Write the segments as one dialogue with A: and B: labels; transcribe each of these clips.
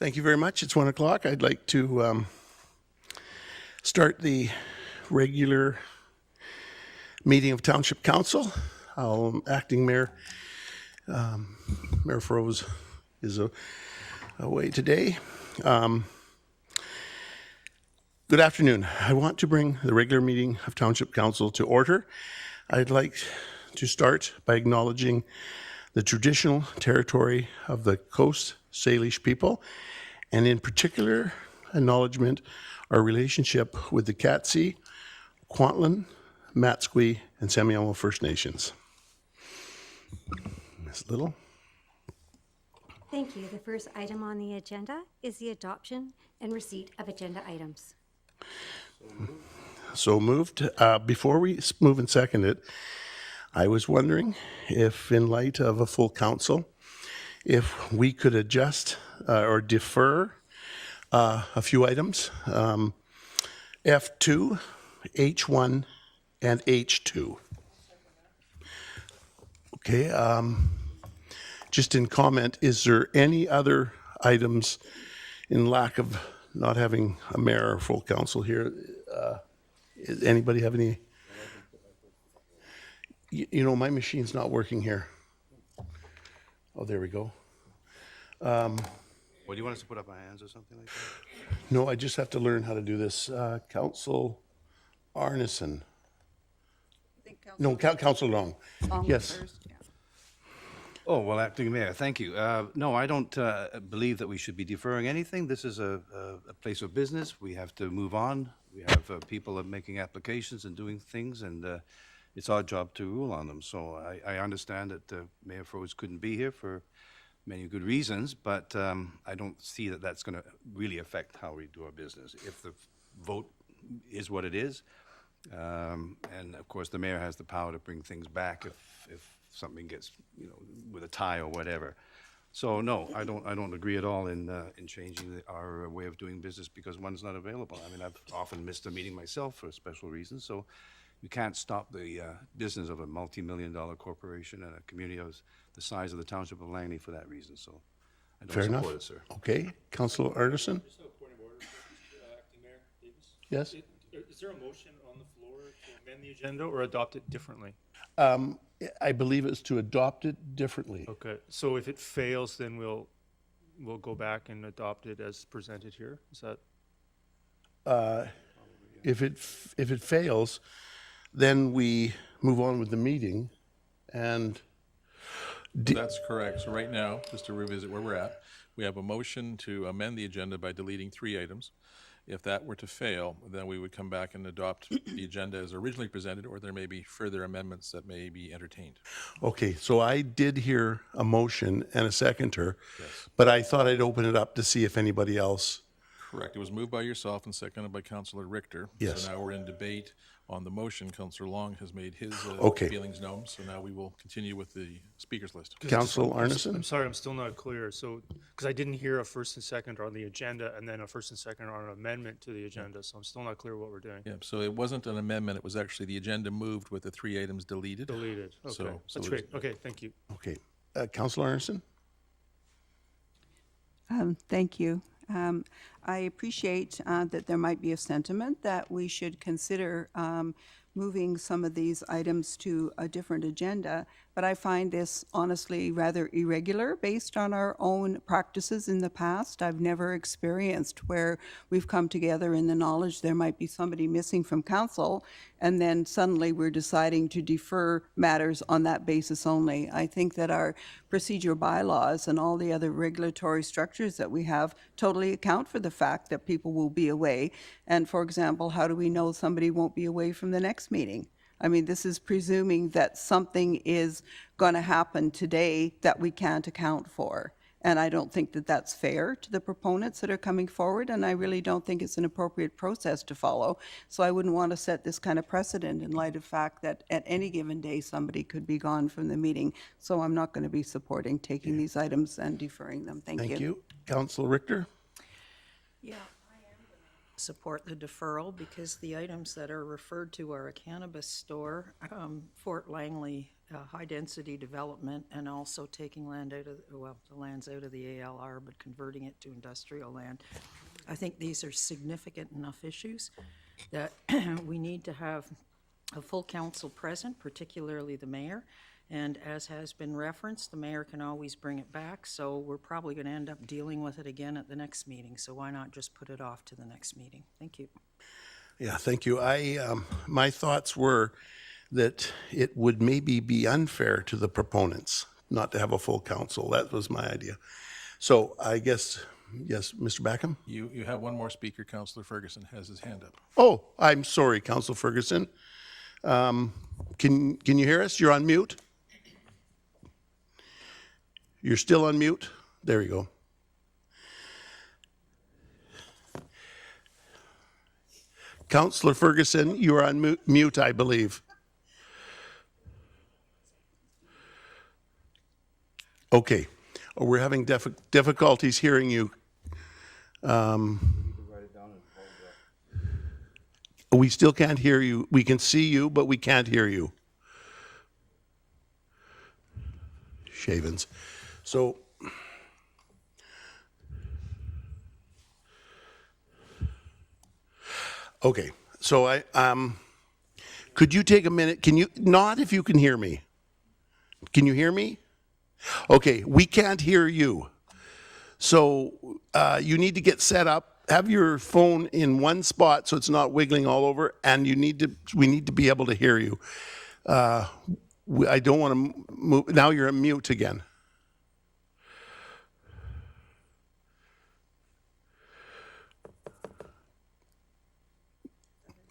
A: Thank you very much. It's 1 o'clock. I'd like to start the regular meeting of Township Council. Acting Mayor, Mayor Froese is away today. Good afternoon. I want to bring the regular meeting of Township Council to order. I'd like to start by acknowledging the traditional territory of the Coast Salish people, and in particular, acknowledgement our relationship with the Katzie, Kwantlen, Matsqui, and Semiahmoo First Nations. Ms. Little.
B: Thank you. The first item on the agenda is the adoption and receipt of agenda items.
A: So moved. Before we move and second it, I was wondering if, in light of a full council, if we could adjust or defer a few items, F2, H1, and H2. Okay. Just in comment, is there any other items in lack of not having a mayor or full council here? Does anybody have any? You know, my machine's not working here. Oh, there we go.
C: What, do you want us to put up our hands or something like that?
A: No, I just have to learn how to do this. Council Arneson. No, Council Long. Yes.
D: First, yeah.
C: Oh, well, Acting Mayor, thank you. No, I don't believe that we should be deferring anything. This is a place of business. We have to move on. We have people making applications and doing things, and it's our job to rule on them. So I understand that Mayor Froese couldn't be here for many good reasons, but I don't see that that's going to really affect how we do our business. If the vote is what it is, and of course the mayor has the power to bring things back if something gets, you know, with a tie or whatever. So no, I don't agree at all in changing our way of doing business because one's not available. I mean, I've often missed a meeting myself for special reasons, so you can't stop the business of a multi-million-dollar corporation and a community of the size of the Township of Langley for that reason. So I don't
A: Fair
C: support
A: enough.
C: it, sir.
A: Okay. Councilor Arneson?
E: Just a point of order, Acting Mayor Davis.
A: Yes.
E: Is there a motion on the floor to amend the agenda or adopt it differently?
A: I believe it's to adopt it differently.
E: Okay, so if it fails, then we'll go back and adopt it as presented here. Is that?
A: If it fails, then we move on with the meeting, and
F: That's correct. So right now, just to revisit where we're at, we have a motion to amend the agenda by deleting 3 items. If that were to fail, then we would come back and adopt the agenda as originally presented, or there may be further amendments that may be entertained.
A: okay, so I did hear a motion and a seconder,
F: Yes.
A: but I thought I'd open it up to see if anybody else.
F: Correct. It was moved by yourself and seconded by Councillor Richter.
A: Yes.
F: So now we're in debate on the motion. Councillor Long has made his
A: Okay.
F: feelings known, so now we will continue with the speakers list.
A: Council
E: I'm
A: Arneson?
E: sorry, I'm still not clear. So, because I didn't hear a first and second on the agenda and then a first and second on an amendment to the agenda, so I'm still not clear what we're doing.
F: Yeah, so it wasn't an amendment, it was actually the agenda moved with the 3 items deleted.
E: Deleted, okay.
F: So
E: That's
F: there's-
E: great, okay, thank you.
A: Okay. Councilor Arneson?
D: Thank you. I appreciate that there might be a sentiment that we should consider moving some of these items to a different agenda, but I find this honestly rather irregular based on our own practices in the past. I've never experienced where we've come together in the knowledge there might be somebody missing from council, and then suddenly we're deciding to defer matters on that basis only. I think that our procedure bylaws and all the other regulatory structures that we have totally account for the fact that people will be away. And for example, how do we know somebody won't be away from the next meeting? I mean, this is presuming that something is going to happen today that we can't account for. And I don't think that that's fair to the proponents that are coming forward, and I really don't think it's an appropriate process to follow. So I wouldn't want to set this kind of precedent in light of the fact that at any given day somebody could be gone from the meeting. So I'm not going to be supporting taking these items and deferring them. Thank you.
A: Thank you. Councilor Richter?
G: Yeah, I am going to support the deferral because the items that are referred to are a cannabis store, Fort Langley high-density development and also taking land out of, well, the land's out of the ALR, but converting it to industrial land. I think these are significant enough issues that we need to have a full council present, particularly the mayor. And as has been referenced, the mayor can always bring it back, so we're probably going to end up dealing with it again at the next meeting. So why not just put it off to the next meeting? Thank you.
A: Yeah, thank you. My thoughts were that it would maybe be unfair to the proponents not to have a full council. That was my idea. So I guess, yes, Mr. Backham?
F: You have one more speaker. Councillor Ferguson has his hand up.
A: Oh, I'm sorry, Council Ferguson. Can you hear us? You're on mute? You're still on mute? There you go. Councillor Ferguson, you are on mute, I believe. Okay. Oh, we're having difficulties hearing you. We still can't hear you. We can see you, but we can't hear you. Shavens. So, okay. So could you take a minute? Can you, not if you can hear me. Can you hear me? Okay, we can't hear you. So you need to get set up. Have your phone in one spot so it's not wiggling all over, and we need to be able to hear you. I don't want to move. Now you're on mute again.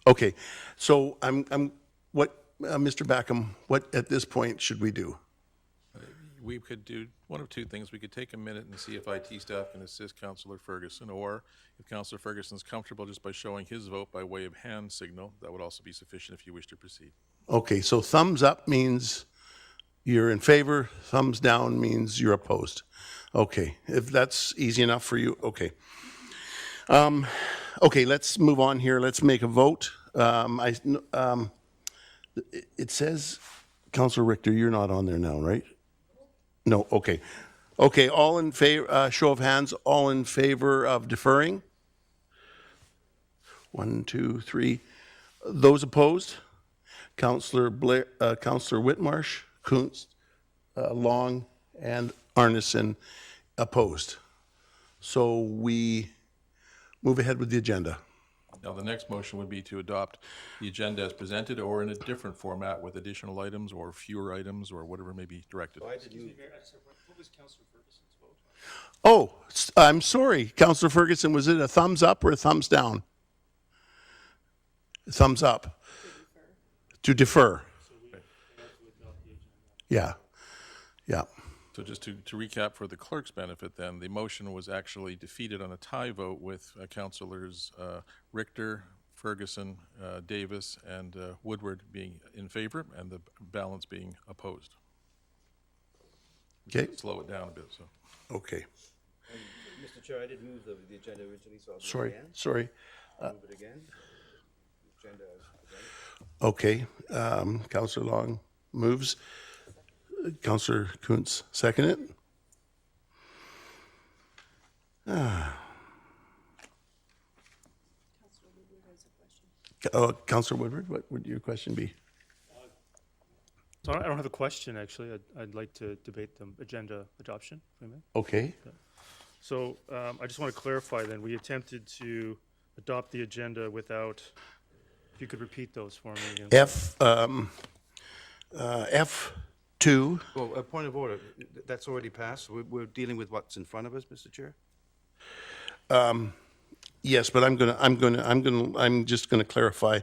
A: Okay, so Mr. Backham, what at this point should we do?
F: We could do one of two things. We could take a minute and see if IT staff can assist Councillor Ferguson, or if Councillor Ferguson's comfortable just by showing his vote by way of hand signal, that would also be sufficient if you wish to proceed.
A: Okay, so thumbs up means you're in favor, thumbs down means you're opposed. Okay, if that's easy enough for you, okay. Okay, let's move on here. Let's make a vote. It says, Councillor Richter, you're not on there now, right? No, okay. Okay, all in favor, show of hands, all in favor of deferring? 1, 2, 3. Those opposed? Councillor Whitmarsh, Kuntz, Long, and Arneson opposed. So we move ahead with the agenda.
F: Now, the next motion would be to adopt the agenda as presented, or in a different format with additional items or fewer items or whatever may be directed.
E: What was Councillor Ferguson's vote?
A: Oh, I'm sorry, Councillor Ferguson, was it a thumbs up or a thumbs down? Thumbs up. To defer. Yeah, yeah.
F: So just to recap for the clerk's benefit then, the motion was actually defeated on a tie vote with councillors Richter, Ferguson, Davis, and Woodward being in favor, and the balance being opposed.
A: Okay.
F: Slow it down a bit, so.
A: Okay.
H: Mr. Chair, I did move the agenda originally, so I'll do
A: Sorry,
H: it again.
A: sorry.
H: Move it again. Agenda as presented.
A: Okay, Councillor Long moves. Councillor Kuntz, second it. Councillor Woodward, what would your question be?
E: So I don't have a question, actually. I'd like to debate the agenda adoption, if I may.
A: Okay.
E: So I just want to clarify then, we attempted to adopt the agenda without, if you could repeat those for me again.
A: F2.
C: Well, a point of order, that's already passed. We're dealing with what's in front of us, Mr. Chair?
A: Yes, but I'm just gonna clarify.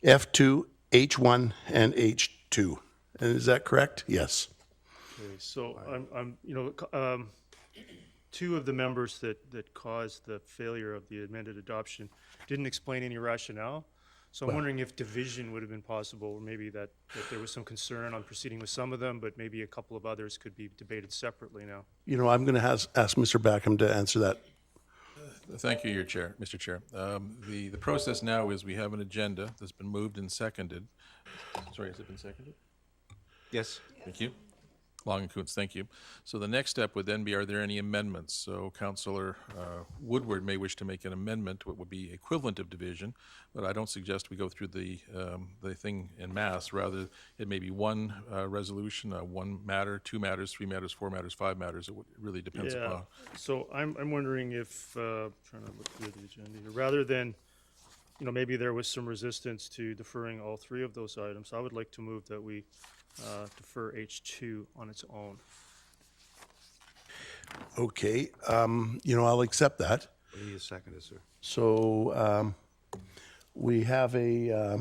A: F2, H1, and H2. And is that correct? Yes.
E: Okay, so two of the members that caused the failure of the amended adoption didn't explain any rationale. So I'm wondering if division would have been possible, or maybe that there was some concern on proceeding with some of them, but maybe a couple of others could be debated separately now.
A: You know, I'm gonna ask Mr. Backham to answer that.
F: Thank you, Mr. Chair. The process now is we have an agenda that's been moved and seconded. Sorry, has it been seconded?
C: Yes?
F: Thank you. Long and Coons, thank you. So the next step would then be, are there any amendments? So Councillor Woodward may wish to make an amendment, what would be equivalent of division, but I don't suggest we go through the thing en masse. Rather, it may be one resolution, one matter, 2 matters, 3 matters, 4 matters, 5 matters. It really depends
E: Yeah,
F: upon.
E: so I'm wondering if, trying to look through the agenda here, rather than, maybe there was some resistance to deferring all 3 of those items, I would like to move that we defer H2 on its own.
A: Okay, I'll accept that.
C: We need a second, sir.
A: So we have a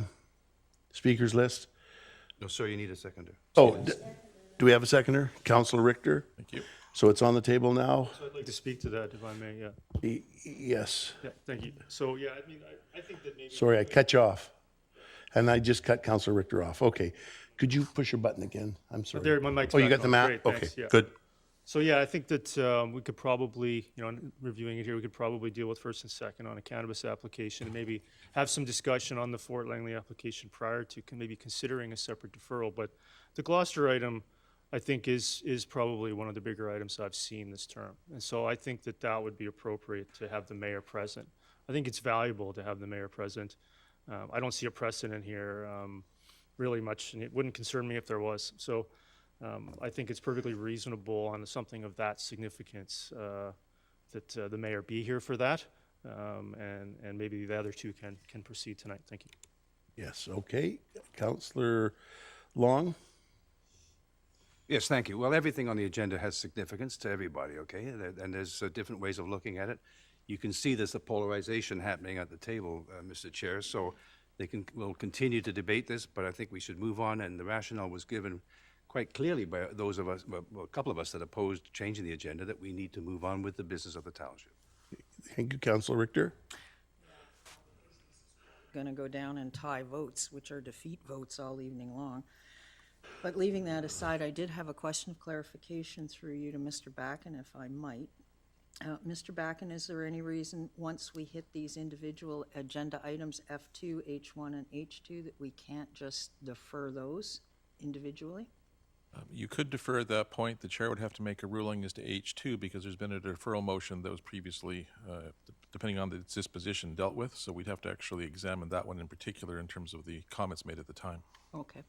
A: speakers list.
C: No, sir, you need a seconder.
A: Oh, do we have a seconder? Councillor Richter?
F: Thank you.
A: So it's on the table now?
E: So I'd like to speak to that, if I may, yeah.
A: Yes.
E: Yeah, thank you. So, yeah, I think that maybe.
A: Sorry, I cut you off. And I just cut Councillor Richter off. Okay. Could you push your button again? I'm sorry.
E: There, my mic's
A: Oh, you
E: back
A: got the
E: on.
A: map?
E: Great,
A: Okay,
E: thanks, yeah.
A: good.
E: So, yeah, I think that we could probably, reviewing it here, we could probably deal with first and second on a cannabis application, and maybe have some discussion on the Fort Langley application prior to maybe considering a separate deferral. But the Gloucester item, I think, is probably one of the bigger items I've seen this term. And so I think that would be appropriate to have the mayor present. I think it's valuable to have the mayor present. I don't see a precedent here really much, and it wouldn't concern me if there was. So I think it's perfectly reasonable on something of that significance that the mayor be here for that, and maybe the other 2 can proceed tonight. Thank you.
A: Yes, okay. Councillor Long?
C: Yes, thank you. Well, everything on the agenda has significance to everybody, okay? And there's different ways of looking at it. You can see there's a polarization happening at the table, Mr. Chair, so we'll continue to debate this, but I think we should move on, and the rationale was given quite clearly by those of us, well, a couple of us that opposed changing the agenda, that we need to move on with the business of the township.
A: Thank you, Councillor Richter.
G: Going to go down and tie votes, which are defeat votes all evening long. But leaving that aside, I did have a question of clarification through you to Mr. Backen, if I might. Mr. Backen, is there any reason, once we hit these individual agenda items, F2, H1, and H2, that we can't just defer those individually?
F: You could defer at that point. The chair would have to make a ruling as to H2 because there's been a deferral motion that was previously, depending on the disposition, dealt with. So we'd have to actually examine that one in particular in terms of the comments made at the time.
G: Okay.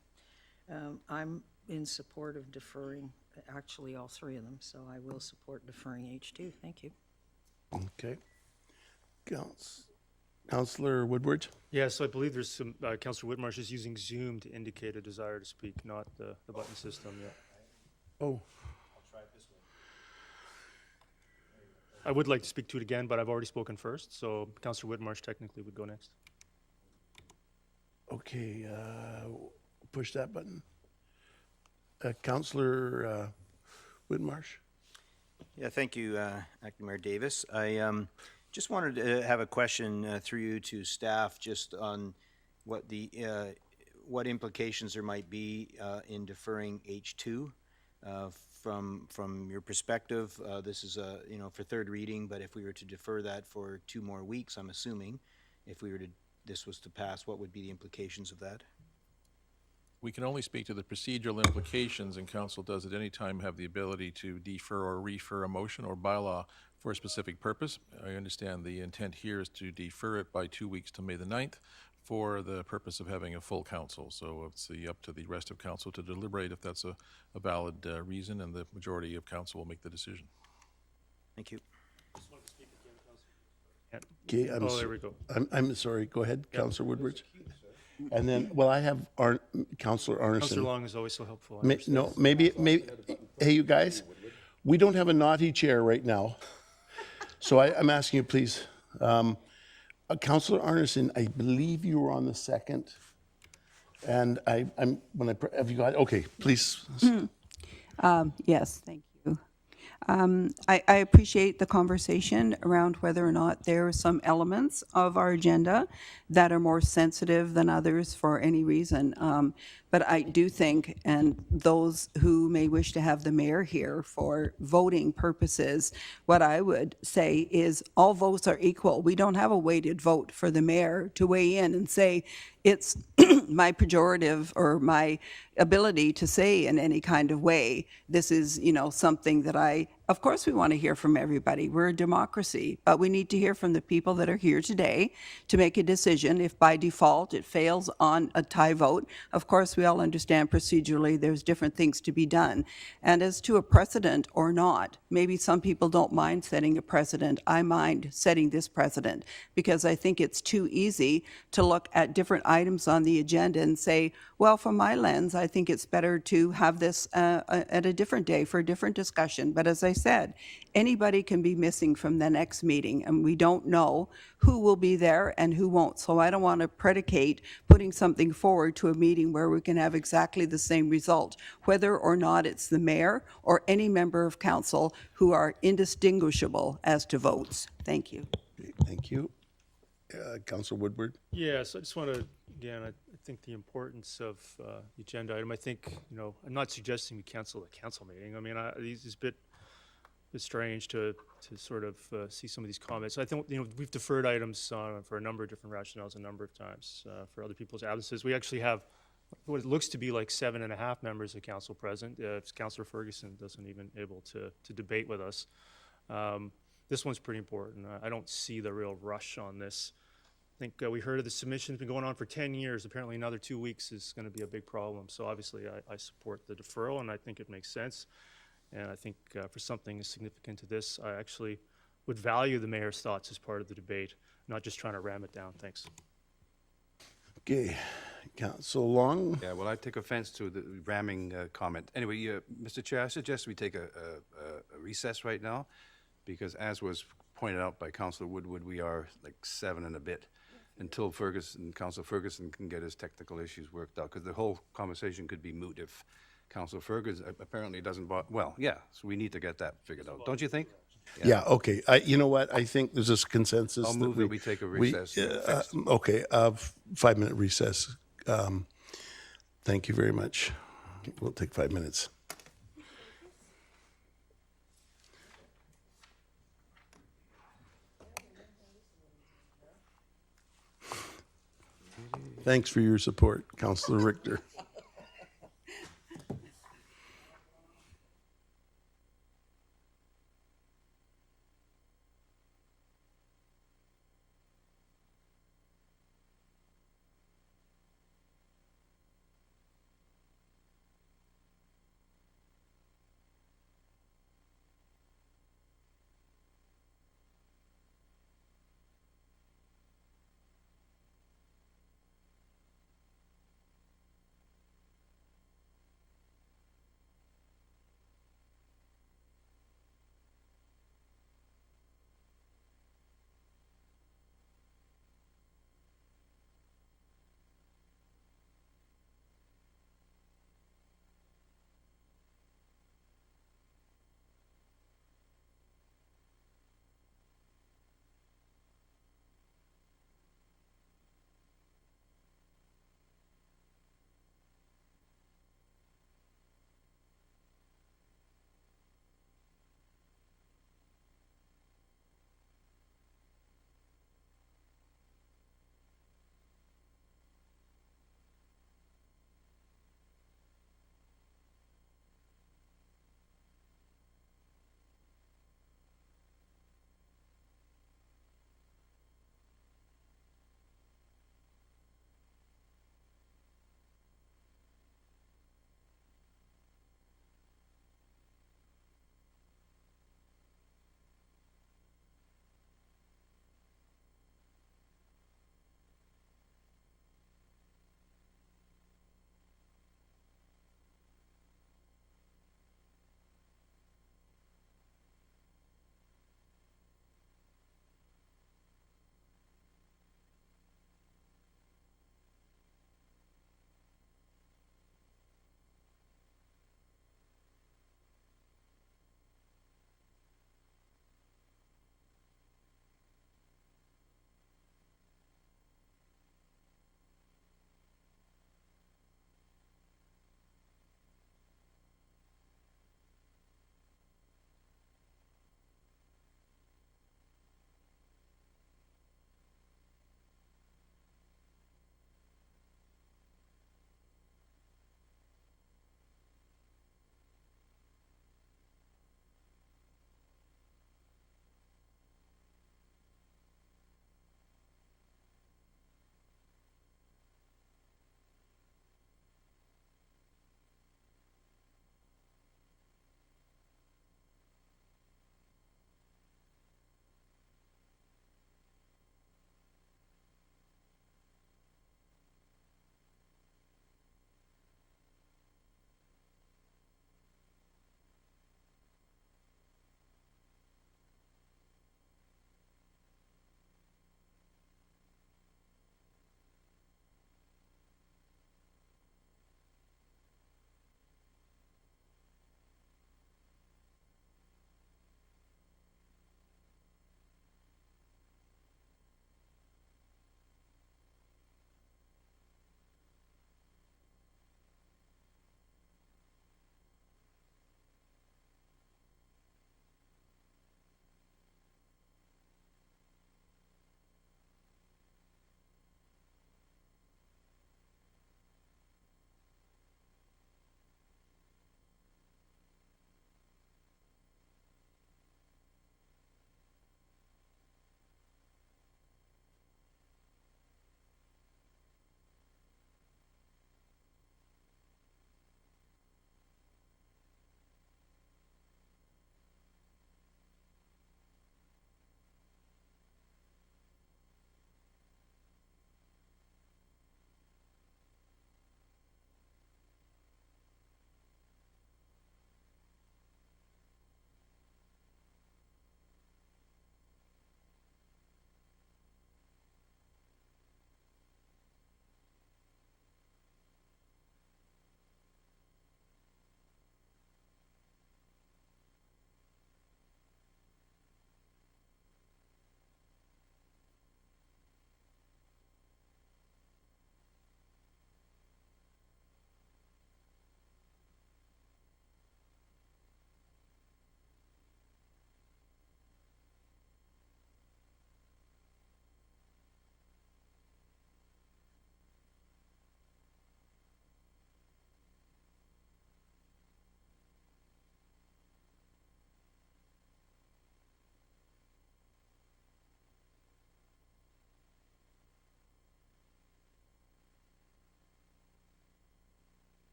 G: I'm in support of deferring actually all 3 of them, so I will support deferring H2. Thank you.
A: Okay. Councillor Woodward?
E: Yeah, so I believe there's some, Councillor Whitmarsh is using Zoom to indicate a desire to speak, not the button system yet.
A: Oh,
E: I would like to speak to it again, but I've already spoken first, so Councillor Whitmarsh technically would go next.
A: okay. Push that button. Councillor Whitmarsh?
I: Yeah, thank you, Acting Mayor Davis. I just wanted to have a question through you to staff just on what implications there might be in deferring H2 from your perspective. This is for 3rd reading, but if we were to defer that for 2 more weeks, I'm assuming, if this was to pass, what would be the implications of that?
F: We can only speak to the procedural implications, and council does at any time have the ability to defer or refer a motion or bylaw for a specific purpose. I understand the intent here is to defer it by 2 weeks to May the 9th for the purpose of having a full council. So it's up to the rest of council to deliberate if that's a valid reason, and the majority of council will make the decision.
I: Thank you.
A: Okay,
E: There we go.
A: I'm sorry. Go ahead, Councillor Woodward. And then, well, I have Councillor Arneson.
E: Councillor Long is always so helpful. I
A: Ma-
E: understand.
A: No, maybe, hey, you guys, we don't have a naughty chair right now. So I'm asking you, please, Councillor Arneson, I believe you were on the second. And have you got, okay, please.
D: Yes, thank you. I appreciate the conversation around whether or not there are some elements of our agenda that are more sensitive than others for any reason. But I do think, and those who may wish to have the mayor here for voting purposes, what I would say is all votes are equal. We don't have a weighted vote for the mayor to weigh in and say, it's my pejorative or my ability to say in any kind of way, this is, something that of course we want to hear from everybody. We're a democracy, but we need to hear from the people that are here today to make a decision. If by default it fails on a tie vote, of course we all understand procedurally there's different things to be done. And as to a precedent or not, maybe some people don't mind setting a precedent. I mind setting this precedent because I think it's too easy to look at different items on the agenda and say, well, from my lens, I think it's better to have this at a different day for a different discussion. But as I said, anybody can be missing from the next meeting, and we don't know who will be there and who won't. So I don't want to predicate putting something forward to a meeting where we can have exactly the same result, whether or not it's the mayor or any member of council who are indistinguishable as to votes. Thank you.
A: Thank you. Councilor Woodward?
E: Yes, I just want to, again, I think the importance of the agenda item, I think, I'm not suggesting we cancel the council meeting. I mean, it's a bit strange to sort of see some of these comments. I think, we've deferred items for a number of different rationales a number of times for other people's absences. We actually have what it looks to be like 7.5 members of council present. Councillor Ferguson doesn't even able to debate with us. This one's pretty important. I don't see the real rush on this. I think we heard of the submission's been going on for 10 years. Apparently another 2 weeks is going to be a big problem. So obviously I support the deferral, and I think it makes sense. And I think for something as significant to this, I actually would value the mayor's thoughts as part of the debate, not just trying to ram it down. Thanks.
A: Okay. Council Long?
C: Yeah, well, I take offense to the ramming comment. Anyway, Mr. Chair, I suggest we take a recess right now, because as was pointed out by Councillor Woodward, we are like 7 and a bit until Councillor Ferguson can get his technical issues worked out, because the whole conversation could be moot if Councillor Ferguson apparently doesn't so we need to get that figured out, don't you think?
A: Yeah, okay. You know what? I think there's this consensus.
C: I'll move that we take a recess.
A: Okay, 5-minute recess. Thank you very much. We'll take 5 minutes. Thanks for your support, Councillor Richter.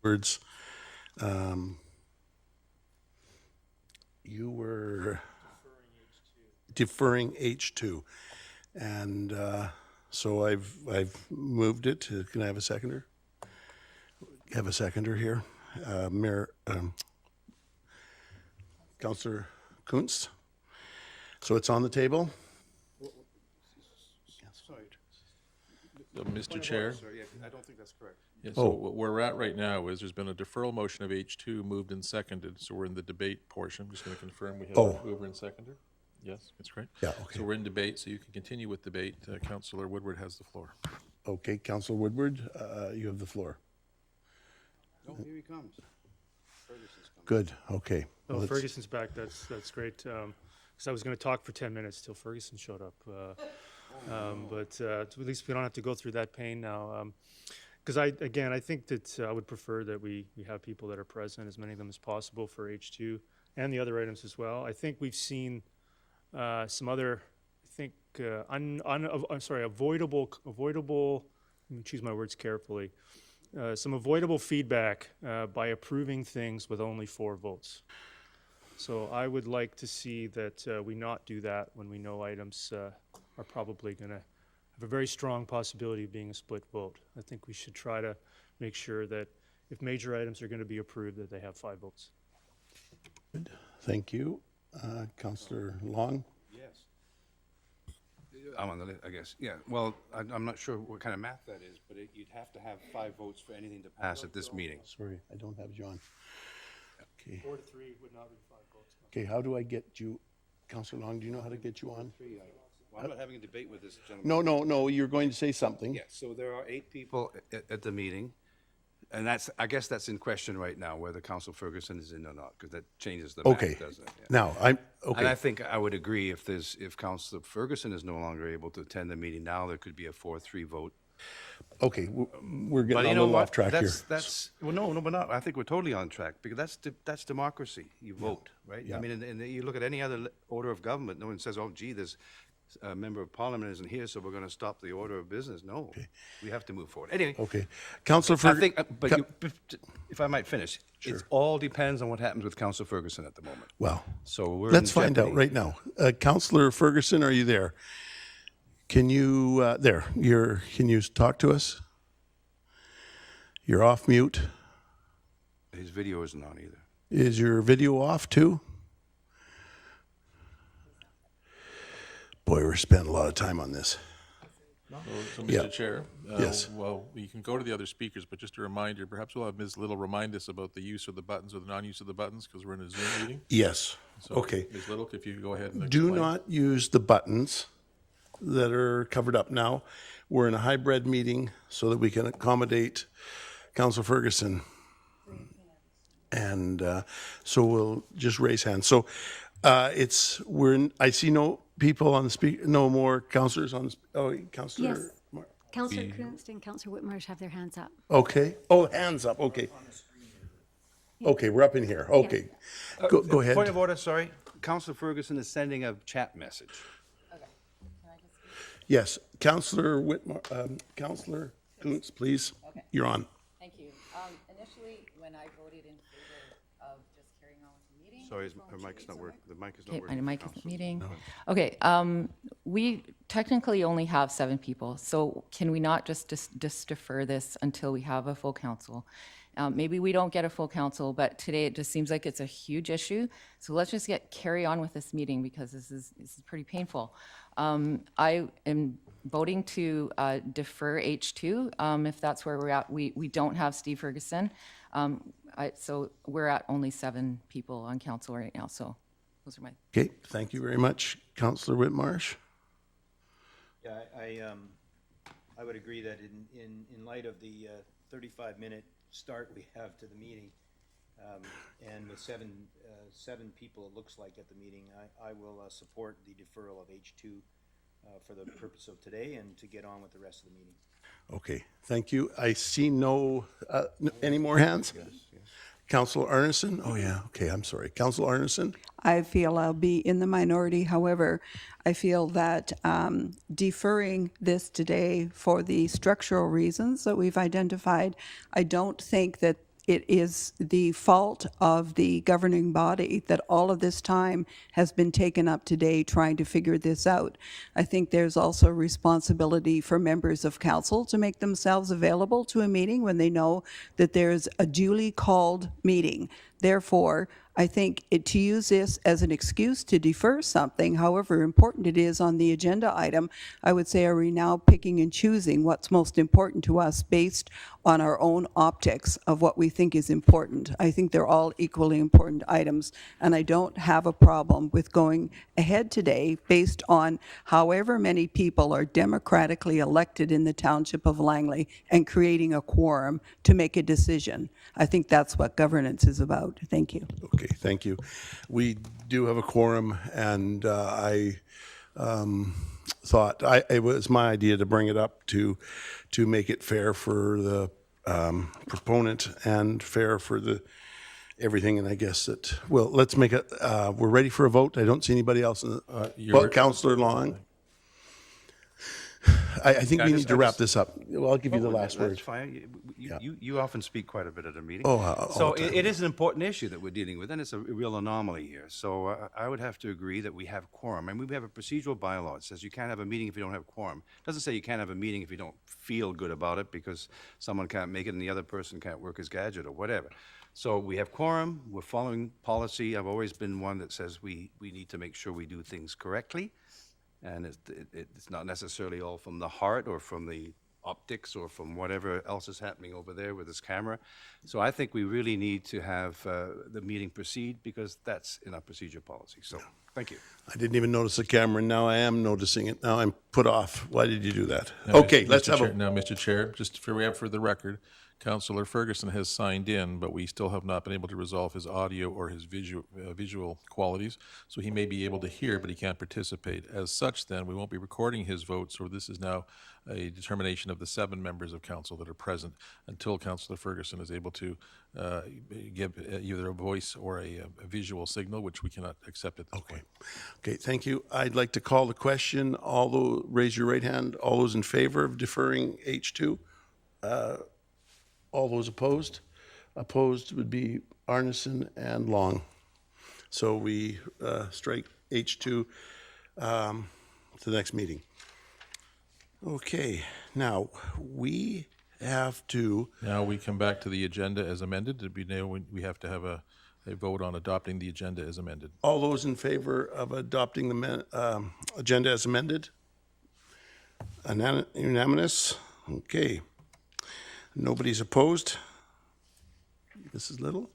A: Words. You were deferring H2. And so I've moved it. Can I have a seconder? Have a seconder here. Mayor, Councillor Kunst. So it's on the table.
F: Mr. Chair?
H: Sorry, yeah, I don't think that's correct.
F: Yeah, so what we're at right now is there's been a deferral motion of H2 moved and seconded, so we're in the debate portion. I'm just going to confirm we have a mover and seconder. Yes, that's correct.
A: Yeah, okay.
F: So we're in debate, so you can continue with debate. Councillor Woodward has the floor.
A: Okay, Councillor Woodward, you have the floor.
H: Oh, here he comes. Ferguson's coming.
A: Good, okay.
E: Oh,
A: Well, let's-
E: Ferguson's back. That's great. Because I was going to talk for 10 minutes till Ferguson showed up. But at least we don't have to go through that pain now. Because I think that I would prefer that we have people that are present, as many of them as possible for H2 and the other items as well. I think we've seen some other, avoidable, let me choose my words carefully, some avoidable feedback by approving things with only 4 votes. So I would like to see that we not do that when we know items are probably going to have a very strong possibility of being a split vote. I think we should try to make sure that if major items are going to be approved, that they have 5 votes.
A: Thank you. Councillor Long?
H: Yes. I'm on the list, I guess. Yeah, well, I'm not sure what kind of math that is, but you'd have to have 5 votes for anything to pass at this meeting.
A: Sorry, I don't have John. Okay,
E: 4 to 3 would not be 5 votes.
A: okay, how do I get you, Councillor Long, do you know how to get you on?
H: Well, I'm not having a debate with this gentleman.
A: No, you're going to say something.
H: Yeah, so there are 8 people at the meeting, and I guess that's in question right now, whether Council Ferguson is in or not, because that changes the
A: Okay,
H: math, doesn't it? Yeah.
A: now,
H: And I
A: okay,
H: think I would agree if Council Ferguson is no longer able to attend the meeting, now there could be a 4-3 vote.
A: okay, we're
H: But
A: getting
H: you
A: a
H: know
A: little
H: what?
A: off track here.
H: That's well, no, we're not. I think we're totally on track because that's democracy. You vote, right? I mean, and you look at any other order of government. No one says, "Oh, gee, this a member of parliament isn't here, so we're going to stop the order of business." No, we have to move forward. Anyway,
A: Okay, Councillor
H: I
A: Ferguson.
H: think, but if I might finish, it all depends on what happens with Council Ferguson at the moment.
A: Well,
H: So we're
A: let's
H: in
A: find out
H: jeopardy.
A: right now. Councillor Ferguson, are you there? Can you, can you talk to us? You're off mute.
H: His video isn't on either.
A: Is your video off too? Boy, we're spending a lot of time on this.
F: So,
A: Yeah.
F: Mr. Chair,
A: Yes.
F: well, you can go to the other speakers, but just a reminder, perhaps we'll have Ms. Little remind us about the use of the buttons or the non-use of the buttons, because we're in a Zoom meeting.
A: Yes,
F: So,
A: okay.
F: Ms. Little, if you could go ahead and
A: Do
F: explain.
A: not use the buttons that are covered up now. We're in a hybrid meeting so that we can accommodate Council Ferguson. And so we'll just raise hands. So I see no people on the no more councillors on the, Councillor.
B: Yes. Councillor Kunst and Councillor Whitmarsh have their hands up.
A: Okay. Oh, hands up. Okay. Okay, we're up in here. Okay. Go ahead.
H: Point of order, sorry. Council Ferguson is sending a chat message.
A: Yes, Councillor Whitmar, Councillor Kuntz, please.
J: Okay.
A: You're on.
J: Thank you. Initially, when I voted in favor of just carrying on with the meeting.
H: Sorry, her mic's not working. The mic is not
J: Okay,
H: working.
J: my mic is meeting. Okay, we technically only have 7 people, so can we not just defer this until we have a full council? Maybe we don't get a full council, but today it just seems like it's a huge issue. So let's just carry on with this meeting because this is pretty painful. I am voting to defer H2 if that's where we're at. We don't have Steve Ferguson, so we're at only 7 people on council right now. So those are my.
A: Okay, thank you very much, Councillor Whitmarsh.
I: Yeah, I would agree that in light of the 35-minute start we have to the meeting, and with seven people, it looks like, at the meeting, I will support the deferral of H2 for the purpose of today and to get on with the rest of the meeting.
A: Okay, thank you. I see any more hands? Yes. Councillor Arneson? Oh, yeah, okay, I'm sorry. Councillor Arneson?
D: I feel I'll be in the minority. However, I feel that deferring this today for the structural reasons that we've identified, I don't think that it is the fault of the governing body that all of this time has been taken up today trying to figure this out. I think there's also responsibility for members of council to make themselves available to a meeting when they know that there's a duly called meeting. Therefore, I think to use this as an excuse to defer something, however important it is on the agenda item, I would say, are we now picking and choosing what's most important to us based on our own optics of what we think is important? I think they're all equally important items, and I don't have a problem with going ahead today based on however many people are democratically elected in the Township of Langley and creating a quorum to make a decision. I think that's what governance is about. Thank you.
A: Okay, thank you. We do have a quorum, and I thought it was my idea to bring it up to make it fair for the proponent and fair for the everything. And I guess that, well, let's make it. We're ready for a vote. I don't see anybody else. But Councillor Long. I think we need to wrap this up. Well, I'll give you the last word.
H: That's fine. You often speak quite a bit at a meeting.
A: Oh, all
H: so
A: the time.
H: it is an important issue that we're dealing with, and it's a real anomaly here. So I would have to agree that we have quorum. And we have a procedural bylaw. It says you can't have a meeting if you don't have quorum. It doesn't say you can't have a meeting if you don't feel good about it because someone can't make it and the other person can't work his gadget or whatever. So we have quorum. We're following policy. I've always been one that says we need to make sure we do things correctly. And it's not necessarily all from the heart or from the optics or from whatever else is happening over there with this camera. So I think we really need to have the meeting proceed because that's in our procedure policy. So thank you.
A: I didn't even notice the camera. Now I am noticing it. Now I'm put off. Why did you do that?
F: Now,
A: Okay, let's have
F: Chair, now, Mr. Chair, just for the record, Councillor Ferguson has signed in, but we still have not been able to resolve his audio or his visual qualities. So he may be able to hear, but he can't participate. As such, then, we won't be recording his vote. So this is now a determination of the 7 members of council that are present until Councillor Ferguson is able to give either a voice or a visual signal, which we cannot accept at this point.
A: Okay, thank you. I'd like to call the question. Raise your right hand. All those in favor of deferring H2? All those opposed? Opposed would be Arneson and Long. So we strike H2 to the next meeting. Okay, now we have to...
F: Now we come back to the agenda as amended. We have to have a vote on adopting the agenda as amended.
A: All those in favor of adopting the agenda as amended? Unanimous? Okay. Nobody's opposed? Mrs. Little?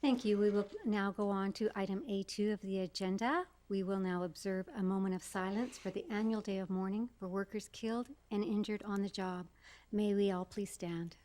B: Thank you. We will now go on to item A2 of the agenda. We will now observe a moment of silence for the annual day of mourning for workers killed and injured on the job. May we all please stand.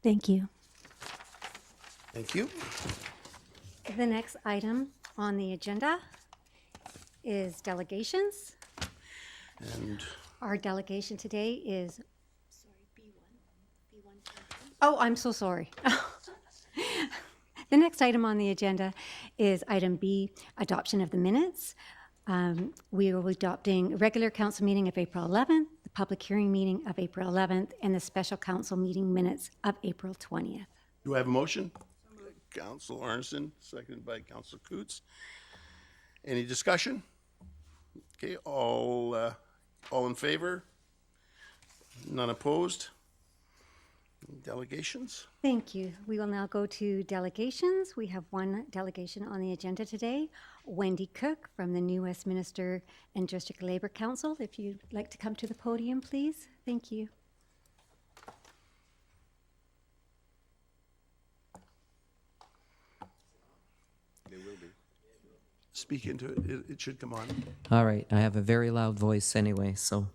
B: Thank you.
A: Thank you.
B: The next item on the agenda is delegations.
A: And
B: Our delegation today is, oh, I'm so sorry. The next item on the agenda is item B, adoption of the minutes. We will be adopting regular council meeting of April 11th, the public hearing meeting of April 11th, and the special council meeting minutes of April 20th.
A: do I have a motion? Council Arneson, seconded by Council Coots. Any discussion? Okay, all in favor? None opposed? Delegations?
B: Thank you. We will now go to delegations. We have one delegation on the agenda today, Wendy Cook from the New Westminster and District Labour Council. If you'd like to come to the podium, please. Thank you.
A: speak into it. It should come on.
K: All right, I have a very loud voice anyway, so.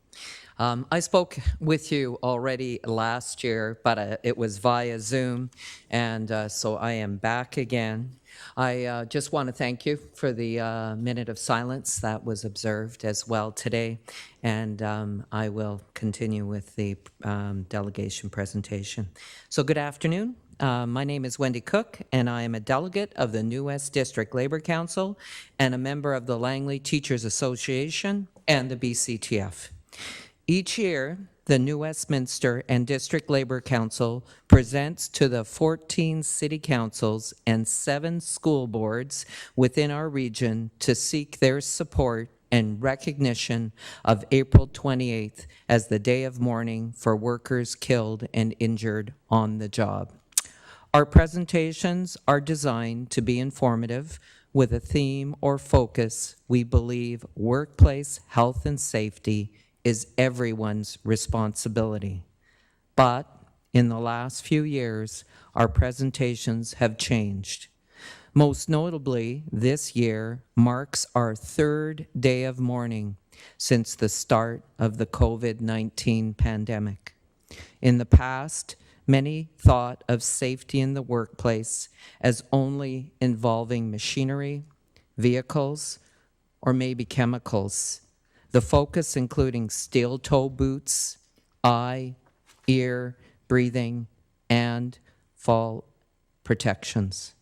K: I spoke with you already last year, but it was via Zoom, and so I am back again. I just want to thank you for the minute of silence that was observed as well today, and I will continue with the delegation presentation. So good afternoon. My name is Wendy Cook, and I am a delegate of the New West District Labor Council and a member of the Langley Teachers Association and the BCTF. Each year, the New Westminster and District Labor Council presents to the 14 city councils and 7 school boards within our region to seek their support and recognition of April 28th as the day of mourning for workers killed and injured on the job. Our presentations are designed to be informative with a theme or focus. We believe workplace health and safety is everyone's responsibility. But in the last few years, our presentations have changed. Most notably, this year marks our 3rd day of mourning since the start of the COVID-19 pandemic. In the past, many thought of safety in the workplace as only involving machinery, vehicles, or maybe chemicals. The focus including steel-toe boots, eye, ear, breathing, and fall protections.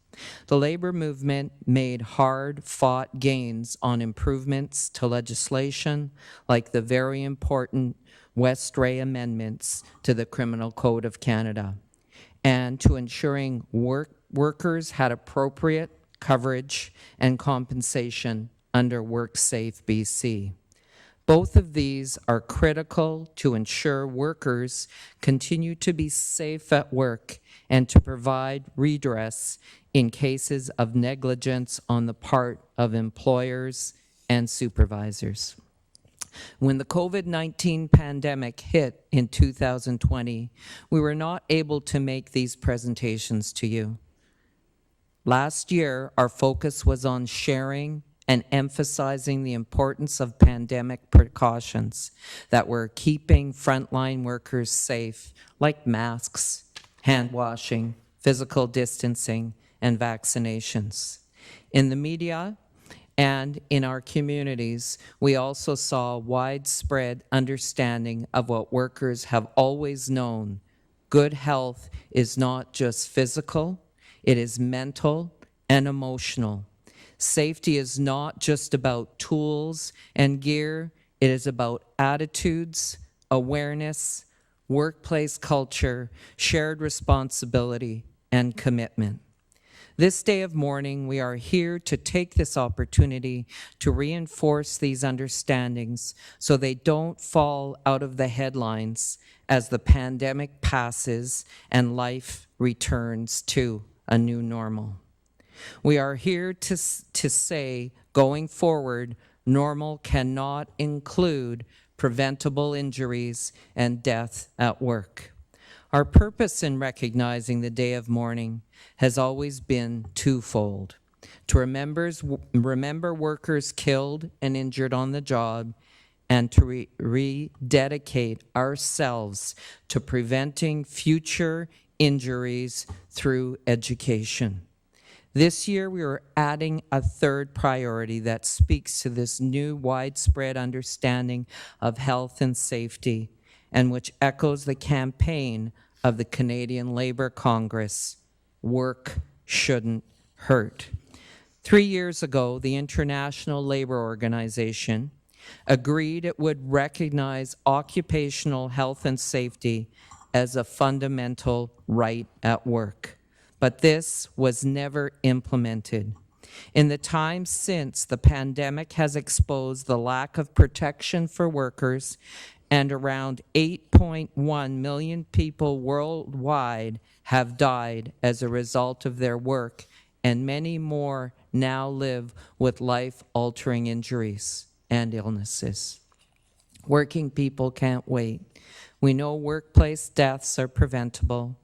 K: The labor movement made hard-fought gains on improvements to legislation like the very important Westray amendments to the Criminal Code of Canada, and to ensuring workers had appropriate coverage and compensation under WorkSafe BC. Both of these are critical to ensure workers continue to be safe at work and to provide redress in cases of negligence on the part of employers and supervisors. When the COVID-19 pandemic hit in 2020, we were not able to make these presentations to you. Last year, our focus was on sharing and emphasizing the importance of pandemic precautions that were keeping frontline workers safe, like masks, hand washing, physical distancing, and vaccinations. In the media and in our communities, we also saw widespread understanding of what workers have always known. Good health is not just physical, it is mental and emotional. Safety is not just about tools and gear, it is about attitudes, awareness, workplace culture, shared responsibility, and commitment. This day of mourning, we are here to take this opportunity to reinforce these understandings so they don't fall out of the headlines as the pandemic passes and life returns to a new normal. We are here to say, going forward, normal cannot include preventable injuries and death at work. Our purpose in recognizing the day of mourning has always been twofold: to remember workers killed and injured on the job, and to rededicate ourselves to preventing future injuries through education. This year, we are adding a third priority that speaks to this new widespread understanding of health and safety, and which echoes the campaign of the Canadian Labour Congress, Work Shouldn't Hurt. 3 years ago, the International Labour Organization agreed it would recognize occupational health and safety as a fundamental right at work. But this was never implemented. In the time since, the pandemic has exposed the lack of protection for workers, and around 8.1 million people worldwide have died as a result of their work, and many more now live with life-altering injuries and illnesses. Working people can't wait. We know workplace deaths are preventable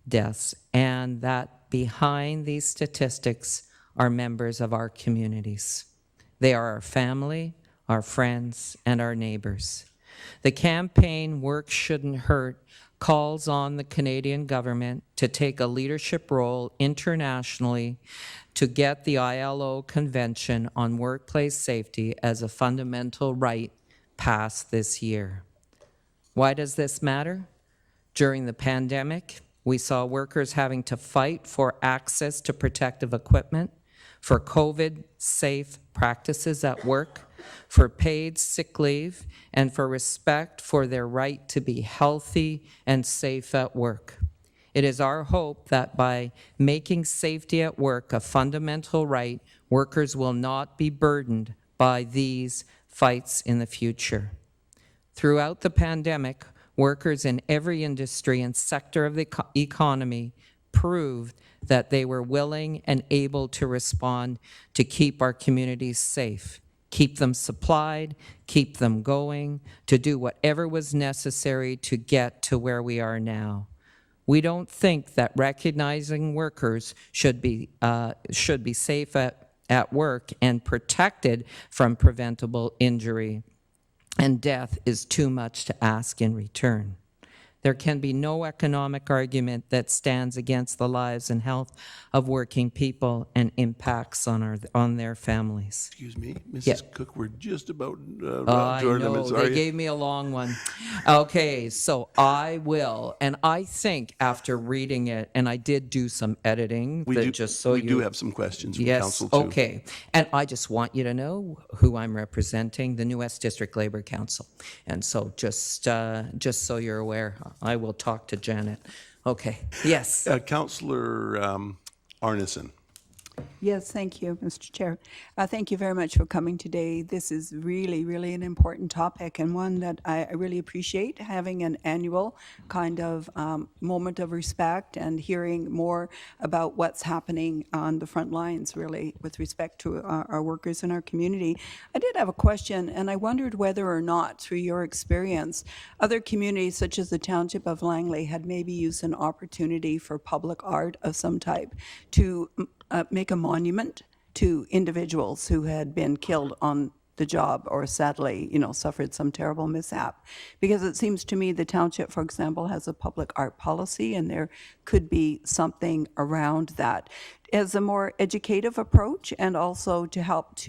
K: deaths, and that behind these statistics are members of our communities. They are our family, our friends, and our neighbors. The campaign Work Shouldn't Hurt calls on the Canadian government to take a leadership role internationally to get the ILO Convention on Workplace Safety as a fundamental right passed this year. Why does this matter? During the pandemic, we saw workers having to fight for access to protective equipment, for COVID-safe practices at work, for paid sick leave, and for respect for their right to be healthy and safe at work. It is our hope that by making safety at work a fundamental right, workers will not be burdened by these fights in the future. Throughout the pandemic, workers in every industry and sector of the economy proved that they were willing and able to respond to keep our communities safe, keep them supplied, keep them going, to do whatever was necessary to get to where we are now. We don't think that recognizing workers should be safe at work and protected from preventable injury and death is too much to ask in return. There can be no economic argument that stands against the lives and health of working people and impacts on their families.
A: Excuse me, Mrs.
K: Yeah.
A: Cook, we're just about
K: I
A: to our
K: know,
A: limits.
K: they gave me a long one. Okay, so I will, and I think after reading it, and I did do some editing,
A: We do have some questions from
K: Yes,
A: council too.
K: okay. And I just want you to know who I'm representing, the New West District Labour Council. And so just so you're aware, I will talk to Janet. Okay, yes.
A: Councillor Arneson.
D: Yes, thank you, Mr. Chair. Thank you very much for coming today. This is really, really an important topic and one that I really appreciate, having an annual kind of moment of respect and hearing more about what's happening on the front lines, really, with respect to our workers in our community. I did have a question, and I wondered whether or not, through your experience, other communities such as the Township of Langley had maybe used an opportunity for public art of some type to make a monument to individuals who had been killed on the job or sadly, suffered some terrible mishap. Because it seems to me the township, for example, has a public art policy and there could be something around that as a more educative approach and also to help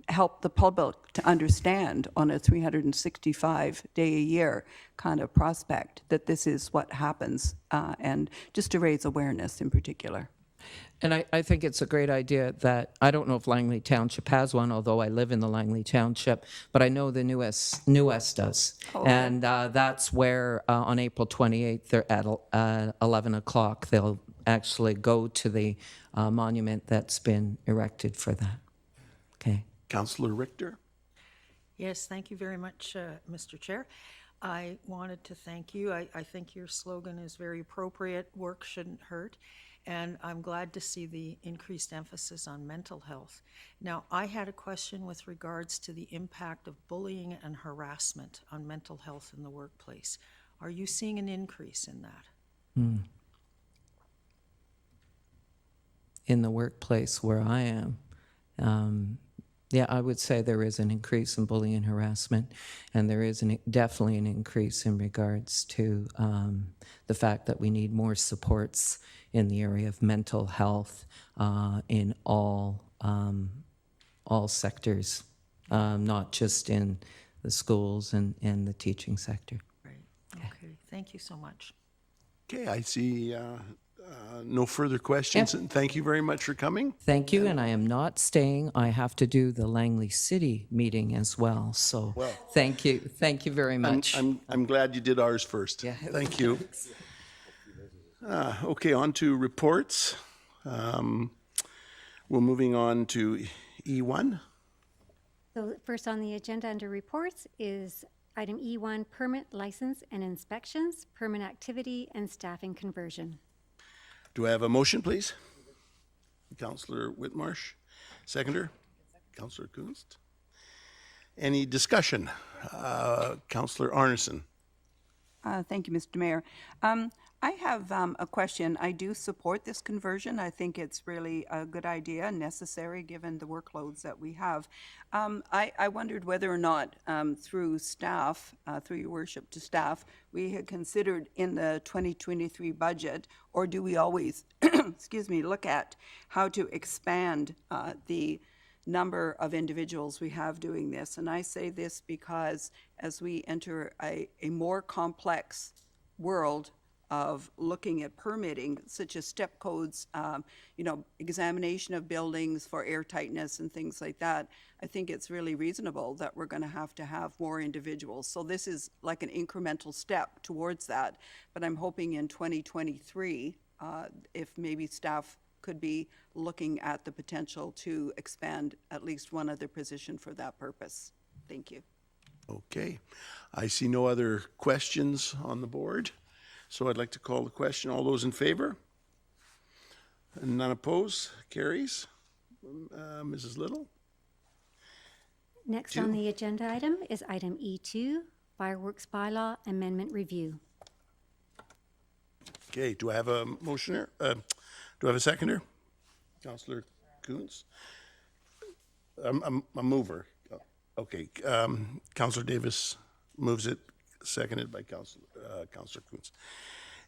D: help the public to understand on a 365-day-a-year kind of prospect that this is what happens and just to raise awareness in particular.
K: And I think it's a great idea that, I don't know if Langley Township has one, although I live in the Langley Township, but I know the New West does.
D: Oh.
K: And that's where on April 28th, they're at 11 o'clock, they'll actually go to the monument that's been erected for that. Okay.
A: Councillor Richter.
G: Yes, thank you very much, Mr. Chair. I wanted to thank you. I think your slogan is very appropriate, work shouldn't hurt. And I'm glad to see the increased emphasis on mental health. Now, I had a question with regards to the impact of bullying and harassment on mental health in the workplace. Are you seeing an increase in that?
K: In the workplace where I am, yeah, I would say there is an increase in bullying and harassment, and there is definitely an increase in regards to the fact that we need more supports in the area of mental health in all sectors, not just in the schools and the teaching sector.
G: Right. Okay. Thank you so much.
A: Okay, I see no further questions, and thank you very much for coming.
K: Thank you, and I am not staying. I have to do the Langley City meeting as well, so thank you very much.
A: I'm glad you did ours first.
K: Yeah.
A: Thank you. Okay, on to reports. We're moving on to E1.
B: So first on the agenda under reports is item E1, permit, license, and inspections, permit activity, and staffing conversion.
A: Do I have a motion, please? Councillor Whitmarsh, seconder. Councillor Kunst. Any discussion? Councillor Arneson.
D: Thank you, Mr. Mayor. I have a question. I do support this conversion. I think it's really a good idea and necessary given the workloads that we have. I wondered whether or not through staff, through your worship to staff, we had considered in the 2023 budget, or do we always, excuse me, look at how to expand the number of individuals we have doing this? And I say this because as we enter a more complex world of looking at permitting, such as step codes, examination of buildings for air tightness and things like that, I think it's really reasonable that we're going to have more individuals. So this is like an incremental step towards that. But I'm hoping in 2023, if maybe staff could be looking at the potential to expand at least one other position for that purpose. Thank you.
A: Okay. I see no other questions on the board. So I'd like to call the question. All those in favor? And none opposed? Carries. Mrs. Little?
B: Next on the agenda item is item E2, Fireworks Bylaw Amendment Review.
A: Okay, do I have a motioner? Do I have a seconder? Councillor Kuntz? I'm a mover. Okay, Councillor Davis moves it, seconded by Councillor Kuntz.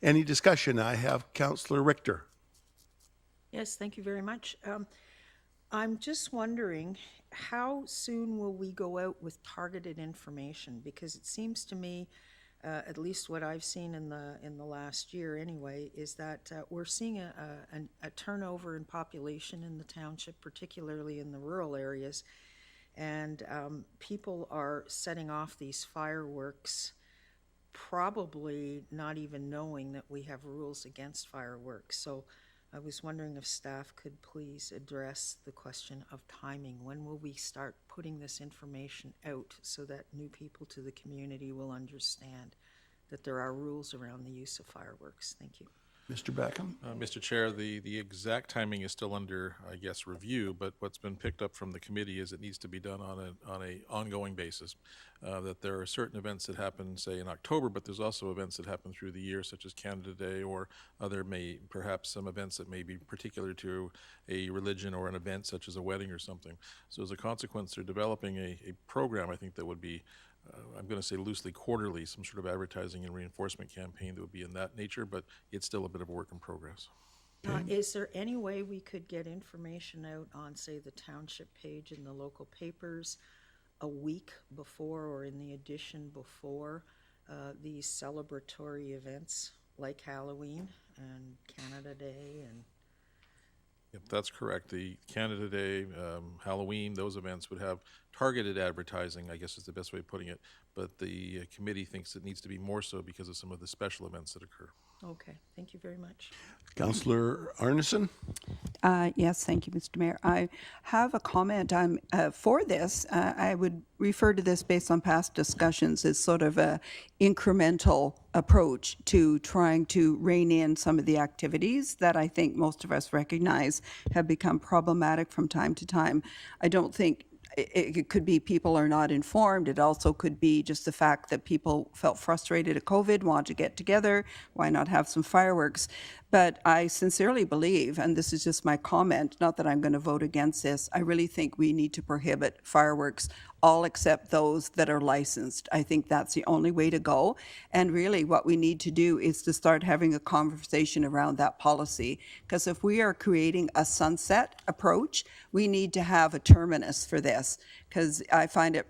A: Any discussion? I have Councillor Richter.
G: Yes, thank you very much. I'm just wondering, how soon will we go out with targeted information? Because it seems to me, at least what I've seen in the last year anyway, is that we're seeing a turnover in population in the township, particularly in the rural areas, and people are setting off these fireworks, probably not even knowing that we have rules against fireworks. So I was wondering if staff could please address the question of timing. When will we start putting this information out so that new people to the community will understand that there are rules around the use of fireworks? Thank you.
A: Mr. Beckham?
F: Mr. Chair, the exact timing is still under, I guess, review, but what's been picked up from the committee is it needs to be done on a ongoing basis. That there are certain events that happen, say, in October, but there's also events that happen through the year, such as Canada Day, or other perhaps some events that may be particular to a religion or an event such as a wedding or something. So as a consequence, they're developing a program, I think, that would be I'm going to say loosely quarterly, some sort of advertising and reinforcement campaign that would be in that nature, but it's still a bit of a work in progress.
G: Is there any way we could get information out on, say, the township page in the local papers a week before or in the edition before these celebratory events like Halloween and Canada Day? And
F: Yep, that's correct. The Canada Day, Halloween, those events would have targeted advertising, I guess is the best way of putting it, but the committee thinks it needs to be more so because of some of the special events that occur.
G: okay, thank you very much.
A: Councillor Arneson?
D: Yes, thank you, Mr. Mayor. I have a comment for this. I would refer to this based on past discussions as sort of a incremental approach to trying to rein in some of the activities that I think most of us recognize have become problematic from time to time. I don't think it could be people are not informed. It also could be just the fact that people felt frustrated at COVID, want to get together. Why not have some fireworks? But I sincerely believe, and this is just my comment, not that I'm going to vote against this, I really think we need to prohibit fireworks, all except those that are licensed. I think that's the only way to go. And really what we need to do is to start having a conversation around that policy. Because if we are creating a sunset approach, we need to have a terminus for this. Because I find it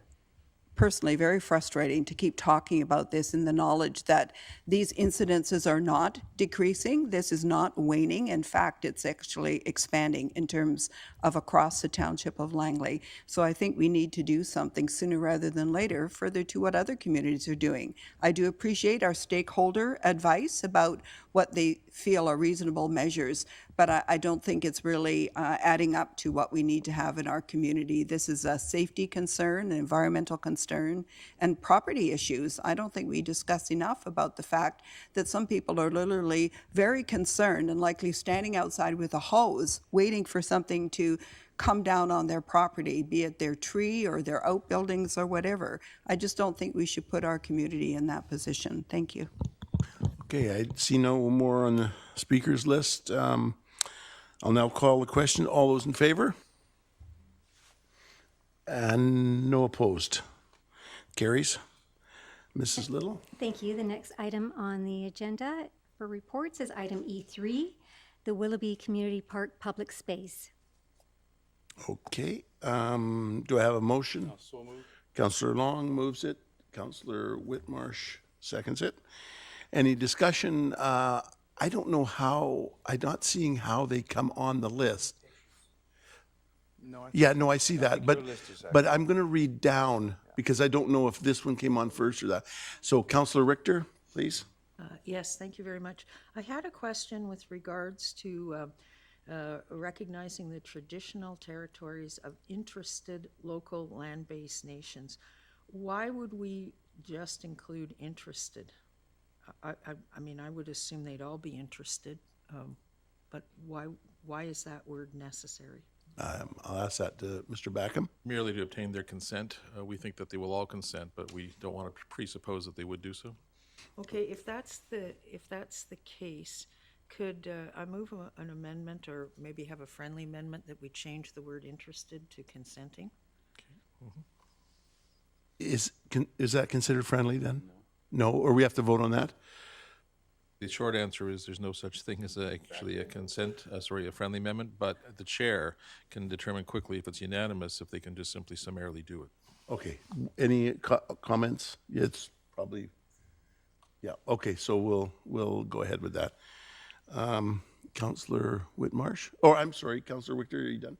D: personally very frustrating to keep talking about this in the knowledge that these incidences are not decreasing. This is not waning. In fact, it's actually expanding in terms of across the township of Langley. So I think we need to do something sooner rather than later, further to what other communities are doing. I do appreciate our stakeholder advice about what they feel are reasonable measures, but I don't think it's really adding up to what we need to have in our community. This is a safety concern, an environmental concern, and property issues. I don't think we discuss enough about the fact that some people are literally very concerned and likely standing outside with a hose waiting for something to come down on their property, be it their tree or their outbuildings or whatever. I just don't think we should put our community in that position. Thank you.
A: Okay, I see no more on the speakers list. I'll now call the question. All those in favor? And no opposed. Carries. Mrs. Little?
B: Thank you. The next item on the agenda for reports is item E3, the Willoughby Community Park Public Space.
A: Okay, do I have a motion? So moved. Councillor Long moves it. Councillor Whitmarsh seconds it. Any discussion? I don't know how, I'm not seeing how they come on the list. Yeah, no, I see that, but I'm going to read down because I don't know if this one came on first or that. So Councillor Richter, please.
G: Yes, thank you very much. I had a question with regards to recognizing the traditional territories of interested local land-based nations. Why would we just include interested? I mean, I would assume they'd all be interested, but why is that word necessary?
A: I'll ask that to Mr. Backham.
F: Merely to obtain their consent. We think that they will all consent, but we don't want to presuppose that they would do so.
G: Okay, if that's the case, could I move an amendment or maybe have a friendly amendment that we change the word interested to consenting?
A: Is that considered friendly then? No, or we have to vote on that?
F: The short answer is there's no such thing as a friendly amendment, but the chair can determine quickly if it's unanimous, if they can just simply summarily do it.
A: Okay, any comments? Yeah, it's probably, yeah, okay, so we'll go ahead with that. Councillor Whitmarsh, I'm sorry, Councillor Richter, are you done?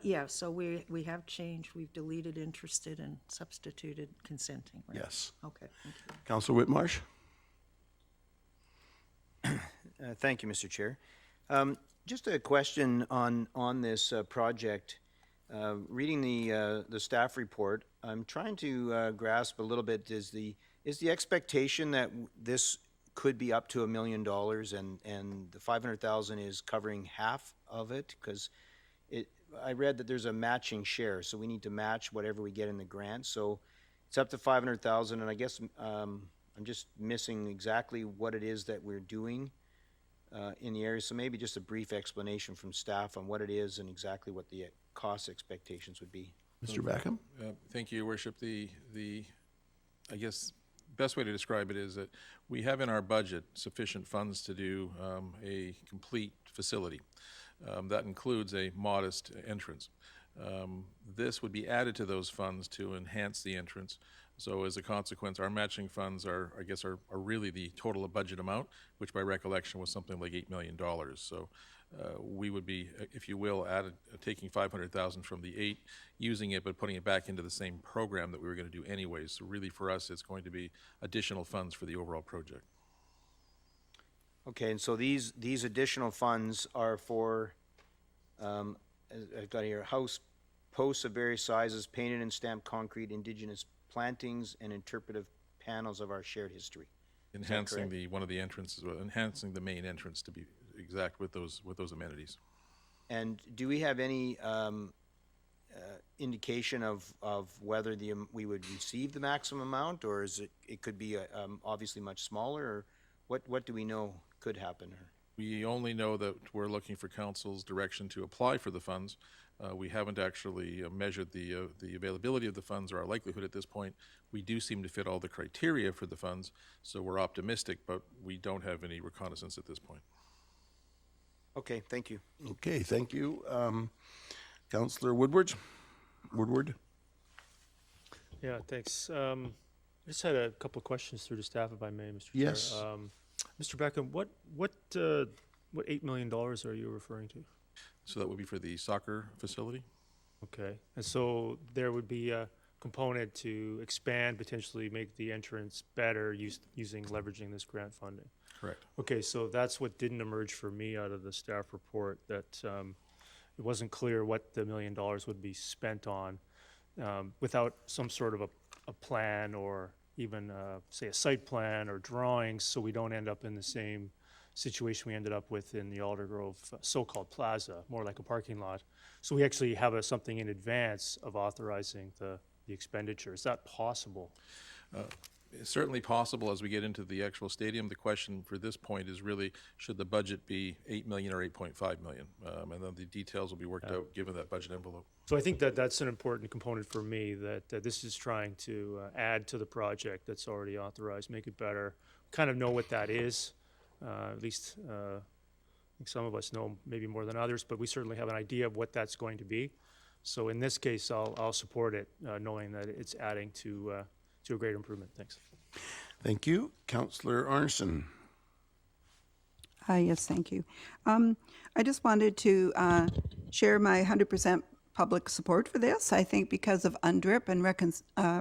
G: Yeah, so we have changed, we've deleted interested and substituted consenting, right?
A: Yes.
G: Okay, thank you.
A: Councillor Whitmarsh?
I: Thank you, Mr. Chair. Just a question on this project. Reading the staff report, I'm trying to grasp a little bit, is the expectation that this could be up to $1 million and the 500,000 is covering half of it? Because I read that there's a matching share, so we need to match whatever we get in the grant. So it's up to 500,000, and I guess I'm just missing exactly what it is that we're doing in the area. So maybe just a brief explanation from staff on what it is and exactly what the cost expectations would be.
A: Mr. Backham?
F: Thank you, Your Worship. I guess best way to describe it is that we have in our budget sufficient funds to do a complete facility. That includes a modest entrance. This would be added to those funds to enhance the entrance. So as a consequence, our matching funds are really the total budget amount, which by recollection was something like $8 million. So we would be, if you will, taking 500,000 from the 8, using it, but putting it back into the same program that we were going to do anyways. So really for us, it's going to be additional funds for the overall project.
I: Okay, and so these additional funds are for, I've got here, house posts of various sizes, painted and stamped concrete, indigenous plantings, and interpretive panels of our shared history.
F: Enhancing one of the entrances, enhancing the main entrance to be exact with those amenities. And
I: do we have any indication of whether we would receive the maximum amount, or is it could be obviously much smaller, or what do we know could happen?
F: We only know that we're looking for council's direction to apply for the funds. We haven't actually measured the availability of the funds or our likelihood at this point. We do seem to fit all the criteria for the funds, so we're optimistic, but we don't have any reconnaissance at this point.
I: Okay, thank you.
A: Okay, thank you. Councillor Woodward?
E: Yeah, thanks. I just had a couple of questions through the staff, if I may, Mr.
A: Yes.
E: Chair. Mr. Beckham, what $8 million are you referring to?
F: So that would be for the soccer facility?
E: Okay, and so there would be a component to expand, potentially make the entrance better leveraging this grant funding.
F: Correct.
E: Okay, so that's what didn't emerge for me out of the staff report, that it wasn't clear what the $1 million would be spent on without some sort of a plan or even, say, a site plan or drawings, so we don't end up in the same situation we ended up with in the Aldergrove so-called plaza, more like a parking lot. So we actually have something in advance of authorizing the expenditure. Is that possible?
F: It's certainly possible as we get into the actual stadium. The question for this point is really, should the budget be 8 million or 8.5 million? And then the details will be worked out given that budget envelope.
E: So I think that that's an important component for me, that this is trying to add to the project that's already authorized, make it better, kind of know what that is. At least I think some of us know maybe more than others, but we certainly have an idea of what that's going to be. So in this case, I'll support it, knowing that it's adding to a great improvement. Thanks.
A: Thank you. Councillor Arneson.
D: Yes, thank you. I just wanted to share my 100% public support for this. I think because of UNDRIP and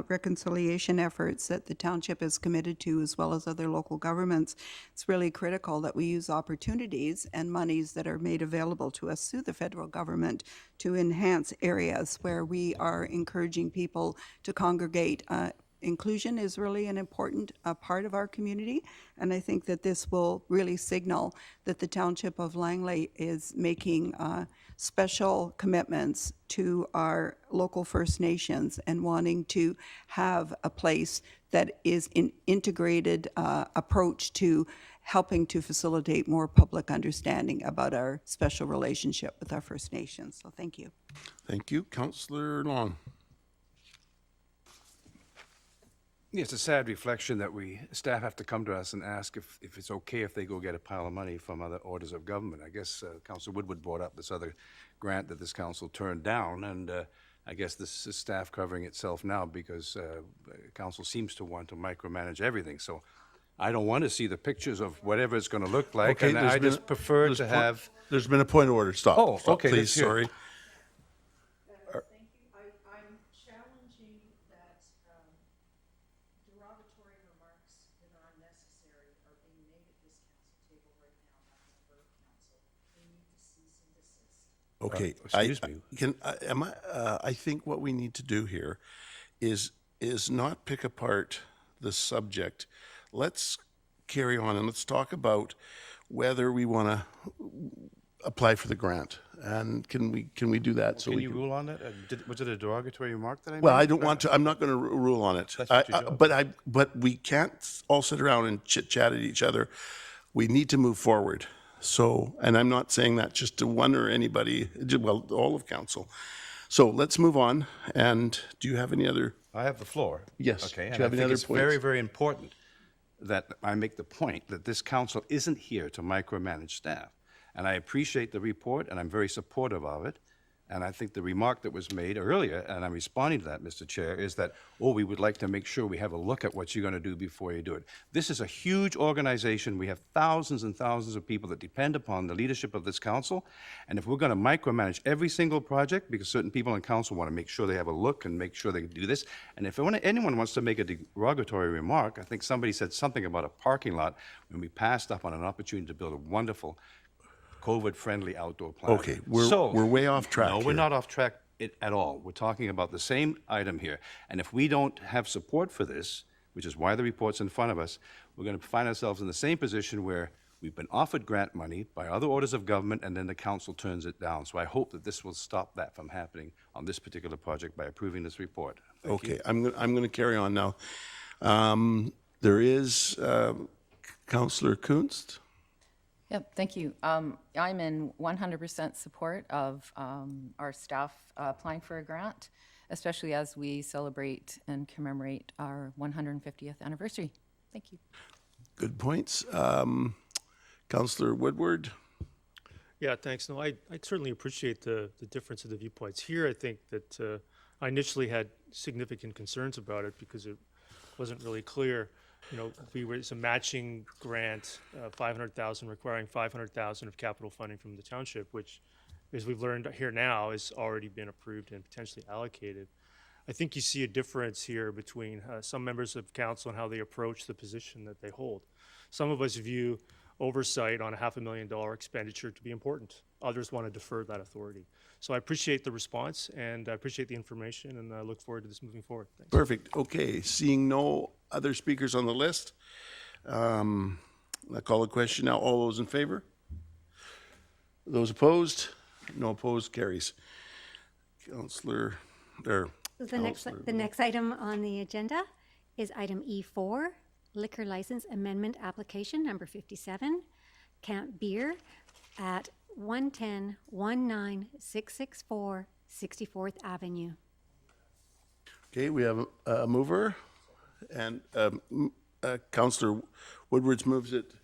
D: reconciliation efforts that the township is committed to, as well as other local governments, it's really critical that we use opportunities and monies that are made available to us through the federal government to enhance areas where we are encouraging people to congregate. Inclusion is really an important part of our community, and I think that this will really signal that the Township of Langley is making special commitments to our local First Nations and wanting to have a place that is an integrated approach to helping to facilitate more public understanding about our special relationship with our First Nations. So thank you.
A: Thank you. Councillor Long.
H: Yeah, it's a sad reflection that staff have to come to us and ask if it's okay if they go get a pile of money from other orders of government. I guess Councillor Woodward brought up this other grant that this council turned down, and I guess this is staff covering itself now because council seems to want to micromanage everything. So I don't want to see the pictures of whatever it's going to look like, and I just prefer to have...
A: There's been a point of order. Stop.
H: Oh,
A: Stop,
H: okay,
A: please,
H: let's hear it.
A: sorry.
G: Thank you. I'm challenging that derogatory remarks that are unnecessary are being made at this council table right now by a member of council. We need to cease and desist.
A: Okay.
H: Excuse me.
A: I think what we need to do here is not pick apart the subject. Let's carry on and let's talk about whether we want to apply for the grant. And can we do that?
H: Can you rule on that? Was it a derogatory remark that I made?
A: Well, I don't want to. I'm not going to rule on it.
H: That's your job.
A: But we can't all sit around and chit chat at each other. We need to move forward. So, and I'm not saying that just to one or anybody. Well, all of council. So let's move on. And do you have any other?
H: I have the floor.
A: Yes.
H: Okay,
A: Do
H: and
A: you have
H: I
A: any
H: think
A: other
H: it's
A: points?
H: very, very important that I make the point that this council isn't here to micromanage staff. And I appreciate the report, and I'm very supportive of it. And I think the remark that was made earlier, and I'm responding to that, Mr. Chair, is that, we would like to make sure we have a look at what you're going to do before you do it. This is a huge organization. We have thousands and thousands of people that depend upon the leadership of this council. And if we're going to micromanage every single project, because certain people in council want to make sure they have a look and make sure they can do this, and if anyone wants to make a derogatory remark, I think somebody said something about a parking lot when we passed up on an opportunity to build a wonderful COVID-friendly outdoor plant.
A: Okay, we're way off track
H: No,
A: here.
H: we're not off track at all. We're talking about the same item here. And if we don't have support for this, which is why the report's in front of us, we're going to find ourselves in the same position where we've been offered grant money by other orders of government, and then the council turns it down. So I hope that this will stop that from happening on this particular project by approving this report. Thank you.
A: Okay, I'm going to carry on now. There is Councillor Kunst.
J: Yep, thank you. I'm in 100% support of our staff applying for a grant, especially as we celebrate and commemorate our 150th anniversary. Thank you.
A: Good points. Councillor Woodward.
E: Yeah, thanks. No, I certainly appreciate the difference of the viewpoints. Here, I think that I initially had significant concerns about it because it wasn't really clear. It's a matching grant, 500,000 requiring 500,000 of capital funding from the township, which, as we've learned here now, has already been approved and potentially allocated. I think you see a difference here between some members of council and how they approach the position that they hold. Some of us view oversight on a $500,000 expenditure to be important. Others want to defer that authority. So I appreciate the response, and I appreciate the information, and I look forward to this moving forward. Thanks.
A: Perfect. Okay, seeing no other speakers on the list, I call the question now. All those in favor? Those opposed? No opposed, carries. Councillor,
B: The next item on the agenda is item E4, liquor license amendment application number 57, Camp Beer at 110-19664 64th Avenue.
A: Okay, we have a mover, and Councillor Woodwards moves it,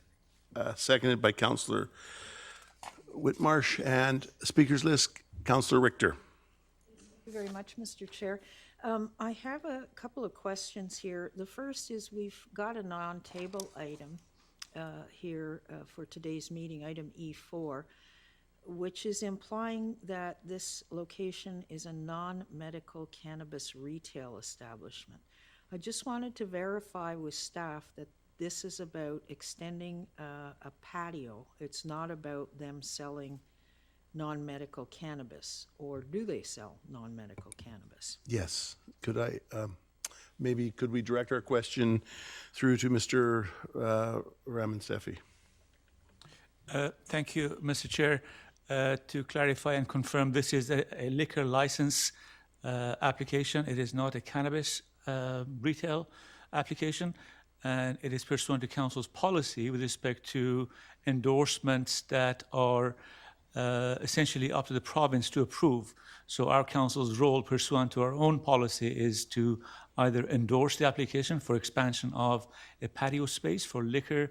A: seconded by Councillor Whitmarsh, and speakers list, Councillor Richter.
G: Thank you very much, Mr. Chair. I have a couple of questions here. The first is we've got a non-table item here for today's meeting, item E4, which is implying that this location is a non-medical cannabis retail establishment. I just wanted to verify with staff that this is about extending a patio. It's not about them selling non-medical cannabis, or do they sell non-medical cannabis?
A: Yes. Could I, maybe could we direct our question through to Mr. Ramonsefi?
L: Thank you, Mr. Chair. To clarify and confirm, this is a liquor license application. It is not a cannabis retail application, and it is pursuant to Council's policy with respect to endorsements that are essentially up to the province to approve. So our council's role pursuant to our own policy is to either endorse the application for expansion of a patio space for liquor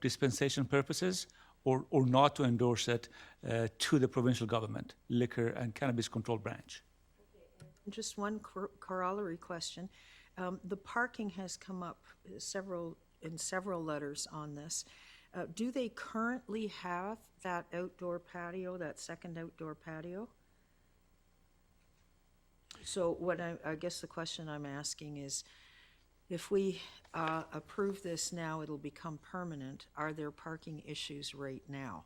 L: dispensation purposes, or not to endorse it to the provincial government, liquor and cannabis control branch.
G: Just one corollary question. The parking has come up in several letters on this. Do they currently have that outdoor patio, that second outdoor patio? So what I guess the question I'm asking is, if we approve this now, it'll become permanent. Are there parking issues right now?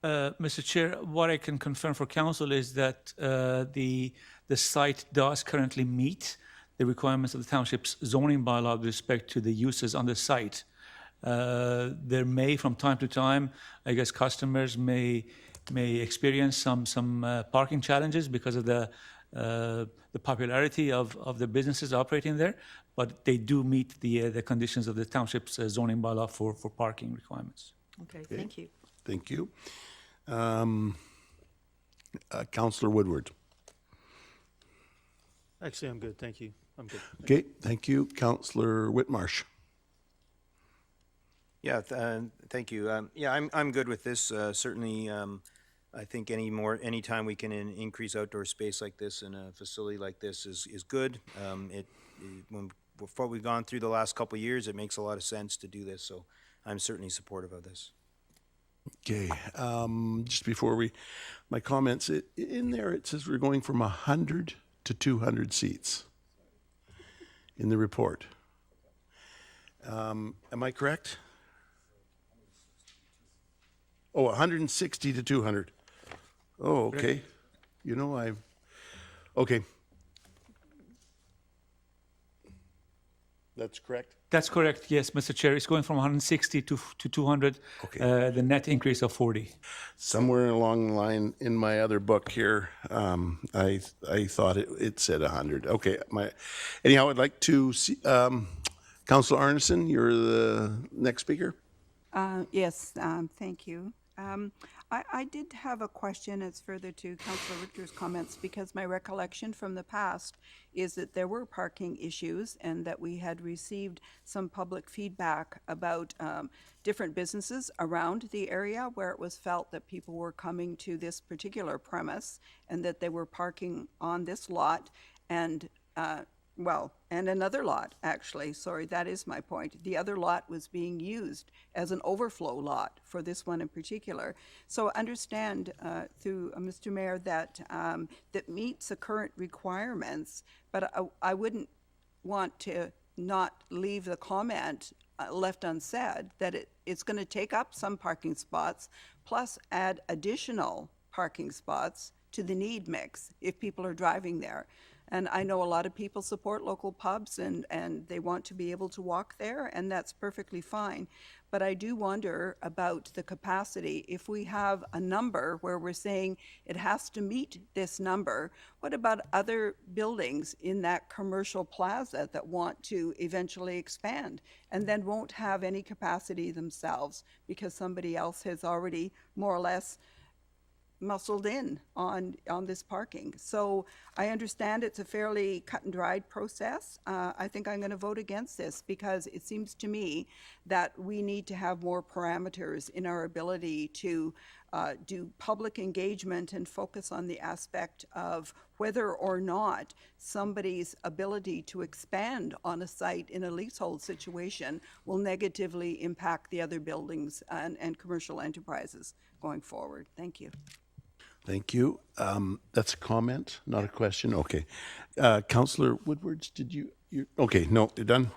L: Mr. Chair, what I can confirm for council is that the site does currently meet the requirements of the township's zoning bylaw with respect to the uses on the site. There may, from time to time, I guess customers may experience some parking challenges because of the popularity of the businesses operating there, but they do meet the conditions of the township's zoning bylaw for parking requirements.
G: Okay, thank you.
A: Thank you. Councillor Woodward.
E: Actually, I'm good, thank you. I'm good.
A: Okay, thank you. Councillor Whitmarsh.
I: Yeah, thank you. Yeah, I'm good with this. Certainly, I think any time we can increase outdoor space like this in a facility like this is good. What we've gone through the last couple of years, it makes a lot of sense to do this. So I'm certainly supportive of this.
A: Okay, just before my comments, in there it says we're going from 100 to 200 seats in the report. Am I correct? Oh, 160 to 200. Oh, okay. You know, okay. That's correct?
L: That's correct, yes, Mr. Chair. It's going from 160 to 200,
A: Okay.
L: the net increase of 40.
A: Somewhere along the line in my other book here, I thought it said 100. Okay, anyhow, I'd like to see, Councillor Arneson, you're the next speaker.
D: Yes, thank you. I did have a question. It's further to Councillor Richter's comments, because my recollection from the past is that there were parking issues and that we had received some public feedback about different businesses around the area where it was felt that people were coming to this particular premise and that they were parking on this lot and and another lot, actually. Sorry, that is my point. The other lot was being used as an overflow lot for this one in particular. So understand through Mr. Mayor that that meets the current requirements, but I wouldn't want to not leave the comment left unsaid that it's going to take up some parking spots plus add additional parking spots to the need mix if people are driving there. And I know a lot of people support local pubs and they want to be able to walk there, and that's perfectly fine. But I do wonder about the capacity. If we have a number where we're saying it has to meet this number, what about other buildings in that commercial plaza that want to eventually expand and then won't have any capacity themselves because somebody else has already more or less muscled in on this parking? So I understand it's a fairly cut and dried process. I think I'm going to vote against this because it seems to me that we need to have more parameters in our ability to do public engagement and focus on the aspect of whether or not somebody's ability to expand on a site in a leasehold situation will negatively impact the other buildings and commercial enterprises going forward. Thank you.
A: Thank you. That's a comment, not a question. Okay. Councillor Woodwards, did you? Okay, no, you're done.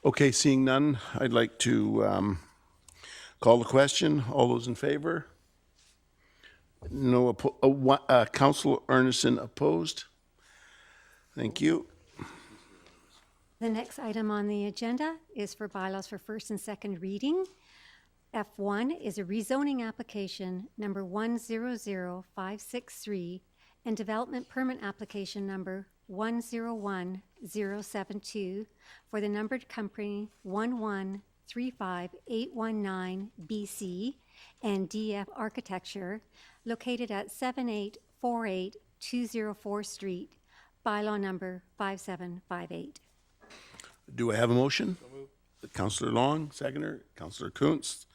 A: Okay, seeing none, I'd like to call the question. All those in favor? No. Councillor Arneson opposed? Thank you.
B: The next item on the agenda is for bylaws for first and second reading. F1 is a rezoning application number 100563 and development permit application number 101072 for the numbered company 1135819 BC and DF Architecture located at 7848 204 Street, bylaw number 5758.
A: Do I have a motion? Councillor Long, seconder. Councillor Kuntz.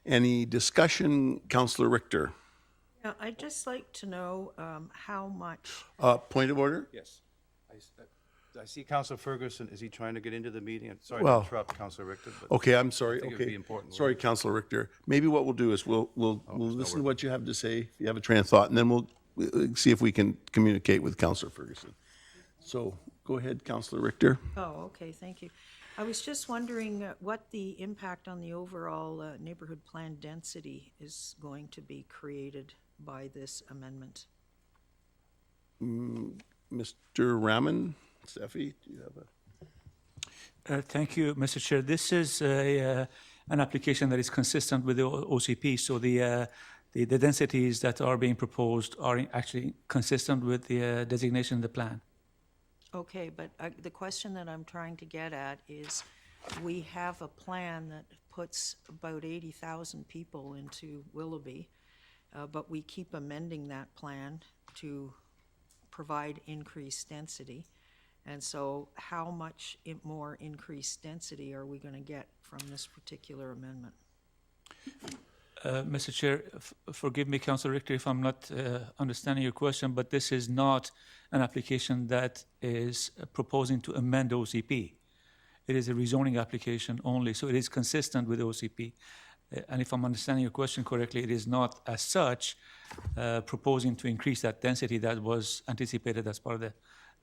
A: Any discussion? Councillor Richter.
G: Yeah, I'd just like to know how much.
A: Point of order?
H: Yes. I see Councillor Ferguson. Is he trying to get into the meeting? Sorry
A: Well,
H: to interrupt, Councillor Richter. But
A: Okay, I'm sorry.
H: think it'd
A: Okay,
H: be important,
A: sorry, Councillor Richter. Maybe what we'll do is we'll listen to what you have to say, if you have a train of thought, and then we'll see if we can communicate with Councillor Ferguson. So go ahead, Councillor Richter.
G: Oh, okay, thank you. I was just wondering what the impact on the overall neighborhood plan density is going to be created by this amendment.
A: Mr. Raman, Steffi, do you have a?
L: Thank you, Mr. Chair. This is an application that is consistent with the OCP, so the densities that are being proposed are actually consistent with the designation in the plan.
G: Okay, but the question that I'm trying to get at is, we have a plan that puts about 80,000 people into Willoughby, but we keep amending that plan to provide increased density. And so how much more increased density are we going to get from this particular amendment?
L: Mr. Chair, forgive me, Councillor Richter, if I'm not understanding your question, but this is not an application that is proposing to amend OCP. It is a rezoning application only, so it is consistent with OCP. And if I'm understanding your question correctly, it is not as such proposing to increase that density that was anticipated as part of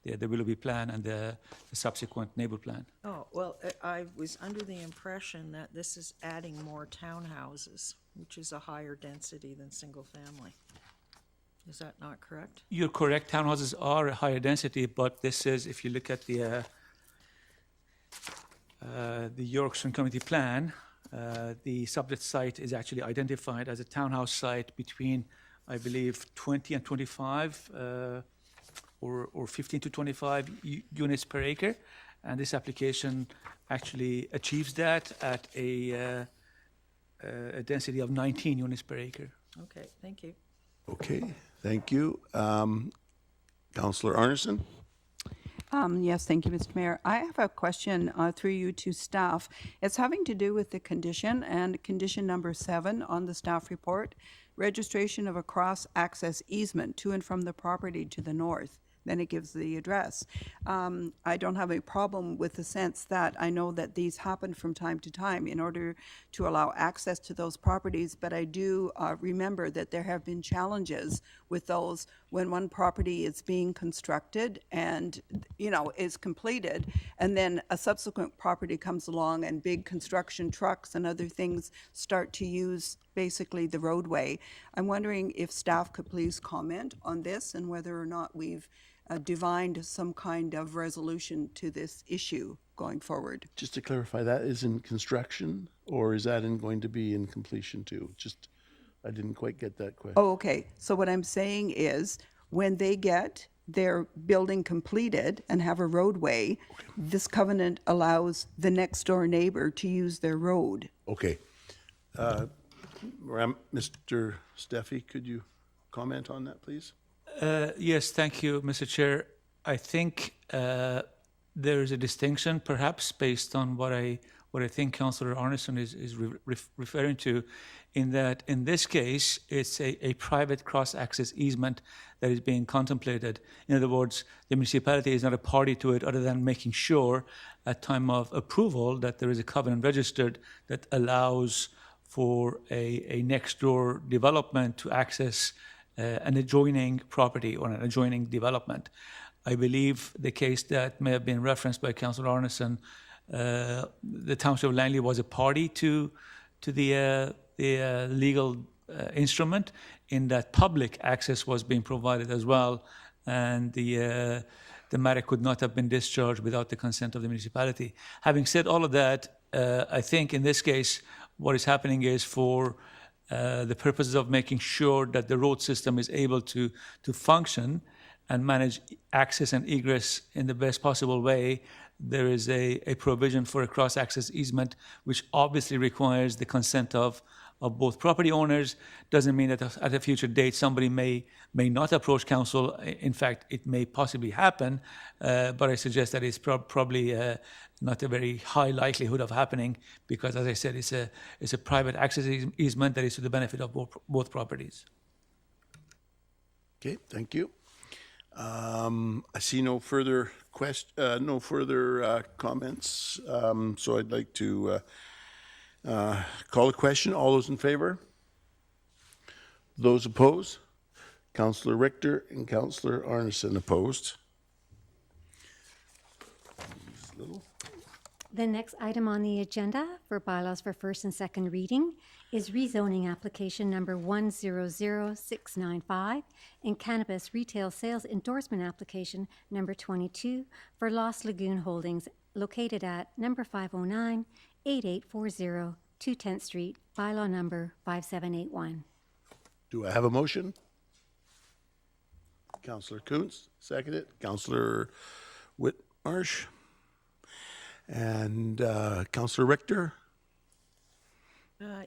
L: the Willoughby plan and the subsequent neighborhood plan.
G: Oh, well, I was under the impression that this is adding more townhouses, which is a higher density than single family. Is that not correct?
L: You're correct. Townhouses are a higher density, but this is, if you look at the Yorkshire Community Plan, the subject site is actually identified as a townhouse site between, I believe, 20 and 25, or 15 to 25 units per acre. And this application actually achieves that at a density of 19 units per acre.
G: Okay, thank you.
A: Okay, thank you. Councillor Arneson?
D: Yes, thank you, Mr. Mayor. I have a question through you to staff. It's having to do with the condition and condition number 7 on the staff report, registration of a cross-access easement to and from the property to the north. Then it gives the address. I don't have a problem with the sense that I know that these happen from time to time in order to allow access to those properties, but I do remember that there have been challenges with those when one property is being constructed and, you know, is completed, and then a subsequent property comes along and big construction trucks and other things start to use basically the roadway. I'm wondering if staff could please comment on this and whether or not we've divined some kind of resolution to this issue going forward.
A: Just to clarify, that is in construction, or is that going to be in completion too? Just, I didn't quite get that question.
D: Oh, okay. So what I'm saying is, when they get their building completed and have a roadway, this covenant allows the next door neighbor to use their road.
A: Okay. Mr. Steffi, could you comment on that, please?
L: Yes, thank you, Mr. Chair. I think there is a distinction, perhaps based on what I think Councillor Arneson is referring to, in that in this case it's a private cross-access easement that is being contemplated. In other words, the municipality is not a party to it, other than making sure at time of approval that there is a covenant registered that allows for a next door development to access an adjoining property or an adjoining development. I believe the case that may have been referenced by Councillor Arneson, the Township of Langley was a party to the legal instrument, in that public access was being provided as well, and the matter could not have been discharged without the consent of the municipality. Having said all of that, I think in this case what is happening is, for the purposes of making sure that the road system is able to function and manage access and egress in the best possible way, there is a provision for a cross-access easement, which obviously requires the consent of both property owners. Doesn't mean that at a future date somebody may not approach council. In fact, it may possibly happen, but I suggest that it's probably not a very high likelihood of happening, because, as I said, it's a private access easement that is to the benefit of both properties.
A: Okay, thank you. I see no further comments, so I'd like to call a question. All those in favor? Those opposed? Councillor Richter and Councillor Arneson opposed.
B: The next item on the agenda for bylaws for first and second reading is rezoning application number 100695 and cannabis retail sales endorsement application number 22 for Lost Lagoon Holdings located at number 509 8840 210th Street, bylaw number 5781.
A: Do I have a motion? Councillor Kuntz, seconded. Councillor Whitmarsh. And Councillor Richter,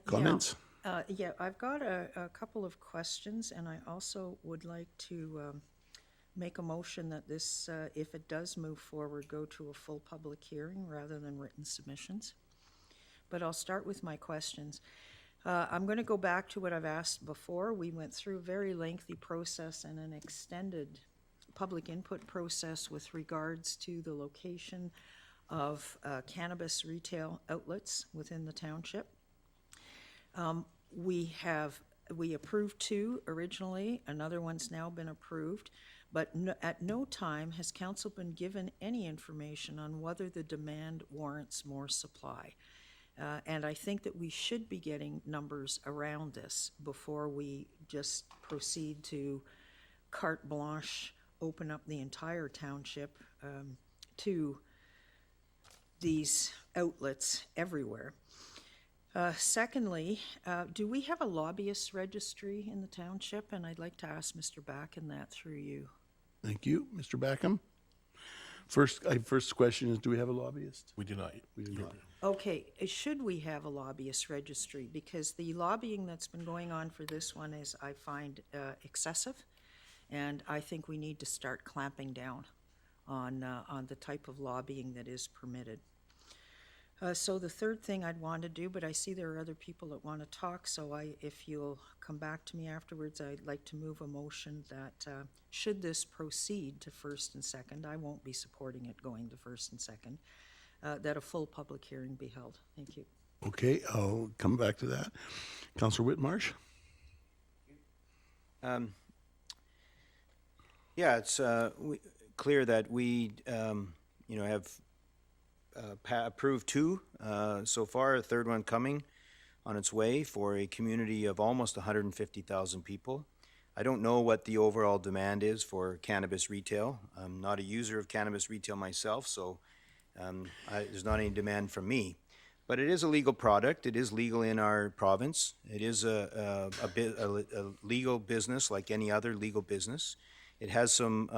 A: comments?
G: Yeah, I've got a couple of questions, and I also would like to make a motion that this, if it does move forward, go to a full public hearing rather than written submissions. But I'll start with my questions. I'm going to go back to what I've asked before. We went through a very lengthy process and an extended public input process with regards to the location of cannabis retail outlets within the township. We approved 2 originally, another one's now been approved, but at no time has council been given any information on whether the demand warrants more supply. And I think that we should be getting numbers around this before we just proceed to carte blanche, open up the entire township to these outlets everywhere. Secondly, do we have a lobbyist registry in the township? And I'd like to ask Mr. Backen that through you.
A: Thank you. Mr. Backham? First question is, do we have a lobbyist?
F: We do not.
A: We do not.
G: Okay, should we have a lobbyist registry? Because the lobbying that's been going on for this one is, I find, excessive, and I think we need to start clamping down on the type of lobbying that is permitted. So the third thing I'd want to do, but I see there are other people that want to talk, so if you'll come back to me afterwards, I'd like to move a motion that should this proceed to first and second, I won't be supporting it going to first and second, that a full public hearing be held. Thank you.
A: Okay, I'll come back to that. Councillor Whitmarsh?
I: Yeah, it's clear that we, have approved 2 so far, a third one coming on its way for a community of almost 150,000 people. I don't know what the overall demand is for cannabis retail. I'm not a user of cannabis retail myself, so there's not any demand from me. But it is a legal product. It is legal in our province. It is a legal business like any other legal business. It has some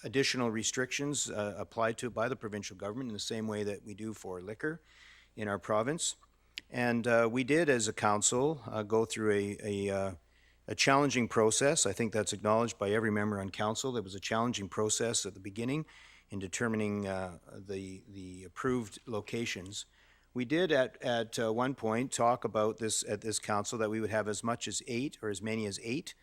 I: additional restrictions applied to it by the provincial government in the same way that we do for liquor in our province. And we did, as a council, go through a challenging process. I think that's acknowledged by every member on council. There was a challenging process at the beginning in determining the approved locations. We did at one point talk about this at this council, that we would have as much as 8 or as many as 8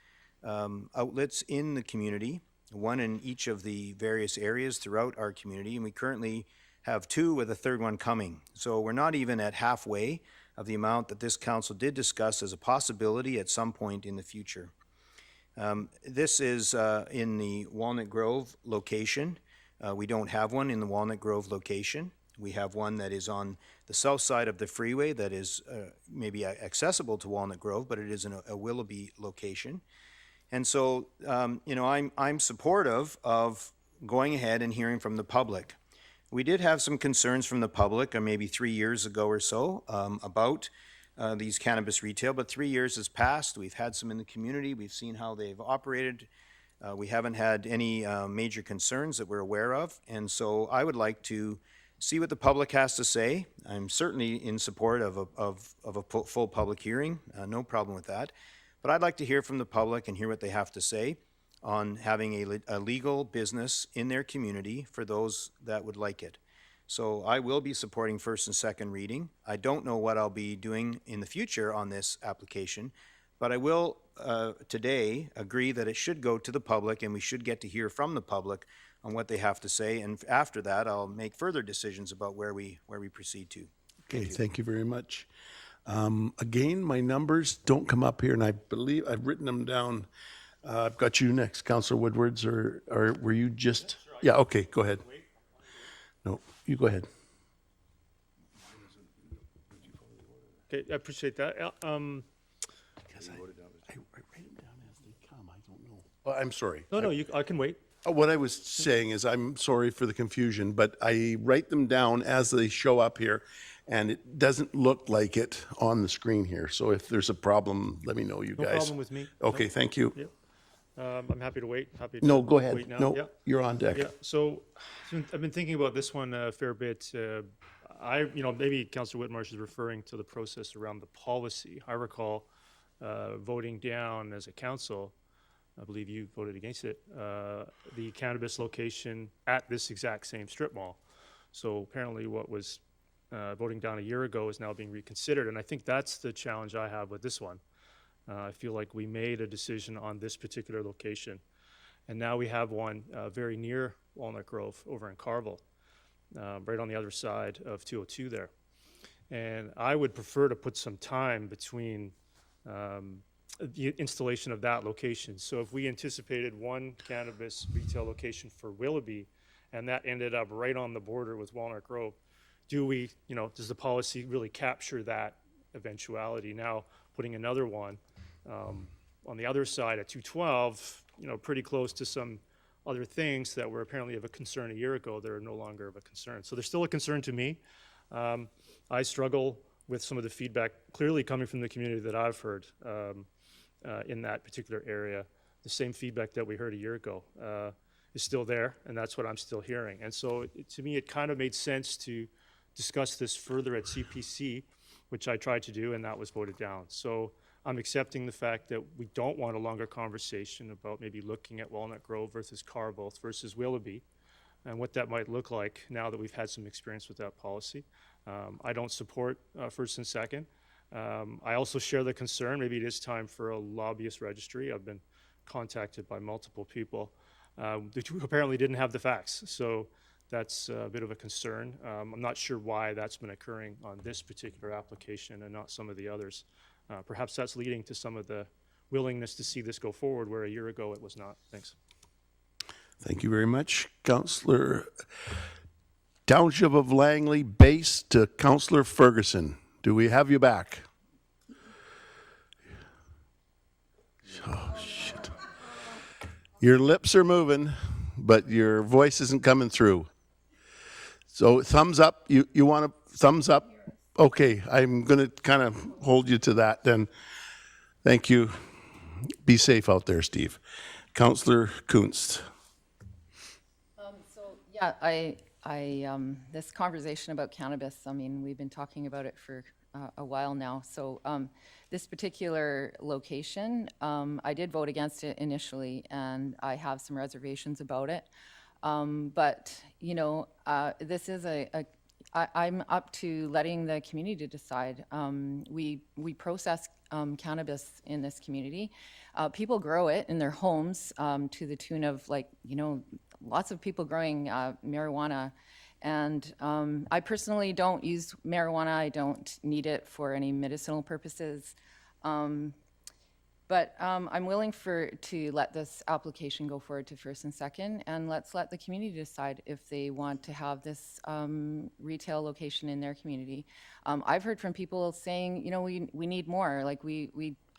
I: outlets in the community, one in each of the various areas throughout our community, and we currently have 2 with a third one coming. So we're not even at halfway of the amount that this council did discuss as a possibility at some point in the future. This is in the Walnut Grove location. We don't have one in the Walnut Grove location. We have one that is on the south side of the freeway that is maybe accessible to Walnut Grove, but it is in a Willoughby location. And so, I'm supportive of going ahead and hearing from the public. We did have some concerns from the public, maybe 3 years ago or so, about these cannabis retail, but 3 years has passed. We've had some in the community. We've seen how they've operated. We haven't had any major concerns that we're aware of, and so I would like to see what the public has to say. I'm certainly in support of a full public hearing, no problem with that, but I'd like to hear from the public and hear what they have to say on having a legal business in their community for those that would like it. So I will be supporting first and second reading. I don't know what I'll be doing in the future on this application, but I will today agree that it should go to the public and we should get to hear from the public on what they have to say. And after that, I'll make further decisions about where we proceed to.
A: Okay, thank you very much. Again, my numbers don't come up here, and I believe I've written them down. I've got you next, Councillor Woodwards, or were you just? Yeah, okay, go ahead. No, you go ahead.
E: Okay, I appreciate that.
A: Because I write them down as they come. I don't know. Oh, I'm sorry.
E: No, I can wait.
A: What I was saying is I'm sorry for the confusion, but I write them down as they show up here, and it doesn't look like it on the screen here. So if there's a problem, let me know, you guys.
E: No problem with me.
A: Okay,
E: No.
A: thank you.
E: Yep. I'm happy to wait. Happy to
A: No, go ahead.
E: wait now.
A: No,
E: Yeah.
A: you're on deck.
E: Yeah, so I've been thinking about this one a fair bit. Maybe Councillor Whitmarsh is referring to the process around the policy. I recall voting down as a council, I believe you voted against it, the cannabis location at this exact same strip mall. So apparently what was voting down a year ago is now being reconsidered, and I think that's the challenge I have with this one. I feel like we made a decision on this particular location, and now we have one very near Walnut Grove over in Carville, right on the other side of 202 there. And I would prefer to put some time between the installation of that location. So if we anticipated one cannabis retail location for Willoughby, and that ended up right on the border with Walnut Grove, does the policy really capture that eventuality? Now, putting another one on the other side at 212, pretty close to some other things that were apparently of a concern a year ago, they're no longer of a concern. So they're still a concern to me. I struggle with some of the feedback clearly coming from the community that I've heard in that particular area. The same feedback that we heard a year ago is still there, and that's what I'm still hearing. And so to me, it kind of made sense to discuss this further at CPC, which I tried to do, and that was voted down. So I'm accepting the fact that we don't want a longer conversation about maybe looking at Walnut Grove versus Carville versus Willoughby and what that might look like now that we've had some experience with that policy. I don't support first and second. I also share the concern, maybe it is time for a lobbyist registry. I've been contacted by multiple people who apparently didn't have the facts. So that's a bit of a concern. I'm not sure why that's been occurring on this particular application and not some of the others. Perhaps that's leading to some of the willingness to see this go forward where a year ago it was not. Thanks.
A: Thank you very much, Councillor. Township of Langley base to Councillor Ferguson. Do we have you back? Oh, shit. Your lips are moving, but your voice isn't coming through. So thumbs up, you want to, thumbs up? Okay, I'm going to kind of hold you to that then. Thank you. Be safe out there, Steve. Councillor Kunst.
J: Yeah, this conversation about cannabis, I mean, we've been talking about it for a while now. So this particular location, I did vote against it initially, and I have some reservations about it. But, you know, this is I'm up to letting the community decide. We process cannabis in this community. People grow it in their homes to the tune of, like, you know, lots of people growing marijuana. And I personally don't use marijuana. I don't need it for any medicinal purposes. But I'm willing to let this application go forward to first and second, and let's let the community decide if they want to have this retail location in their community. I've heard from people saying, you know, we need more. Like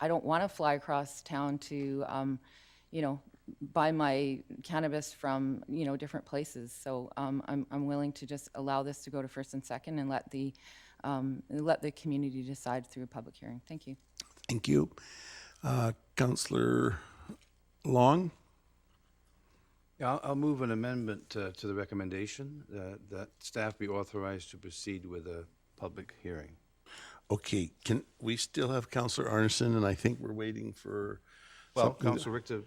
J: I don't want to fly across town to, you know, buy my cannabis from, you know, different places. So I'm willing to just allow this to go to first and second, and let the community decide through a public hearing. Thank you.
A: Thank you. Councillor Long?
H: Yeah, I'll move an amendment to the recommendation that staff be authorized to proceed with a public hearing.
A: Okay, can we still have Councillor Arneson, and I think we're waiting for
H: Well,
A: something.
H: Councillor Richter,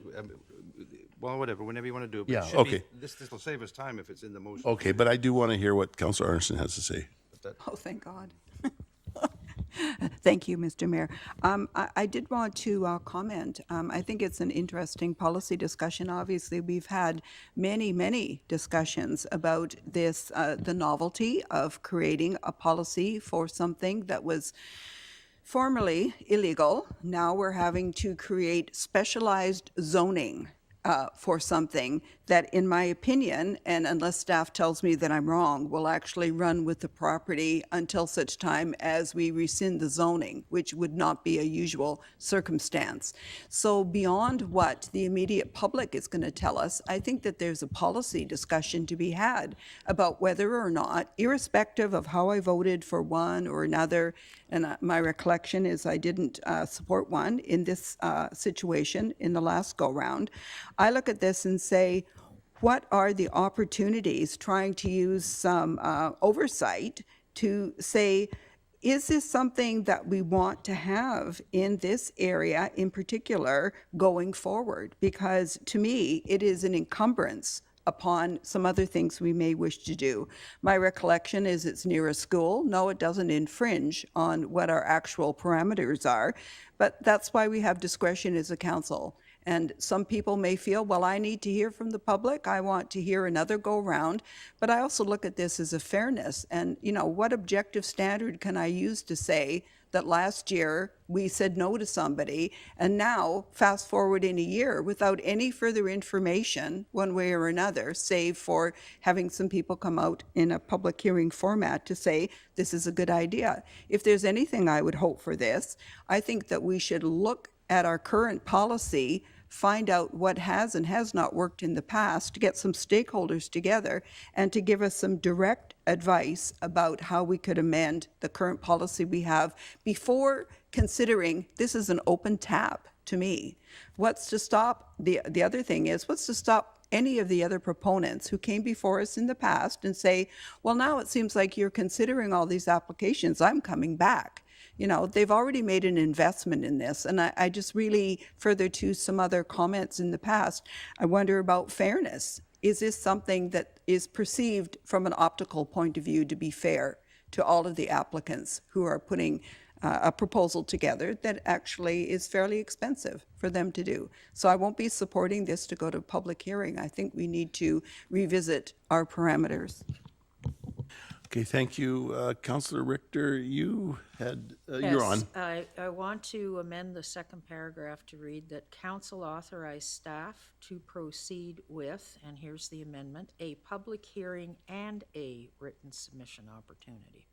H: well, whatever, whenever you want to do it. But
A: Yeah,
H: it should be-
A: okay.
H: This will save us time if it's in the motion.
A: Okay, but I do want to hear what Councillor Arneson has to say.
D: Oh, thank God. Thank you, Mr. Mayor. I did want to comment. I think it's an interesting policy discussion. Obviously, we've had many discussions about this, the novelty of creating a policy for something that was formerly illegal. Now we're having to create specialized zoning for something that, in my opinion, and unless staff tells me that I'm wrong, will actually run with the property until such time as we rescind the zoning, which would not be a usual circumstance. So beyond what the immediate public is going to tell us, I think that there's a policy discussion to be had about whether or not, irrespective of how I voted for one or another, and my recollection is I didn't support one in this situation in the last go-round, I look at this and say, what are the opportunities, trying to use some oversight to say, is this something that we want to have in this area in particular going forward? Because to me, it is an encumbrance upon some other things we may wish to do. My recollection is it's near a school. No, it doesn't infringe on what our actual parameters are, but that's why we have discretion as a council. And some people may feel, well, I need to hear from the public. I want to hear another go round. But I also look at this as a fairness. And, you know, what objective standard can I use to say that last year we said no to somebody, and now, fast forward in a year, without any further information, one way or another, save for having some people come out in a public hearing format to say, this is a good idea. If there's anything I would hope for this, I think that we should look at our current policy, find out what has and has not worked in the past, to get some stakeholders together and to give us some direct advice about how we could amend the current policy we have before considering this is an open tap to me. What's to stop, the other thing is, what's to stop any of the other proponents who came before us in the past and say, well, now it seems like you're considering all these applications, I'm coming back. You know, they've already made an investment in this. And I just really, further to some other comments in the past, I wonder about fairness. Is this something that is perceived from an optical point of view to be fair to all of the applicants who are putting a proposal together that actually is fairly expensive for them to do? So I won't be supporting this to go to public hearing. I think we need to revisit our parameters.
A: Okay, thank you. Councillor Richter, you had, you're on.
G: Yes, I want to amend the second paragraph to read that council authorized staff to proceed with, and here's the amendment, a public hearing and a written submission opportunity.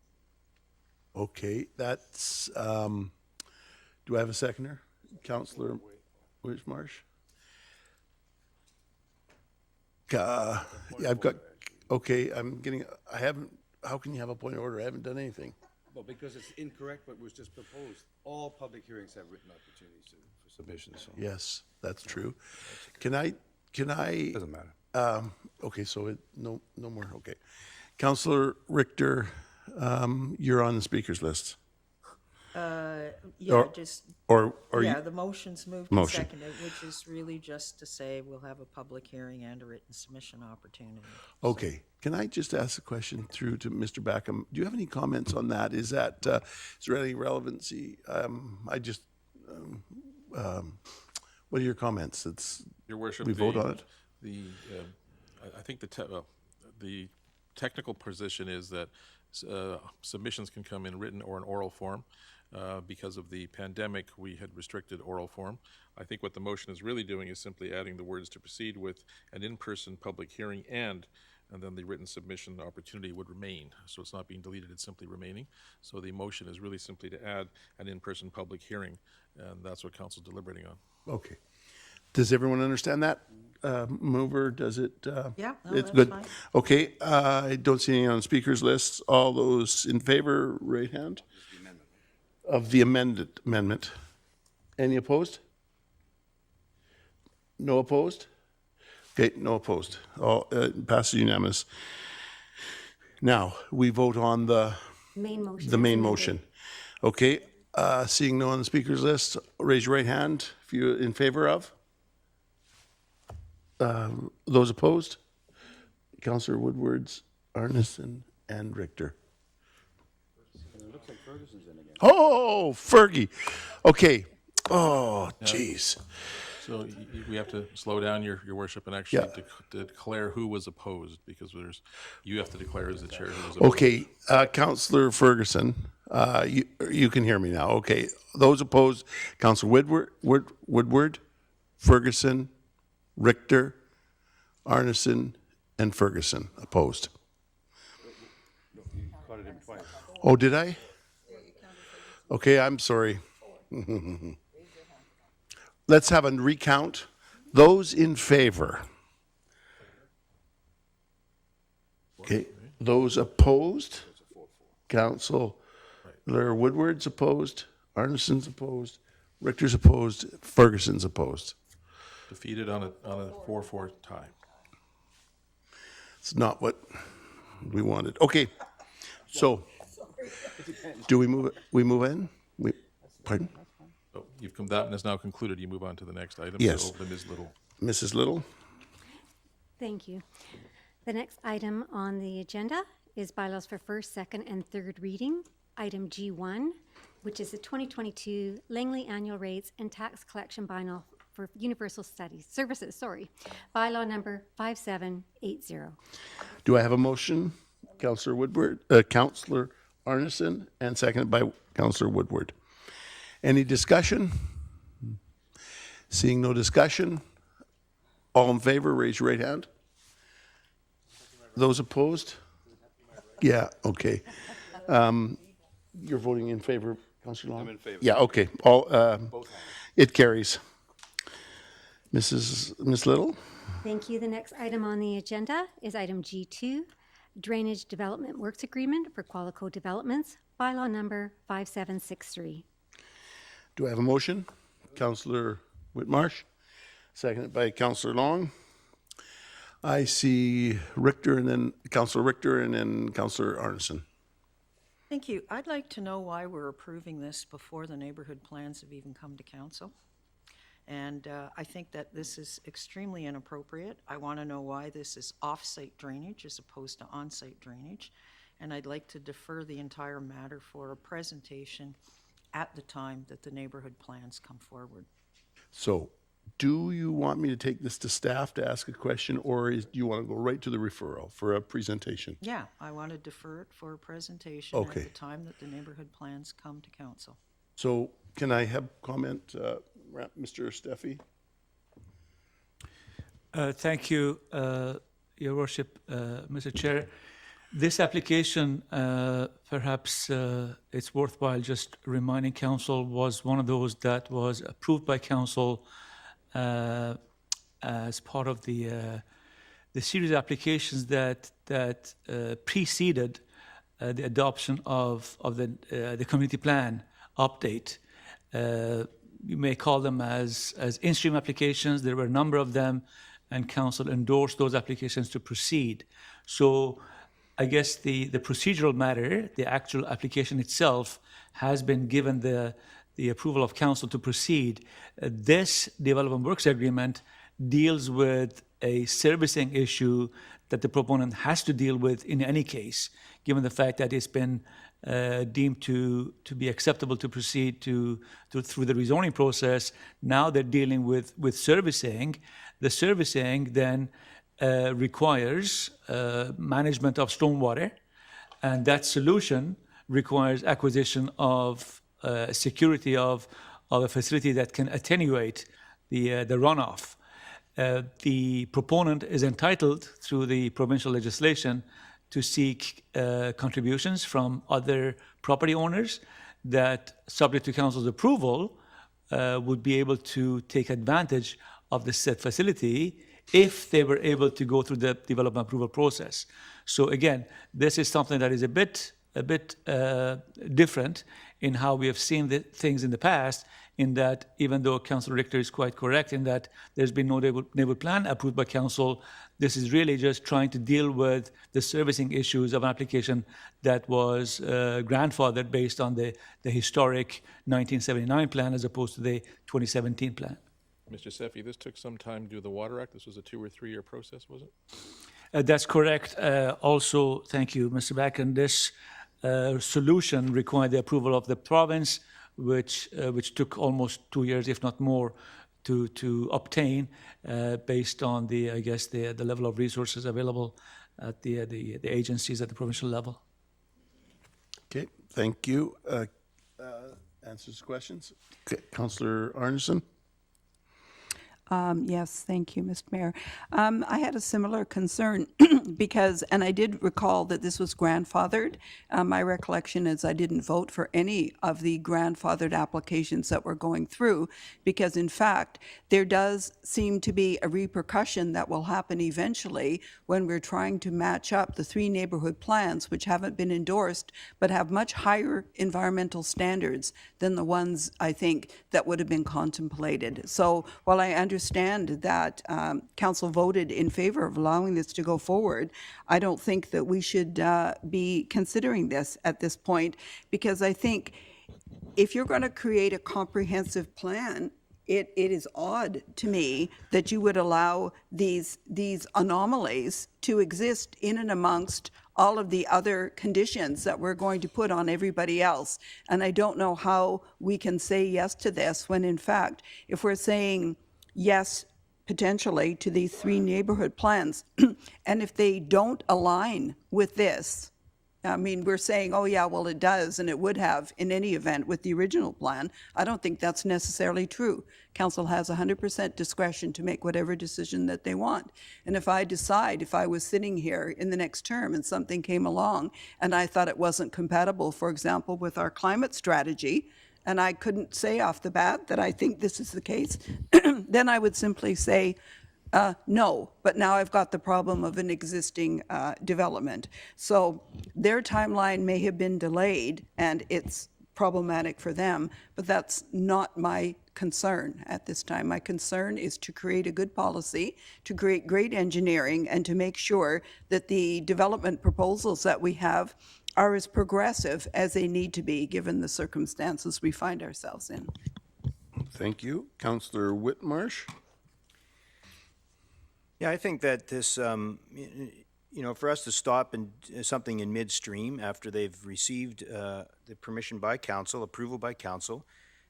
A: Okay, that's, do I have a seconder? Councillor, Where's Marsh? Yeah, I've got, okay, I haven't, how can you have a point of order? I haven't done anything.
H: Well, because it's incorrect what was just proposed. All public hearings have written opportunities for submissions, so.
A: Yes, that's true. Can I,
H: Doesn't matter.
A: okay, so no more, okay. Councillor Richter, you're on the speakers list.
G: Yeah,
A: Or-
G: just,
A: Or
G: yeah,
A: you,
G: the motion's moved and
A: Motion.
G: seconded, which is really just to say we'll have a public hearing and a written submission opportunity.
A: okay. Can I just ask a question through to Mr. Backham? Do you have any comments on that? Is that, is there any relevancy? What are your comments?
F: Your worship.
A: We vote on it?
F: I think the technical position is that submissions can come in written or in oral form. Because of the pandemic, we had restricted oral form. I think what the motion is really doing is simply adding the words to proceed with an in-person public hearing and then the written submission opportunity would remain. So it's not being deleted, it's simply remaining. So the motion is really simply to add an in-person public hearing, and that's what council's deliberating on.
A: Okay. Does everyone understand that? Mover, does it?
G: Yeah, no,
A: It's
G: that's
A: good.
G: fine.
A: Okay, I don't see any on the speakers list. All those in favor, right hand? Of the amendment. Any opposed? No opposed? Okay, no opposed. All passes unanimous. Now, we vote on the
B: Main motion.
A: the
B: as
A: main
B: amended.
A: motion. Okay, seeing no on the speakers list, raise your right hand if you're in favor of. Those opposed? Councillor Woodwards, Arneson, and Richter. Oh, Fergie. Okay. Oh, jeez.
F: So we have to slow down, your worship, and actually
A: Yeah.
F: declare who was opposed, because you have to declare as the chair who was opposed.
A: Okay, Councillor Ferguson, you can hear me now. Okay, those opposed, Councillor Woodward, Ferguson, Richter, Arneson, and Ferguson opposed. Oh, did I? Okay, I'm sorry. Let's have a recount. Those in favor. Okay, those opposed? Councillor Woodward's opposed, Arneson's opposed, Richter's opposed, Ferguson's opposed.
F: Defeated on a 4-4 tie.
A: It's not what we wanted. Okay, so, do we move it? We move in? Pardon?
F: So that is now concluded. You move on to the next item.
A: Yes.
F: So open Ms. Little.
A: Mrs. Little?
B: Thank you. The next item on the agenda is bylaws for first, second, and third reading. Item G1, which is the 2022 Langley Annual Rates and Tax Collection Bylaw for Universal Services, bylaw number 5780.
A: Do I have a motion? Councillor Woodward, Councillor Arneson, and seconded by Councillor Woodward. Any discussion? Seeing no discussion, all in favor, raise your right hand. Those opposed? Yeah, okay. You're voting in favor, Councillor Long?
H: I'm in favor.
A: Yeah, okay. It carries. Miss Little?
B: Thank you. The next item on the agenda is item G2, Drainage Development Works Agreement for Qualico Developments, bylaw number 5763.
A: Do I have a motion? Councillor Whitmarsh, seconded by Councillor Long. I see Richter and then Councillor Richter and then Councillor Arneson.
G: Thank you. I'd like to know why we're approving this before the neighborhood plans have even come to council. And I think that this is extremely inappropriate. I want to know why this is off-site drainage as opposed to on-site drainage. And I'd like to defer the entire matter for a presentation at the time that the neighborhood plans come forward.
A: So, do you want me to take this to staff to ask a question, or do you want to go right to the referral for a presentation?
G: Yeah, I want to defer it for a presentation at
A: Okay.
G: the time that the neighborhood plans come to council.
A: So, can I have comment, Mr. Steffi?
L: Thank you, Your Worship, Mr. Chair. This application, perhaps it's worthwhile just reminding council, was one of those that was approved by council as part of the series of applications that preceded the adoption of the community plan update. You may call them as in-stream applications. There were a number of them, and council endorsed those applications to proceed. So I guess the procedural matter, the actual application itself, has been given the approval of council to proceed. This development works agreement deals with a servicing issue that the proponent has to deal with in any case, given the fact that it's been deemed to be acceptable to proceed through the rezoning process. Now they're dealing with servicing. The servicing then requires management of stormwater, and that solution requires acquisition of security of a facility that can attenuate the runoff. The proponent is entitled through the provincial legislation to seek contributions from other property owners that, subject to council's approval, would be able to take advantage of the said facility if they were able to go through the development approval process. So again, this is something that is a bit different in how we have seen things in the past, in that even though Councillor Richter is quite correct in that there's been no neighborhood plan approved by council, this is really just trying to deal with the servicing issues of an application that was grandfathered based on the historic 1979 plan as opposed to the 2017 plan.
F: Mr. Sefi, this took some time to do the Water Act. This was a 2 or 3 year process, was it?
L: That's correct. Also, thank you, Mr. Backen. This solution required the approval of the province, which took almost 2 years, if not more, to obtain, based on the level of resources available at the agencies at the provincial level.
A: Okay, thank you. Answers to questions. Okay, Councillor Arneson.
D: Yes, thank you, Mr. Mayor. I had a similar concern because, and I did recall that this was grandfathered. My recollection is I didn't vote for any of the grandfathered applications that were going through because, in fact, there does seem to be a repercussion that will happen eventually when we're trying to match up the 3 neighborhood plans, which haven't been endorsed, but have much higher environmental standards than the ones, I think, that would have been contemplated. So while I understand that council voted in favor of allowing this to go forward, I don't think that we should be considering this at this point, because I think if you're going to create a comprehensive plan, it is odd to me that you would allow these anomalies to exist in and amongst all of the other conditions that we're going to put on everybody else. And I don't know how we can say yes to this when, in fact, if we're saying yes, potentially, to these 3 neighborhood plans, and if they don't align with this, I mean, we're saying, oh yeah, well it does, and it would have in any event with the original plan. I don't think that's necessarily true. Council has 100% discretion to make whatever decision that they want. And if I decide, if I was sitting here in the next term and something came along and I thought it wasn't compatible, for example, with our climate strategy, and I couldn't say off the bat that I think this is the case, then I would simply say, no, but now I've got the problem of an existing development. So their timeline may have been delayed and it's problematic for them, but that's not my concern at this time. My concern is to create a good policy, to create great engineering, and to make sure that the development proposals that we have are as progressive as they need to be given the circumstances we find ourselves in.
A: Thank you. Councillor Whitmarsh.
I: Yeah, I think that this, for us to stop something in midstream after they've received the permission by council, approval by council,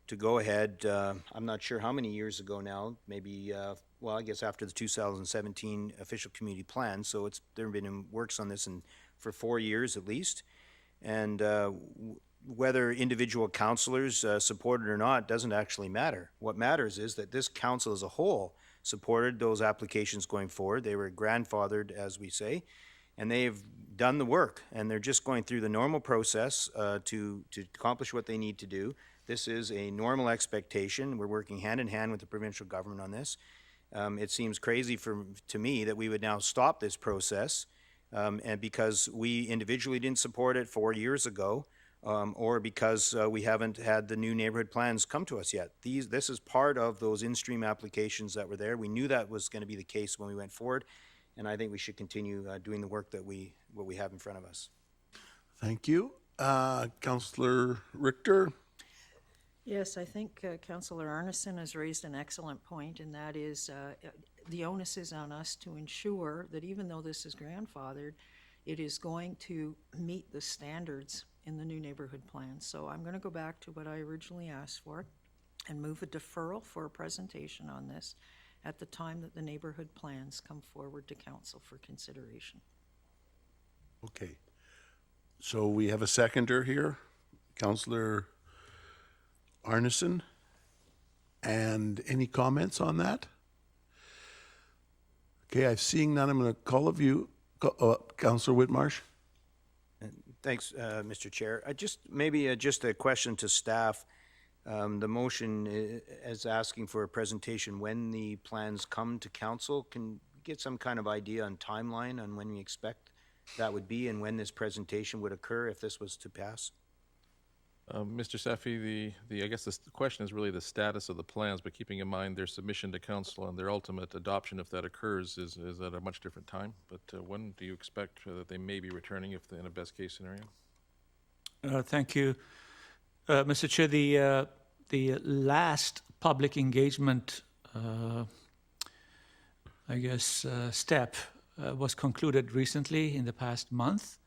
I: to go ahead, I'm not sure how many years ago now, maybe, I guess after the 2017 official community plan, so they've been in works on this for 4 years at least, and whether individual councillors support it or not doesn't actually matter. What matters is that this council as a whole supported those applications going forward. They were grandfathered, as we say, and they've done the work, and they're just going through the normal process to accomplish what they need to do. This is a normal expectation. We're working hand in hand with the provincial government on this. It seems crazy to me that we would now stop this process, and because we individually didn't support it 4 years ago, or because we haven't had the new neighborhood plans come to us yet. This is part of those in-stream applications that were there. We knew that was going to be the case when we went forward, and I think we should continue doing the work that what we have in front of us.
A: Thank you. Councillor Richter?
G: Yes, I think Councillor Arneson has raised an excellent point, and that is the onus is on us to ensure that even though this is grandfathered, it is going to meet the standards in the new neighborhood plan. So I'm going to go back to what I originally asked for and move a deferral for a presentation on this at the time that the neighborhood plans come forward to council for consideration.
A: Okay. So we have a seconder here, Councillor Arneson. And any comments on that? Okay, I'm seeing none. I'm going to call of you, Councillor Whitmarsh.
I: Thanks, Mr. Chair. Maybe just a question to staff. The motion is asking for a presentation when the plans come to council. Can we get some kind of idea on timeline on when we expect that would be and when this presentation would occur if this was to pass?
F: Mr. Seffi, I guess the question is really the status of the plans, but keeping in mind their submission to council and their ultimate adoption, if that occurs, is at a much different time. But when do you expect that they may be returning if in a best case scenario?
L: Thank you. Mr. Chair, the last public engagement, step was concluded recently in the past month.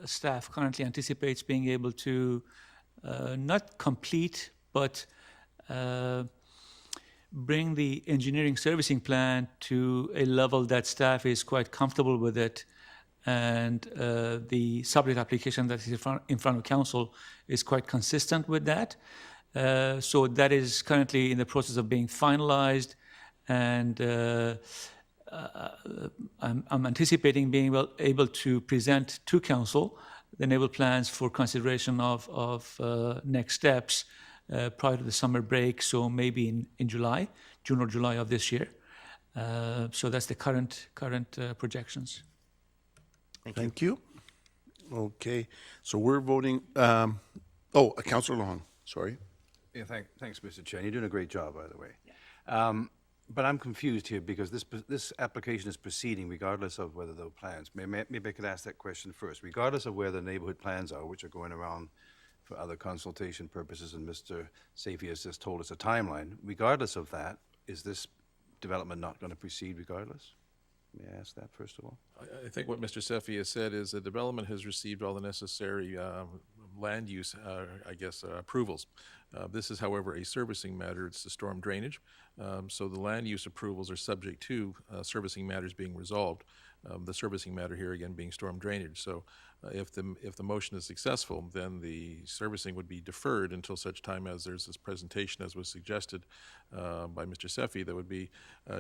L: Staff currently anticipates being able to not complete, but bring the engineering servicing plan to a level that staff is quite comfortable with it. And the subject application that is in front of council is quite consistent with that. So that is currently in the process of being finalized, and I'm anticipating being able to present to council the neighborhood plans for consideration of next steps prior to the summer break, so maybe in June or July of this year. So that's the current projections.
A: Thank you. Okay, so we're voting, Councillor Long, sorry.
H: Yeah, thanks, Mr. Chair. You're doing a great job, by the way. But I'm confused here because this application is proceeding regardless of whether the plans, maybe I could ask that question first. Regardless of where the neighborhood plans are, which are going around for other consultation purposes, and Mr. Safey has just told us a timeline, regardless of that, is this development not going to proceed regardless? May I ask that first of all?
F: I think what Mr. Seffi has said is the development has received all the necessary land use, approvals. This is, however, a servicing matter. It's the storm drainage. So the land use approvals are subject to servicing matters being resolved. The servicing matter here, again, being storm drainage. So if the motion is successful, then the servicing would be deferred until such time as there's this presentation, as was suggested by Mr. Seffi, that would be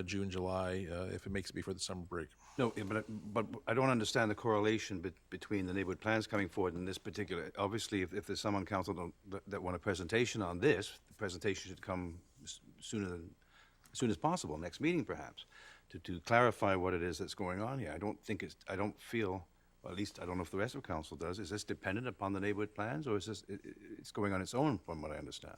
F: June, July, if it makes it before the summer break.
H: No, but I don't understand the correlation between the neighborhood plans coming forward and this particular. Obviously, if there's someone on council that want a presentation on this, the presentation should come as soon as possible, next meeting perhaps, to clarify what it is that's going on here. I don't feel, or at least I don't know if the rest of council does, is this dependent upon the neighborhood plans, or is it's going on its own from what I understand?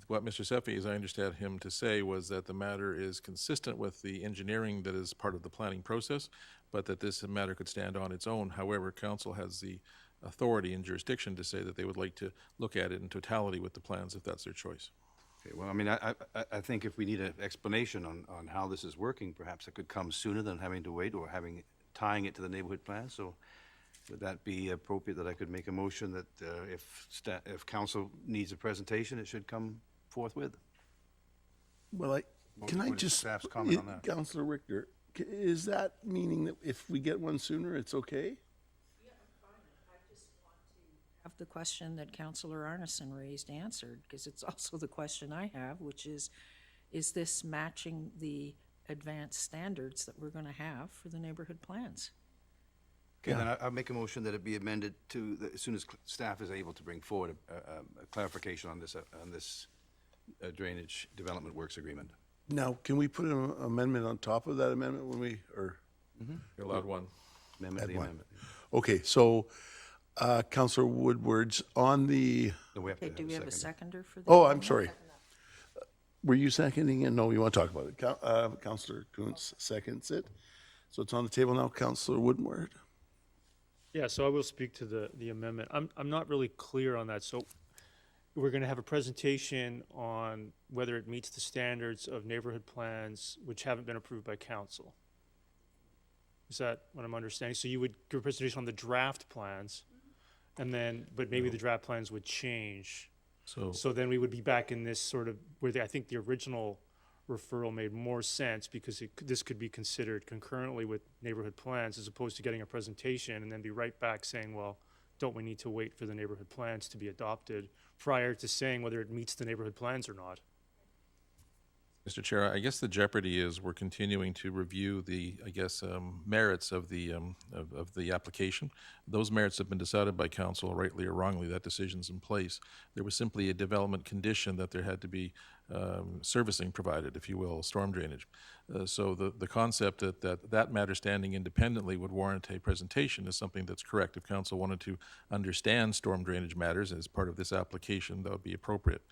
F: What Mr. Seffi, as I understand him to say, was that the matter is consistent with the engineering that is part of the planning process, but that this matter could stand on its own. However, council has the authority and jurisdiction to say that they would like to look at it in totality with the plans if that's their choice.
H: Okay, well, I mean, I think if we need an explanation on how this is working, perhaps it could come sooner than having to wait or tying it to the neighborhood plan. So would that be appropriate that I could make a motion that if council needs a presentation, it should come forthwith?
A: Well, can I
H: What is
A: just,
H: staff's comment on that?
A: Councillor Richter, is that meaning that if we get one sooner, it's okay?
G: Have the question that Councillor Arneson raised answered, because it's also the question I have, which is this matching the advanced standards that we're going to have for the neighborhood plans?
H: Okay, then I'll make a motion that it be amended to, as soon as staff is able to bring forward a clarification on this drainage development works agreement.
A: Now, can we put an amendment on top of that amendment when we, or?
F: You're allowed one.
H: Amendment, the
A: one.
H: amendment.
A: Okay, so Councillor Woodward's on the,
H: No, we have to
G: Okay, do we have a
H: second.
G: seconder for this?
A: oh, I'm sorry. Were you seconding it? No, you want to talk about it. Councillor Kuntz seconds it. So it's on the table now. Councillor Woodward.
E: Yeah, so I will speak to the amendment. I'm not really clear on that. So we're going to have a presentation on whether it meets the standards of neighborhood plans which haven't been approved by council. Is that what I'm understanding? So you would give a presentation on the draft plans, and then, but maybe the draft plans would change. So then we would be back in this sort of, I think the original referral made more sense because this could be considered concurrently with neighborhood plans as opposed to getting a presentation and then be right back saying, well, don't we need to wait for the neighborhood plans to be adopted prior to saying whether it meets the neighborhood plans or not?
F: Mr. Chair, I guess the jeopardy is we're continuing to review the, merits of the application. Those merits have been decided by council, rightly or wrongly. That decision's in place. There was simply a development condition that there had to be servicing provided, if you will, storm drainage. So the concept that matter standing independently would warrant a presentation is something that's correct. If council wanted to understand storm drainage matters as part of this application, that would be appropriate.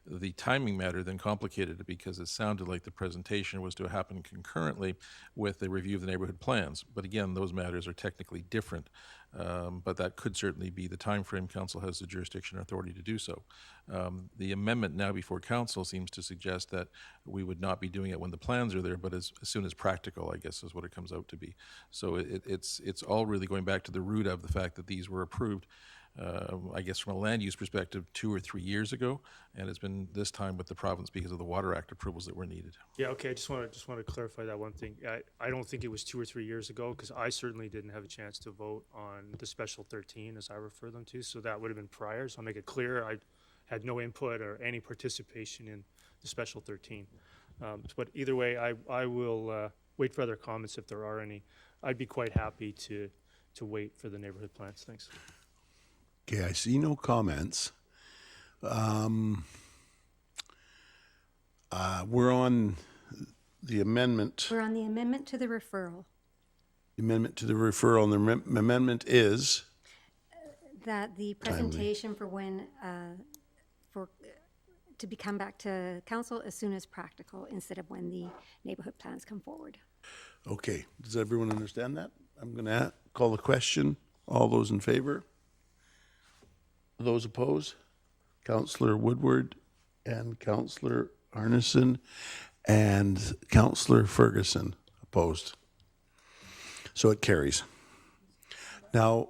F: The timing matter then complicated it because it sounded like the presentation was to happen concurrently with the review of the neighborhood plans. But again, those matters are technically different. But that could certainly be the time frame. Council has the jurisdiction and authority to do so. The amendment now before council seems to suggest that we would not be doing it when the plans are there, but as soon as practical, I guess, is what it comes out to be. So it's all really going back to the root of the fact that these were approved, I guess from a land use perspective, 2 or 3 years ago, and it's been this time with the province because of the Water Act approvals that were needed.
E: Yeah, okay, I just want to clarify that one thing. I don't think it was 2 or 3 years ago because I certainly didn't have a chance to vote on the Special 13, as I refer them to, so that would have been prior. So I'll make it clear I had no input or any participation in the Special 13. But either way, I will wait for other comments if there are any. I'd be quite happy to wait for the neighborhood plans. Thanks.
A: Okay, I see no comments. We're on the amendment.
B: We're on the amendment to the referral.
A: Amendment to the referral, and the amendment is,
B: That the presentation for when, to be come back to council as soon as practical instead of when the neighborhood plans come forward.
A: okay, does everyone understand that? I'm going to call the question. All those in favor? Those opposed? Councillor Woodward and Councillor Arneson and Councillor Ferguson opposed. So it carries. Now,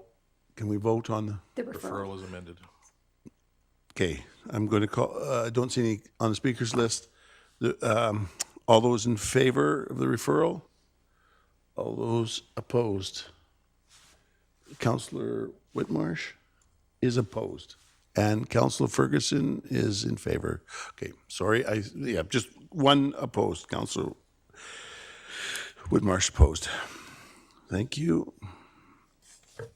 A: can we vote on
B: The referral.
F: Referral is amended.
A: Okay, I'm going to call, I don't see any on the speakers list. All those in favor of the referral? All those opposed? Councillor Whitmarsh is opposed, and Councillor Ferguson is in favor. Okay, sorry, just one opposed. Councillor Whitmarsh opposed. Thank you.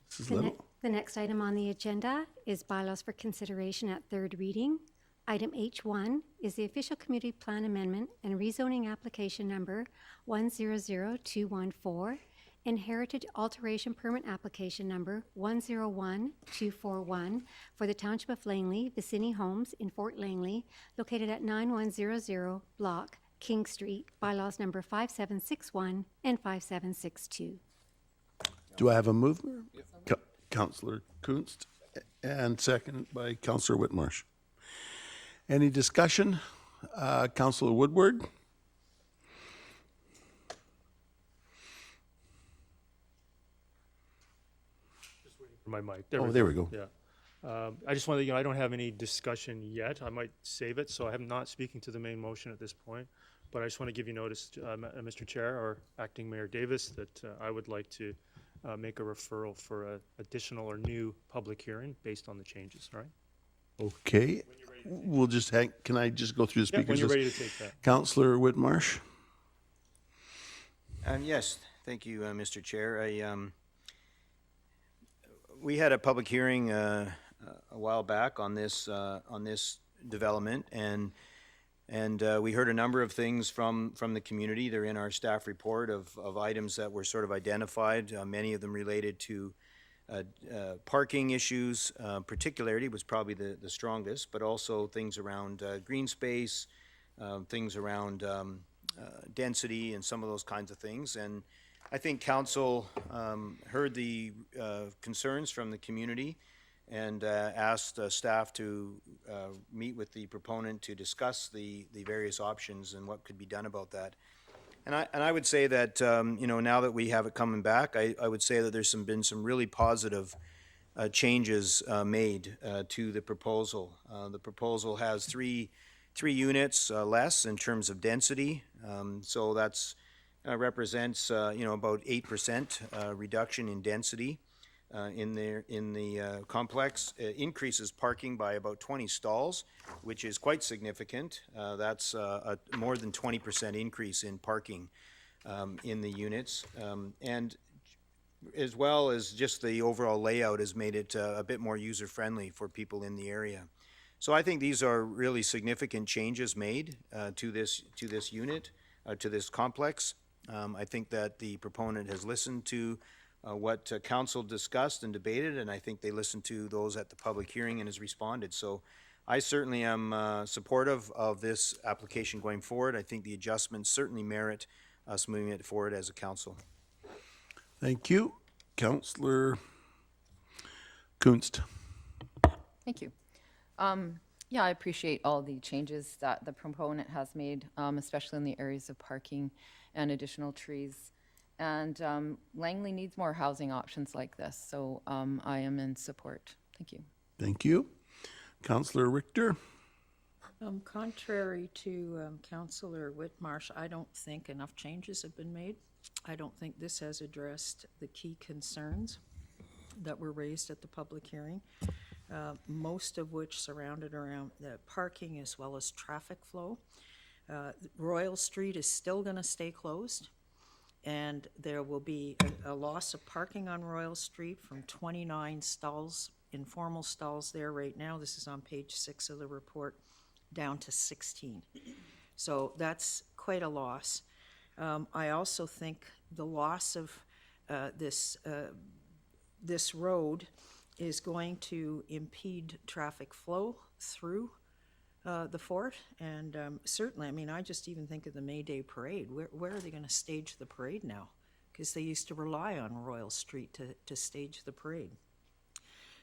A: Mrs. Little.
B: The next item on the agenda is bylaws for consideration at third reading. Item H1 is the official community plan amendment and rezoning application number 100214 and heritage alteration permit application number 101241 for the Township of Langley, Vicini Homes in Fort Langley, located at 9100 Block, King Street, bylaws number 5761 and 5762.
A: Do I have a mover? Councillor Kunst, and second by Councillor Whitmarsh. Any discussion? Councillor Woodward?
E: For my mic.
A: Oh, there we go.
E: Yeah. I just want to, I don't have any discussion yet. I might save it, so I'm not speaking to the main motion at this point. But I just want to give you notice, Mr. Chair or Acting Mayor Davis, that I would like to make a referral for an additional or new public hearing based on the changes, all right?
A: Okay. We'll just hang, can I just go through the
E: Yeah,
A: speakers?
E: when you're
A: list?
E: ready to take that.
A: Councillor Whitmarsh?
I: Yes, thank you, Mr. Chair. we had a public hearing a while back on this development, and we heard a number of things from the community. They're in our staff report of items that were sort of identified. Many of them related to parking issues. Particularity was probably the strongest, but also things around green space, things around density, and some of those kinds of things. And I think council heard the concerns from the community and asked staff to meet with the proponent to discuss the various options and what could be done about that. And I would say that, now that we have it coming back, I would say that there's been some really positive changes made to the proposal. The proposal has three units less in terms of density, so that's represents about 8% reduction in density in the complex. Increases parking by about 20 stalls, which is quite significant. That's a more than 20% increase in parking in the units, and as well as just the overall layout has made it a bit more user-friendly for people in the area. So I think these are really significant changes made to this unit, to this complex. I think that the proponent has listened to what council discussed and debated, and I think they listened to those at the public hearing and has responded. So I certainly am supportive of this application going forward. I think the adjustments certainly merit us moving it forward as a council.
A: Thank you. Councillor Kunst.
J: Thank you. Yeah, I appreciate all the changes that the proponent has made, especially in the areas of parking and additional trees. And Langley needs more housing options like this, so I am in support. Thank you.
A: Thank you. Councillor Richter.
G: Contrary to Councillor Whitmarsh, I don't think enough changes have been made. I don't think this has addressed the key concerns that were raised at the public hearing, most of which surrounded around the parking as well as traffic flow. Royal Street is still going to stay closed, and there will be a loss of parking on Royal Street from 29 stalls, informal stalls there right now. This is on page 6 of the report, down to 16. So that's quite a loss. I also think the loss of this road is going to impede traffic flow through the fort, and certainly, I mean, I just even think of the May Day parade. Where are they going to stage the parade now? Because they used to rely on Royal Street to stage the parade.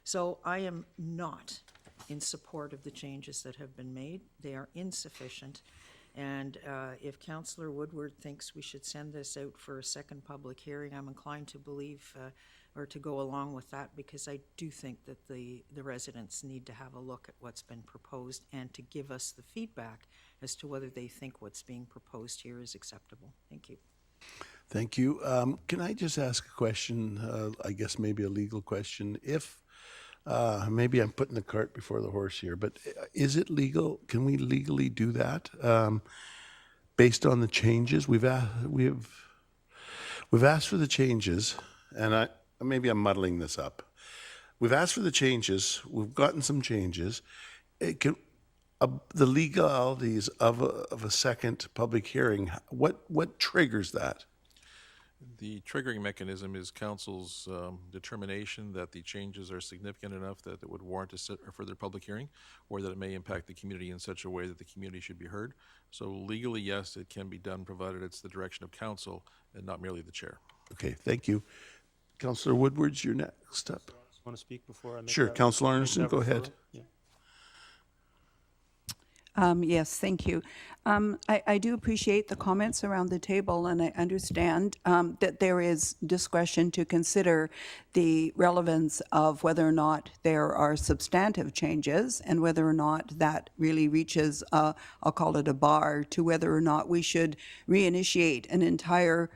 G: So I am not in support of the changes that have been made. They are insufficient. And if Councillor Woodward thinks we should send this out for a second public hearing, I'm inclined to believe or to go along with that, because I do think that the residents need to have a look at what's been proposed and to give us the feedback as to whether they think what's being proposed here is acceptable. Thank you.
A: Thank you. Can I just ask a question, I guess maybe a legal question? If, maybe I'm putting the cart before the horse here, but is it legal? Can we legally do that based on the changes? We've asked for the changes, and maybe I'm muddling this up. We've asked for the changes. We've gotten some changes. The legalities of a second public hearing, what triggers that?
F: The triggering mechanism is council's determination that the changes are significant enough that it would warrant a further public hearing, or that it may impact the community in such a way that the community should be heard. So legally, yes, it can be done, provided it's the direction of council and not merely the chair.
A: Okay, thank you. Councillor Woodward's your next up.
E: Want to speak before I make
A: Sure,
E: that-
A: Councillor
E: make
A: Anderson,
E: that
A: go ahead.
E: referral? Yeah.
D: Yes, thank you. I do appreciate the comments around the table, and I understand that there is discretion to consider the relevance of whether or not there are substantive changes and whether or not that really reaches, I'll call it a bar, to whether or not we should reinitiate an entire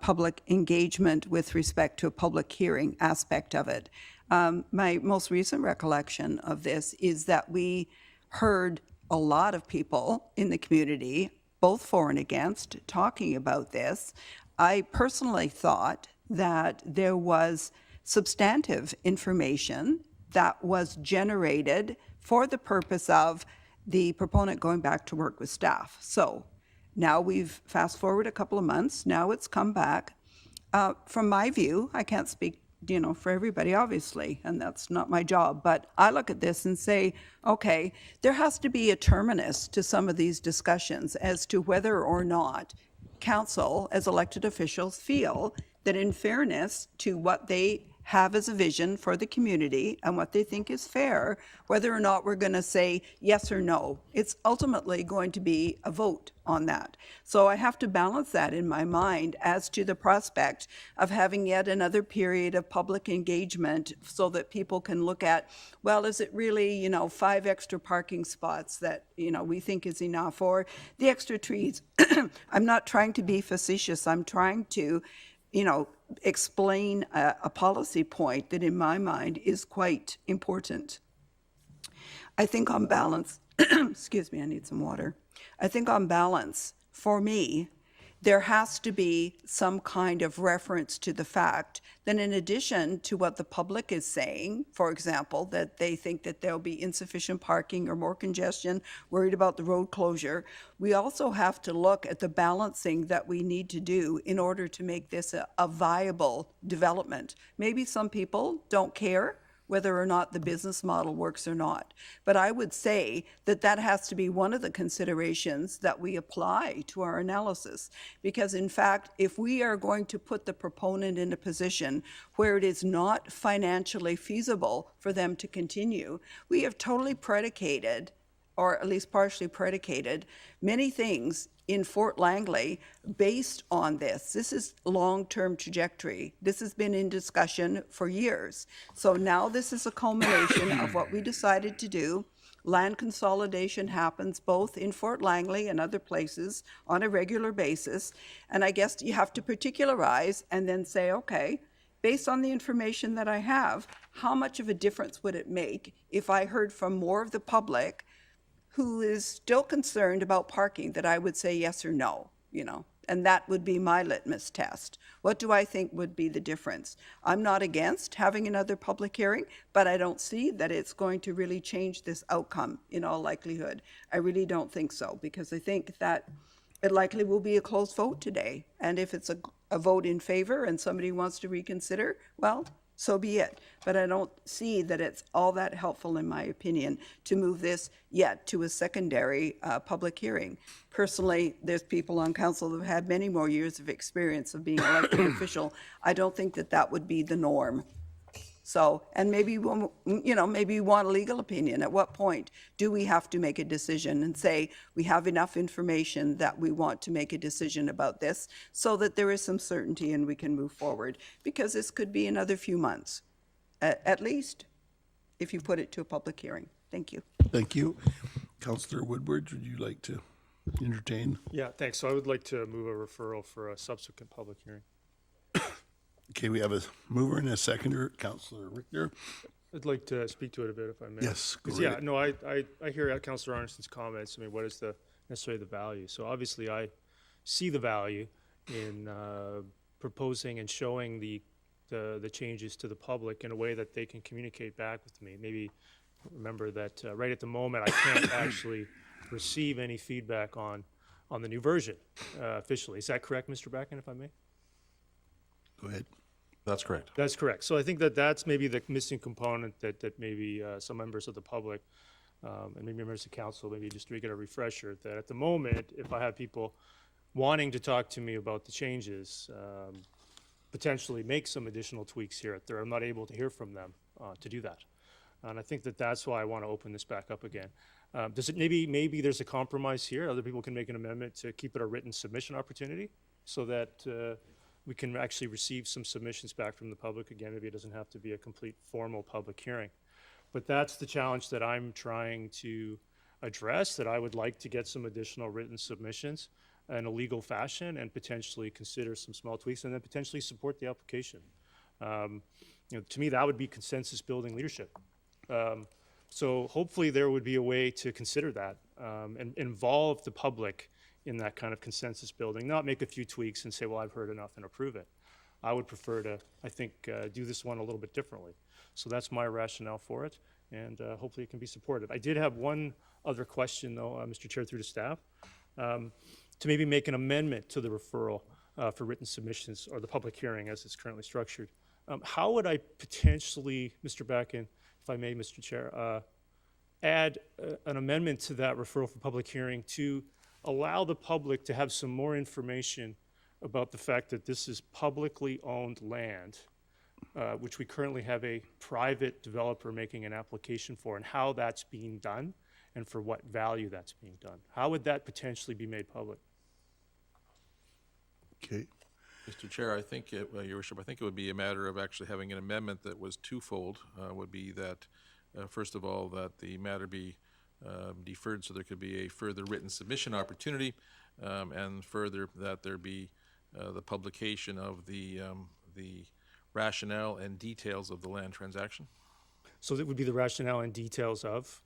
D: public engagement with respect to a public hearing aspect of it. My most recent recollection of this is that we heard a lot of people in the community, both for and against, talking about this. I personally thought that there was substantive information that was generated for the purpose of the proponent going back to work with staff. So now we've fast forward a couple of months, now it's come back. From my view, I can't speak, for everybody, obviously, and that's not my job, but I look at this and say, okay, there has to be a terminus to some of these discussions as to whether or not council, as elected officials, feel that in fairness to what they have as a vision for the community and what they think is fair, whether or not we're going to say yes or no. It's ultimately going to be a vote on that. So I have to balance that in my mind as to the prospect of having yet another period of public engagement so that people can look at, well, is it really, 5 extra parking spots that, we think is enough, or the extra trees. I'm not trying to be facetious. I'm trying to explain a policy point that in my mind is quite important. I think on balance, excuse me, I need some water. I think on balance, for me, there has to be some kind of reference to the fact that in addition to what the public is saying, for example, that they think that there'll be insufficient parking or more congestion, worried about the road closure, we also have to look at the balancing that we need to do in order to make this a viable development. Maybe some people don't care whether or not the business model works or not. But I would say that that has to be one of the considerations that we apply to our analysis. Because in fact, if we are going to put the proponent in a position where it is not financially feasible for them to continue, we have totally predicated, or at least partially predicated, many things in Fort Langley based on this. This is long-term trajectory. This has been in discussion for years. So now this is a culmination of what we decided to do. Land consolidation happens both in Fort Langley and other places on a regular basis. And I guess you have to particularize and then say, okay, based on the information that I have, how much of a difference would it make if I heard from more of the public who is still concerned about parking, that I would say yes or no, and that would be my litmus test. What do I think would be the difference? I'm not against having another public hearing, but I don't see that it's going to really change this outcome in all likelihood. I really don't think so, because I think that it likely will be a close vote today. And if it's a vote in favor and somebody wants to reconsider, well, so be it. But I don't see that it's all that helpful, in my opinion, to move this yet to a secondary public hearing. Personally, there's people on council that have had many more years of experience of being elected official. I don't think that that would be the norm. So, and maybe, maybe you want a legal opinion. At what point do we have to make a decision and say we have enough information that we want to make a decision about this so that there is some certainty and we can move forward? Because this could be another few months, at least, if you put it to a public hearing. Thank you.
A: Thank you. Councillor Woodward, would you like to entertain?
E: Yeah, thanks. So I would like to move a referral for a subsequent public hearing.
A: Okay, we have a mover and a seconder, Councillor Richter.
E: I'd like to speak to it a bit, if I may.
A: Yes, go
E: 'Cause,
A: right
E: yeah, no, I hear Councillor Arneson's comments. I mean, what is necessarily the value? So obviously, I see the value in proposing and showing the changes to the public in a way that they can communicate back with me. Maybe remember that right at the moment, I can't actually receive any feedback on the new version officially. Is that correct, Mr. Bracken, if I may?
A: Go ahead.
F: That's correct.
E: That's correct. So I think that that's maybe the missing component that maybe some members of the public and maybe members of council, maybe just to get a refresher, that at the moment, if I have people wanting to talk to me about the changes, potentially make some additional tweaks here or there, I'm not able to hear from them to do that. And I think that that's why I want to open this back up again. Maybe there's a compromise here. Other people can make an amendment to keep it a written submission opportunity so that we can actually receive some submissions back from the public. Again, maybe it doesn't have to be a complete formal public hearing. But that's the challenge that I'm trying to address, that I would like to get some additional written submissions in a legal fashion and potentially consider some small tweaks and then potentially support the application. To me, that would be consensus building leadership. So hopefully there would be a way to consider that and involve the public in that kind of consensus building, not make a few tweaks and say, well, I've heard enough and approve it. I would prefer to, I think, do this one a little bit differently. So that's my rationale for it, and hopefully it can be supported. I did have one other question, though, Mr. Chair, through the staff, to maybe make an amendment to the referral for written submissions or the public hearing as it's currently structured. How would I potentially, Mr. Backen, if I may, Mr. Chair, add an amendment to that referral for public hearing to allow the public to have some more information about the fact that this is publicly owned land, which we currently have a private developer making an application for, and how that's being done and for what value that's being done? How would that potentially be made public?
A: Okay.
F: Mr. Chair, I think, Your Worship, I think it would be a matter of actually having an amendment that was twofold. Would be that, first of all, that the matter be deferred so there could be a further written submission opportunity, and further that there be the publication of the rationale and details of the land transaction.
E: So that would be the rationale and details of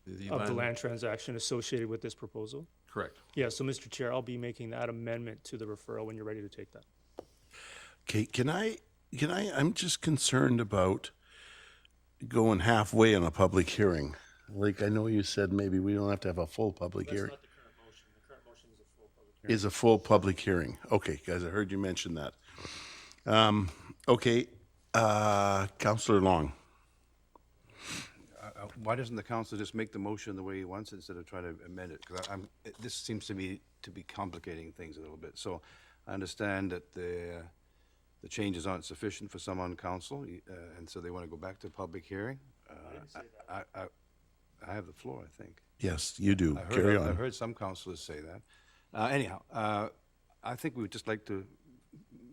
F: The
E: the land transaction associated with this proposal?
F: Correct.
E: Yeah, so Mr. Chair, I'll be making that amendment to the referral when you're ready to take that.
A: Okay, I'm just concerned about going halfway on a public hearing. Like, I know you said maybe we don't have to have a full public hearing.
E: That's not the current motion. The current motion is a full public hearing.
A: Is a full public hearing. Okay, guys, I heard you mention that. Okay, Councillor Long.
H: Why doesn't the council just make the motion the way he wants instead of trying to amend it? Because this seems to me to be complicating things a little bit. So I understand that the changes aren't sufficient for some on council, and so they want to go back to public hearing. I have the floor, I think.
A: Yes, you do.
H: I've
A: Carry
H: I've
A: on.
H: heard some councilors say that. Anyhow, I think we would just like to,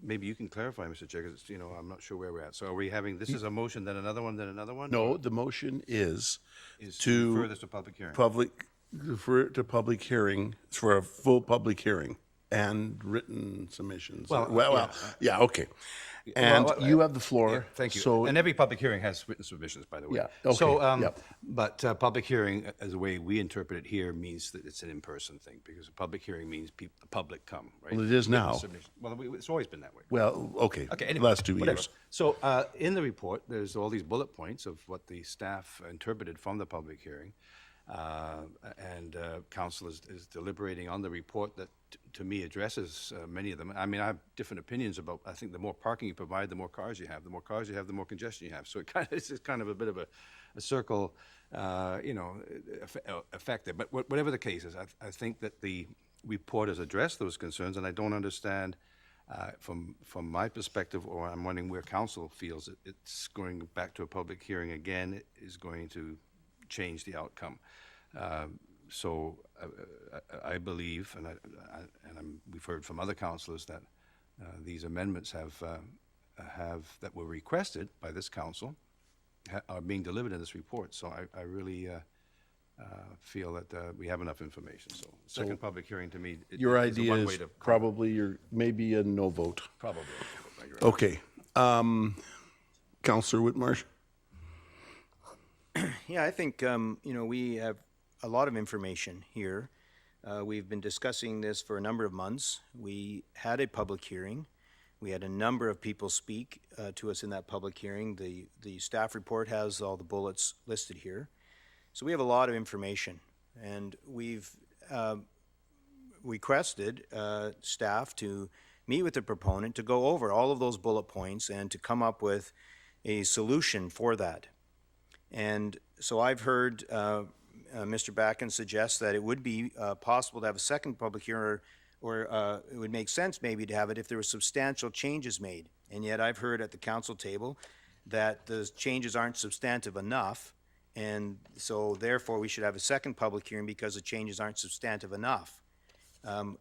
H: maybe you can clarify, Mr. Chair, because, I'm not sure where we're at. So are we having, this is a motion, then another one, then another one?
A: No, the motion is
H: Is
A: to
H: refer this to public hearing?
A: refer it to public hearing, for a full public hearing and written submissions. Yeah, okay. And
H: Well,
A: you have the floor.
H: Yeah, thank you.
A: So,
H: And every public hearing has written submissions, by the way.
A: Yeah, okay,
H: So,
A: yep.
H: but public hearing, as the way we interpret it here, means that it's an in-person thing, because a public hearing means the public come, right?
A: Well, it is
H: Written
A: now.
H: submission. Well, it's always been that way.
A: well, okay,
H: Okay, anyway,
A: last 2
H: whatever.
A: years.
H: So, in the report, there's all these bullet points of what the staff interpreted from the public hearing. And council is deliberating on the report that, to me, addresses many of them. I mean, I have different opinions about, I think the more parking you provide, the more cars you have. The more cars you have, the more congestion you have. So it's just kind of a bit of a circle, effect there. But whatever the case is, I think that the report has addressed those concerns, and I don't understand, from my perspective, or I'm wondering where council feels it's going back to a public hearing again is going to change the outcome. So I believe, and we've heard from other councillors that these amendments that were requested by this council are being delivered in this report. So I really feel that we have enough information. So second public hearing, to me,
A: Your
H: is a
A: idea
H: one
A: is
H: way to
A: probably maybe a no vote.
H: probably.
A: Okay. Councillor Whitmarsh?
I: Yeah, I think, we have a lot of information here. We've been discussing this for a number of months. We had a public hearing. We had a number of people speak to us in that public hearing. The staff report has all the bullets listed here. So we have a lot of information. And we've requested staff to meet with the proponent to go over all of those bullet points and to come up with a solution for that. And so I've heard Mr. Backen suggest that it would be possible to have a second public hearing, or it would make sense maybe to have it if there were substantial changes made. And yet I've heard at the council table that the changes aren't substantive enough, and so therefore we should have a second public hearing because the changes aren't substantive enough.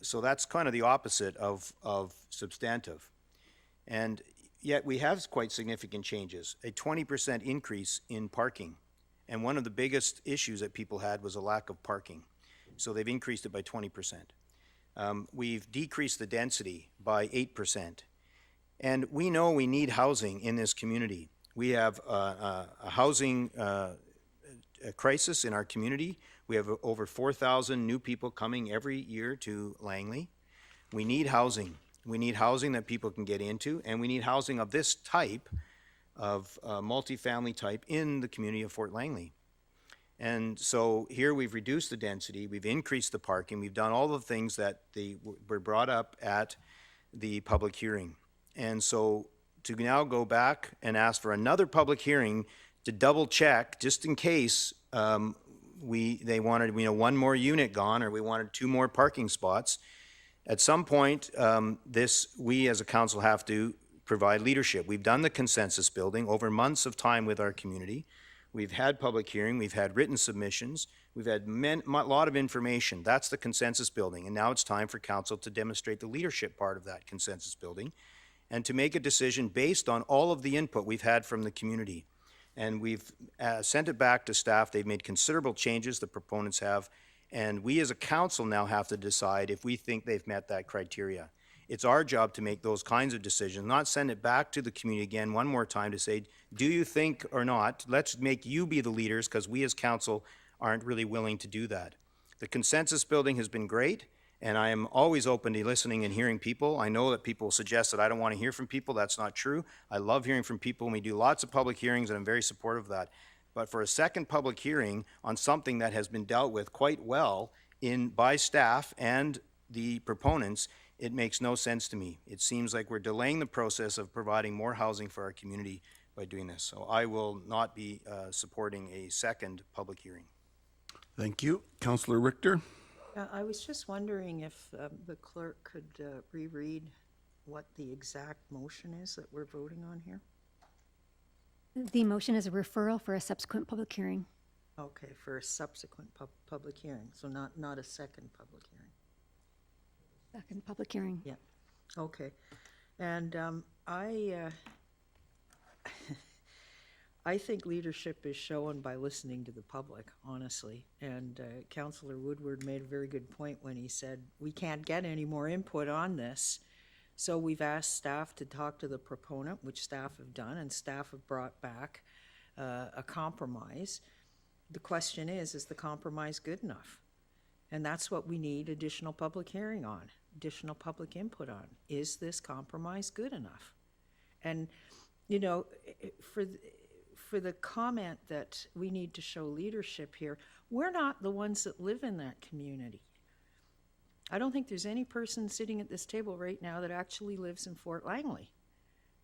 I: So that's kind of the opposite of substantive. And yet we have quite significant changes, a 20% increase in parking. And one of the biggest issues that people had was a lack of parking. So they've increased it by 20%. We've decreased the density by 8%. And we know we need housing in this community. We have a housing crisis in our community. We have over 4,000 new people coming every year to Langley. We need housing. We need housing that people can get into, and we need housing of this type, of multifamily type, in the community of Fort Langley. And so here we've reduced the density, we've increased the parking, we've done all the things that were brought up at the public hearing. And so to now go back and ask for another public hearing to double check, just in case they wanted, one more unit gone, or we wanted 2 more parking spots. At some point, we as a council have to provide leadership. We've done the consensus building over months of time with our community. We've had public hearing, we've had written submissions, we've had a lot of information. That's the consensus building. And now it's time for council to demonstrate the leadership part of that consensus building and to make a decision based on all of the input we've had from the community. And we've sent it back to staff. They've made considerable changes, the proponents have, and we as a council now have to decide if we think they've met that criteria. It's our job to make those kinds of decisions, not send it back to the community again one more time to say, do you think or not? Let's make you be the leaders, because we as council aren't really willing to do that. The consensus building has been great, and I am always open to listening and hearing people. I know that people suggest that I don't want to hear from people. That's not true. I love hearing from people, and we do lots of public hearings, and I'm very supportive of that. But for a second public hearing on something that has been dealt with quite well by staff and the proponents, it makes no sense to me. It seems like we're delaying the process of providing more housing for our community by doing this. So I will not be supporting a second public hearing.
A: Thank you. Councillor Richter?
G: I was just wondering if the clerk could reread what the exact motion is that we're voting on here?
B: The motion is a referral for a subsequent public hearing.
G: Okay, for a subsequent public hearing, so not a second public hearing.
B: Second public hearing.
G: Yeah, okay. And I think leadership is shown by listening to the public, honestly. And Councillor Woodward made a very good point when he said, we can't get any more input on this. So we've asked staff to talk to the proponent, which staff have done, and staff have brought back a compromise. The question is the compromise good enough? And that's what we need additional public hearing on, additional public input on. Is this compromise good enough? And, for the comment that we need to show leadership here, we're not the ones that live in that community. I don't think there's any person sitting at this table right now that actually lives in Fort Langley.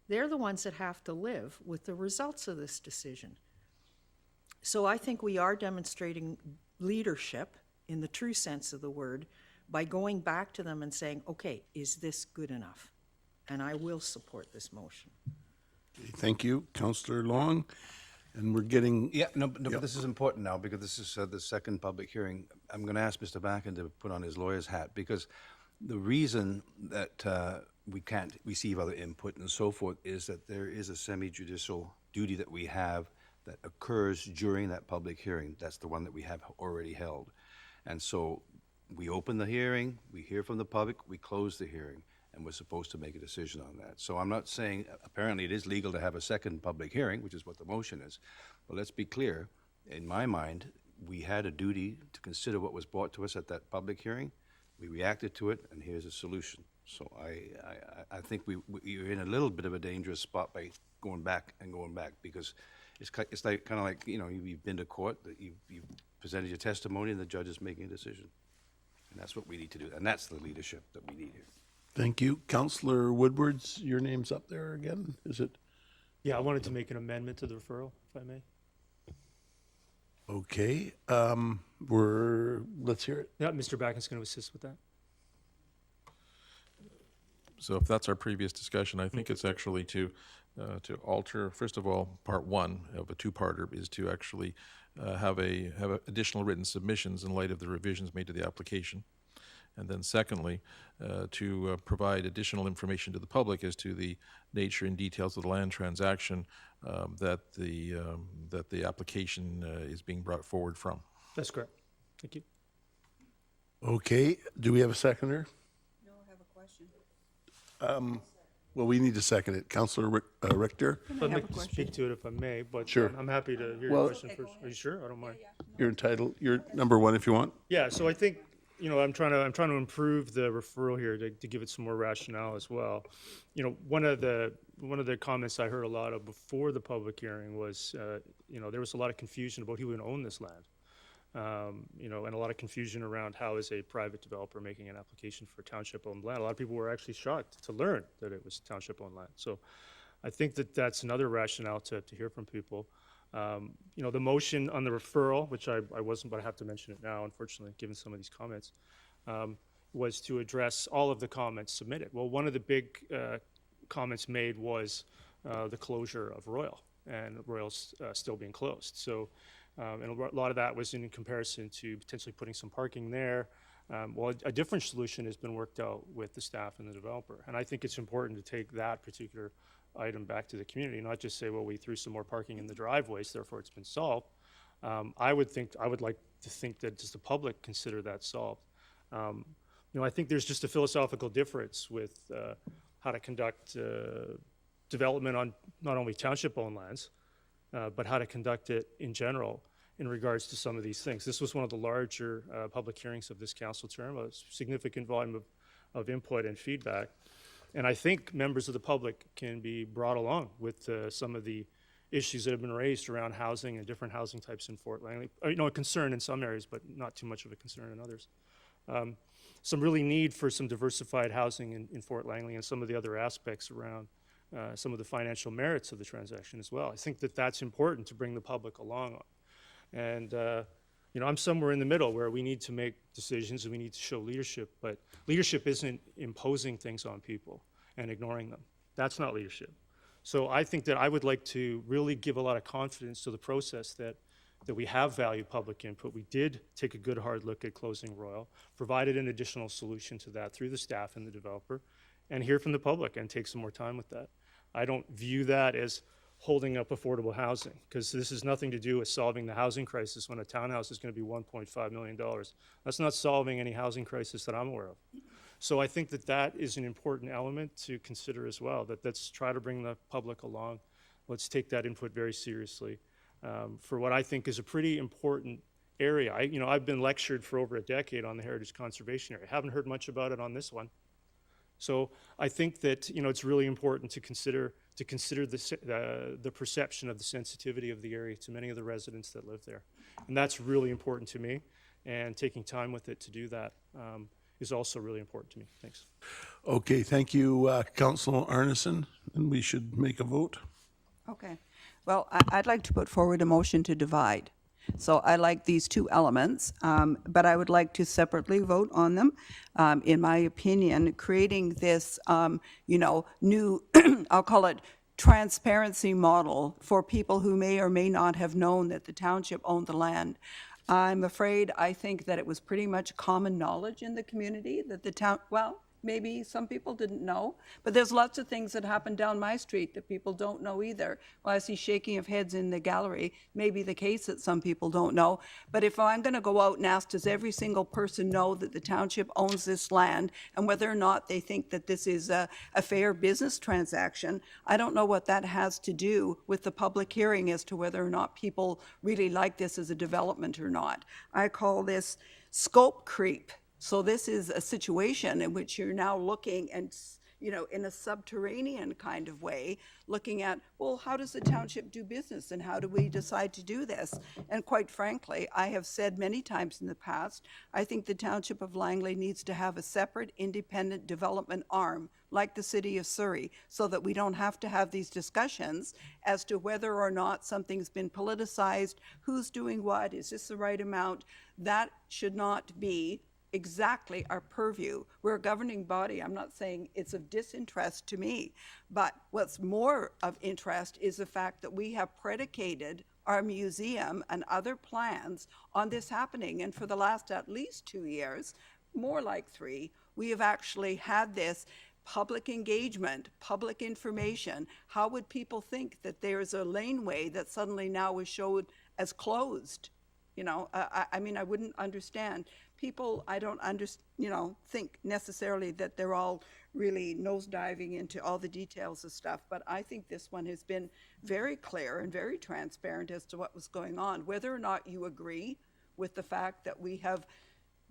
G: They're the ones that have to live with the results of this decision. So I think we are demonstrating leadership in the true sense of the word by going back to them and saying, okay, is this good enough? And I will support this motion.
A: Thank you, Councillor Long. And we're getting...
H: Yeah, but this is important now, because this is the second public hearing. I'm going to ask Mr. Backen to put on his lawyer's hat, because the reason that we can't receive other input and so forth is that there is a semi-judicial duty that we have that occurs during that public hearing. That's the one that we have already held. And so we open the hearing, we hear from the public, we close the hearing, and we're supposed to make a decision on that. So I'm not saying, apparently it is legal to have a second public hearing, which is what the motion is. But let's be clear, in my mind, we had a duty to consider what was brought to us at that public hearing. We reacted to it, and here's a solution. So I think we're in a little bit of a dangerous spot by going back, because it's like kind of like, you've been to court, that you've presented your testimony, and the judge is making a decision. And that's what we need to do, and that's the leadership that we need here.
A: Thank you. Councillor Woodward's, your name's up there again, is it?
E: Yeah, I wanted to make an amendment to the referral, if I may.
A: Okay, let's hear it.
E: Yeah, Mr. Backen's going to assist with that.
F: So if that's our previous discussion, I think it's actually to alter, first of all, part one of a two-parter is to actually have additional written submissions in light of the revisions made to the application. And then secondly, to provide additional information to the public as to the nature and details of the land transaction that the application is being brought forward from.
E: That's correct. Thank you.
A: Okay, do we have a seconder?
D: No, I have a question.
A: Well, we need to second it. Councillor Richter?
E: I'd like to speak to it if I may, but
A: Sure.
E: I'm happy to hear
A: Well-
E: your question first. Are you sure? I don't mind.
A: You're entitled. You're number one if you want.
E: Yeah, so I think I'm trying to improve the referral here to give it some more rationale as well. One of the comments I heard a lot of before the public hearing was, there was a lot of confusion about who would own this land. And a lot of confusion around how is a private developer making an application for township-owned land. A lot of people were actually shocked to learn that it was township-owned land. So I think that that's another rationale to hear from people. The motion on the referral, which I wasn't, but I have to mention it now, unfortunately, given some of these comments, was to address all of the comments submitted. Well, one of the big comments made was the closure of Royal, and Royal's still being closed. So, and a lot of that was in comparison to potentially putting some parking there. Well, a different solution has been worked out with the staff and the developer. And I think it's important to take that particular item back to the community, not just say, well, we threw some more parking in the driveways, therefore it's been solved. I would like to think that does the public consider that solved? I think there's just a philosophical difference with how to conduct development on not only township-owned lands, but how to conduct it in general in regards to some of these things. This was one of the larger public hearings of this council term, a significant volume of input and feedback. And I think members of the public can be brought along with some of the issues that have been raised around housing and different housing types in Fort Langley. A concern in some areas, but not too much of a concern in others. Some really need for some diversified housing in Fort Langley and some of the other aspects around some of the financial merits of the transaction as well. I think that that's important to bring the public along on. And I'm somewhere in the middle where we need to make decisions and we need to show leadership, but leadership isn't imposing things on people and ignoring them. That's not leadership. So I think that I would like to really give a lot of confidence to the process that we have valued public input. We did take a good hard look at closing Royal, provided an additional solution to that through the staff and the developer, and hear from the public and take some more time with that. I don't view that as holding up affordable housing, because this has nothing to do with solving the housing crisis when a townhouse is going to be $1.5 million. That's not solving any housing crisis that I'm aware of. So I think that that is an important element to consider as well, that let's try to bring the public along. Let's take that input very seriously for what I think is a pretty important area. I've been lectured for over a decade on the heritage conservation area. I haven't heard much about it on this one. So I think that it's really important to consider the perception of the sensitivity of the area to many of the residents that live there, and that's really important to me. And taking time with it to do that is also really important to me. Thanks.
A: Okay, thank you, Councilor Arneson, and we should make a vote.
D: Okay. Well, I'd like to put forward a motion to divide. So I like these two elements, but I would like to separately vote on them. In my opinion, creating this, new, I'll call it transparency model for people who may or may not have known that the township owned the land. I think that it was pretty much common knowledge in the community that the town, well, maybe some people didn't know, but there's lots of things that happen down my street that people don't know either. Well, I see shaking of heads in the gallery, maybe the case that some people don't know. But if I'm going to go out and ask, does every single person know that the township owns this land and whether or not they think that this is a fair business transaction, I don't know what that has to do with the public hearing as to whether or not people really like this as a development or not. I call this scope creep. So this is a situation in which you're now looking and, in a subterranean kind of way, looking at, well, how does the township do business and how do we decide to do this? And quite frankly, I have said many times in the past, I think the township of Langley needs to have a separate independent development arm like the city of Surrey, so that we don't have to have these discussions as to whether or not something's been politicized, who's doing what, is this the right amount? That should not be exactly our purview. We're a governing body. I'm not saying it's of disinterest to me, but what's more of interest is the fact that we have predicated our museum and other plans on this happening. And for the last at least 2 years, more like 3, we have actually had this public engagement, public information. How would people think that there's a laneway that suddenly now is showed as closed? I mean, I wouldn't understand. People, I don't think necessarily that they're all really nosediving into all the details of stuff, but I think this one has been very clear and very transparent as to what was going on. Whether or not you agree with the fact that we have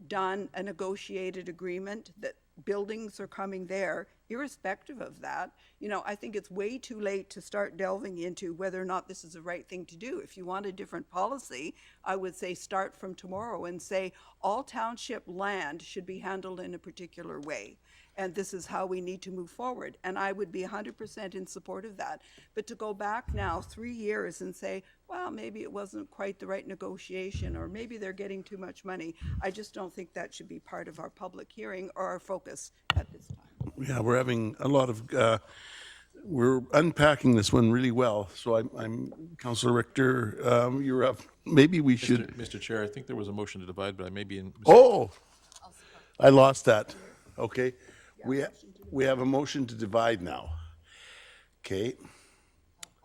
D: done a negotiated agreement that buildings are coming there, irrespective of that. You know, I think it's way too late to start delving into whether or not this is the right thing to do. If you want a different policy, I would say start from tomorrow and say all township land should be handled in a particular way. And this is how we need to move forward. And I would be 100% in support of that. But to go back now 3 years and say, well, maybe it wasn't quite the right negotiation, or maybe they're getting too much money, I just don't think that should be part of our public hearing or our focus at this time.
A: Yeah, we're having a lot of, we're unpacking this one really well. So I'm Councillor Richter, you're up. Maybe we should.
F: Mr. Chair, I think there was a motion to divide, but I may be in.
A: Oh, I lost that. Okay. We have a motion to divide now. Okay.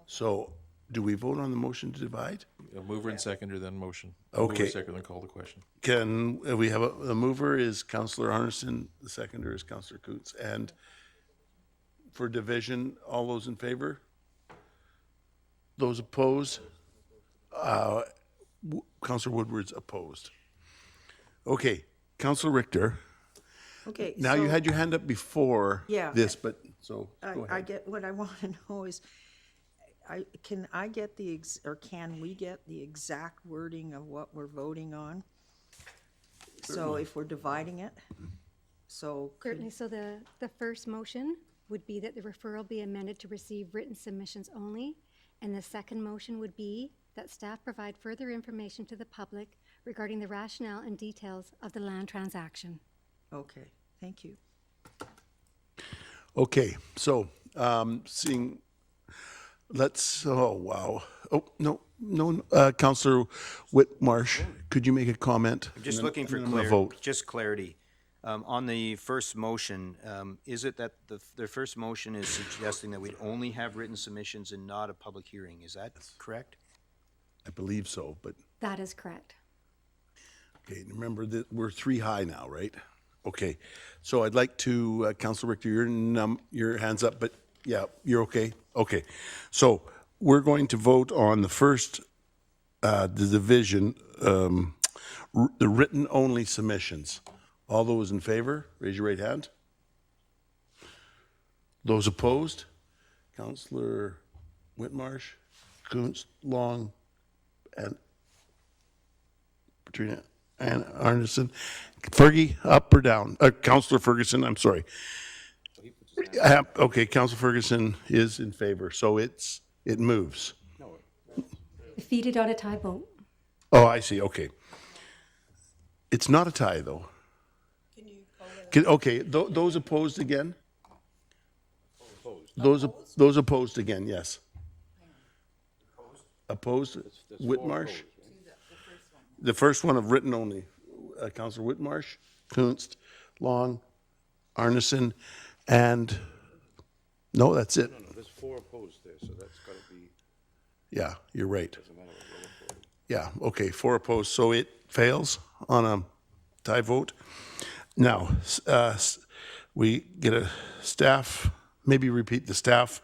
A: So do we vote on the motion to divide?
F: A mover and seconder, then motion.
A: Okay.
F: Mover, seconder, then call the question.
A: Can we have the mover is Councillor Arneson, the seconder is Councillor Coutts. And for division, all those in favor? Those opposed? Councillor Woodward's opposed. Okay, Councillor Richter.
G: Okay.
A: Now, you
G: so
A: had your hand up before
G: Yeah.
A: this, but so go
G: I
A: ahead.
G: get, what I want to know is, can I get or can we get the exact wording of what we're voting on? So if we're dividing it, so.
B: Certainly, so the first motion would be that the referral be amended to receive written submissions only, and the second motion would be that staff provide further information to the public regarding the rationale and details of the land transaction.
G: Okay, thank you.
A: Okay, so oh, wow. Oh, no, Councillor Whitmarsh, could you make a comment?
I: I'm just
A: And then-
I: looking for
A: and then I'm gonna
I: just clarity. On the first motion, is it that the first motion is suggesting that we'd only have written submissions and not a public hearing? Is that correct?
A: I believe so, but,
B: That is correct.
A: okay, remember that we're 3 high now, right? Okay, so I'd like to, Councillor Richter, your hand's up, but yeah, you're okay? Okay, so we're going to vote on the first, the division, the written-only submissions. All those in favor, raise your right hand. Those opposed? Councillor Whitmarsh, Coutts, Long, and Petrina, and Arneson. Fergie, up or down? Councillor Ferguson, I'm sorry. Okay, Councillor Ferguson is in favor, so it moves.
B: Defeated on a tie vote.
A: Oh, I see, okay. It's not a tie, though. Okay, those opposed again? Those opposed again, yes. Opposed? Whitmarsh? The first one of written only. Councillor Whitmarsh, Coutts, Long, Arneson, and, no, that's it.
H: No, there's 4 opposed there, so that's got to be,
A: Yeah, you're right.
H: doesn't matter what roll for it.
A: Yeah, okay, 4 opposed, so it fails on a tie vote. Now, we get a staff, maybe repeat the staff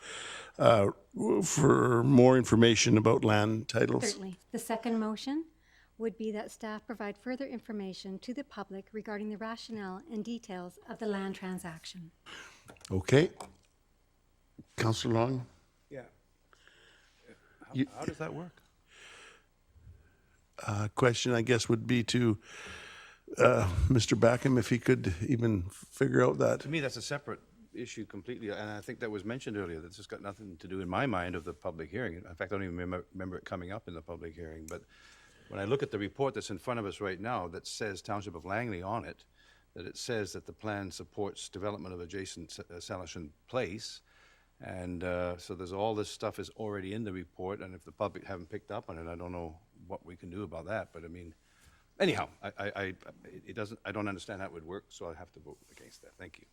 A: for more information about land titles.
B: Certainly. The second motion would be that staff provide further information to the public regarding the rationale and details of the land transaction.
A: Okay. Councillor Long?
H: Yeah.
A: You-
H: How does that work?
A: Question, I guess, would be to Mr. Backham, if he could even figure out that.
H: To me, that's a separate issue completely, and I think that was mentioned earlier, that's just got nothing to do in my mind of the public hearing. In fact, I don't even remember it coming up in the public hearing, but when I look at the report that's in front of us right now that says Township of Langley on it, that it says that the plan supports development of adjacent Salishan Place, and so there's all this stuff is already in the report, and if the public haven't picked up on it, I don't know what we can do about that, but I mean, anyhow, I don't understand how it would work, so I have to vote against that. Thank you.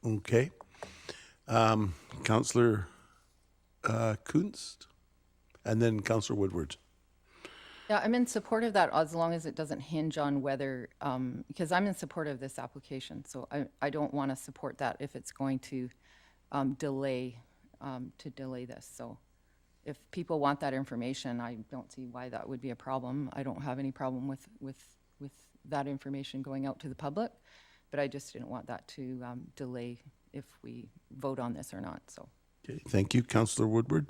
A: Okay. Councillor Coutts, and then Councillor Woodward.
J: Yeah, I'm in support of that as long as it doesn't hinge on whether, because I'm in support of this application, so I don't want to support that if it's going to delay this. So if people want that information, I don't see why that would be a problem. I don't have any problem with that information going out to the public, but I just didn't want that to delay if we vote on this or not, so.
A: Okay, thank you. Councillor Woodward?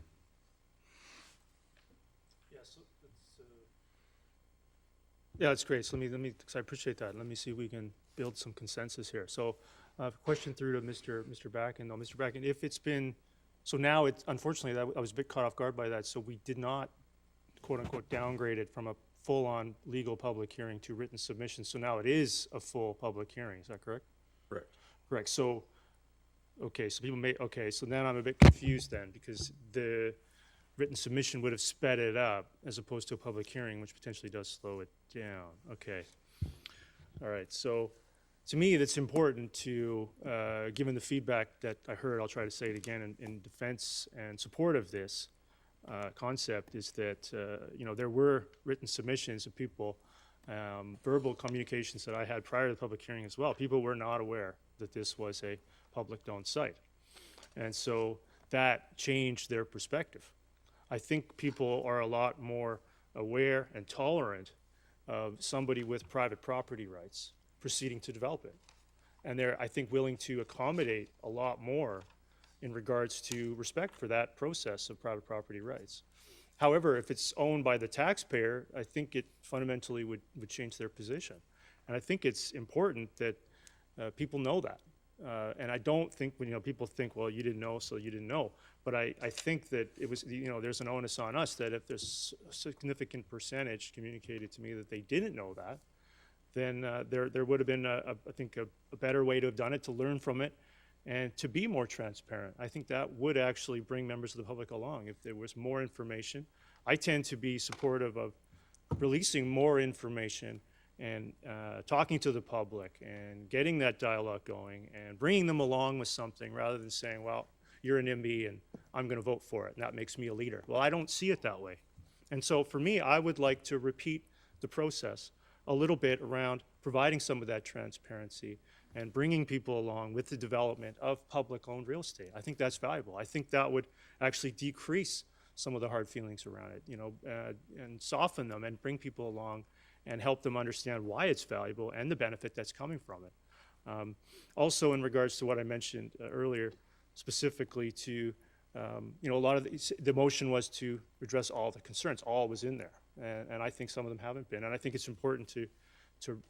E: Yeah, it's great. So let me, because I appreciate that. Let me see if we can build some consensus here. So, question through to Mr. Backen. No, Mr. Backen, if it's been, so now it's, unfortunately, I was a bit caught off guard by that. So we did not, quote unquote, downgrade it from a full-on legal public hearing to written submission. So now it is a full public hearing. Is that correct?
F: Correct.
E: Correct. So, okay, so people may, okay, so then I'm a bit confused then, because the written submission would have sped it up as opposed to a public hearing, which potentially does slow it down. Okay. All right. So to me, that's important to, given the feedback that I heard, I'll try to say it again in defense and support of this concept, is that, you know, there were written submissions of people, verbal communications that I had prior to the public hearing as well. People were not aware that this was a public-owned site. And so that changed their perspective. I think people are a lot more aware and tolerant of somebody with private property rights proceeding to develop it. And they're, I think, willing to accommodate a lot more in regards to respect for that process of private property rights. However, if it's owned by the taxpayer, I think it fundamentally would change their position. And I think it's important that people know that. And I don't think, when, you know, people think, well, you didn't know, so you didn't know. But I think that it was, you know, there's an onus on us that if there's a significant percentage communicated to me that they didn't know that, then there would have been, I think, a better way to have done it, to learn from it, and to be more transparent. I think that would actually bring members of the public along if there was more information. I tend to be supportive of releasing more information and talking to the public and getting that dialogue going and bringing them along with something, rather than saying, well, you're an MB and I'm going to vote for it, and that makes me a leader. Well, I don't see it that way. And so for me, I would like to repeat the process a little bit around providing some of that transparency and bringing people along with the development of public-owned real estate. I think that's valuable. I think that would actually decrease some of the hard feelings around it, you know, and soften them and bring people along and help them understand why it's valuable and the benefit that's coming from it. Also, in regards to what I mentioned earlier, specifically to, you know, a lot of the motion was to address all the concerns. All was in there, and I think some of them haven't been. And I think it's important to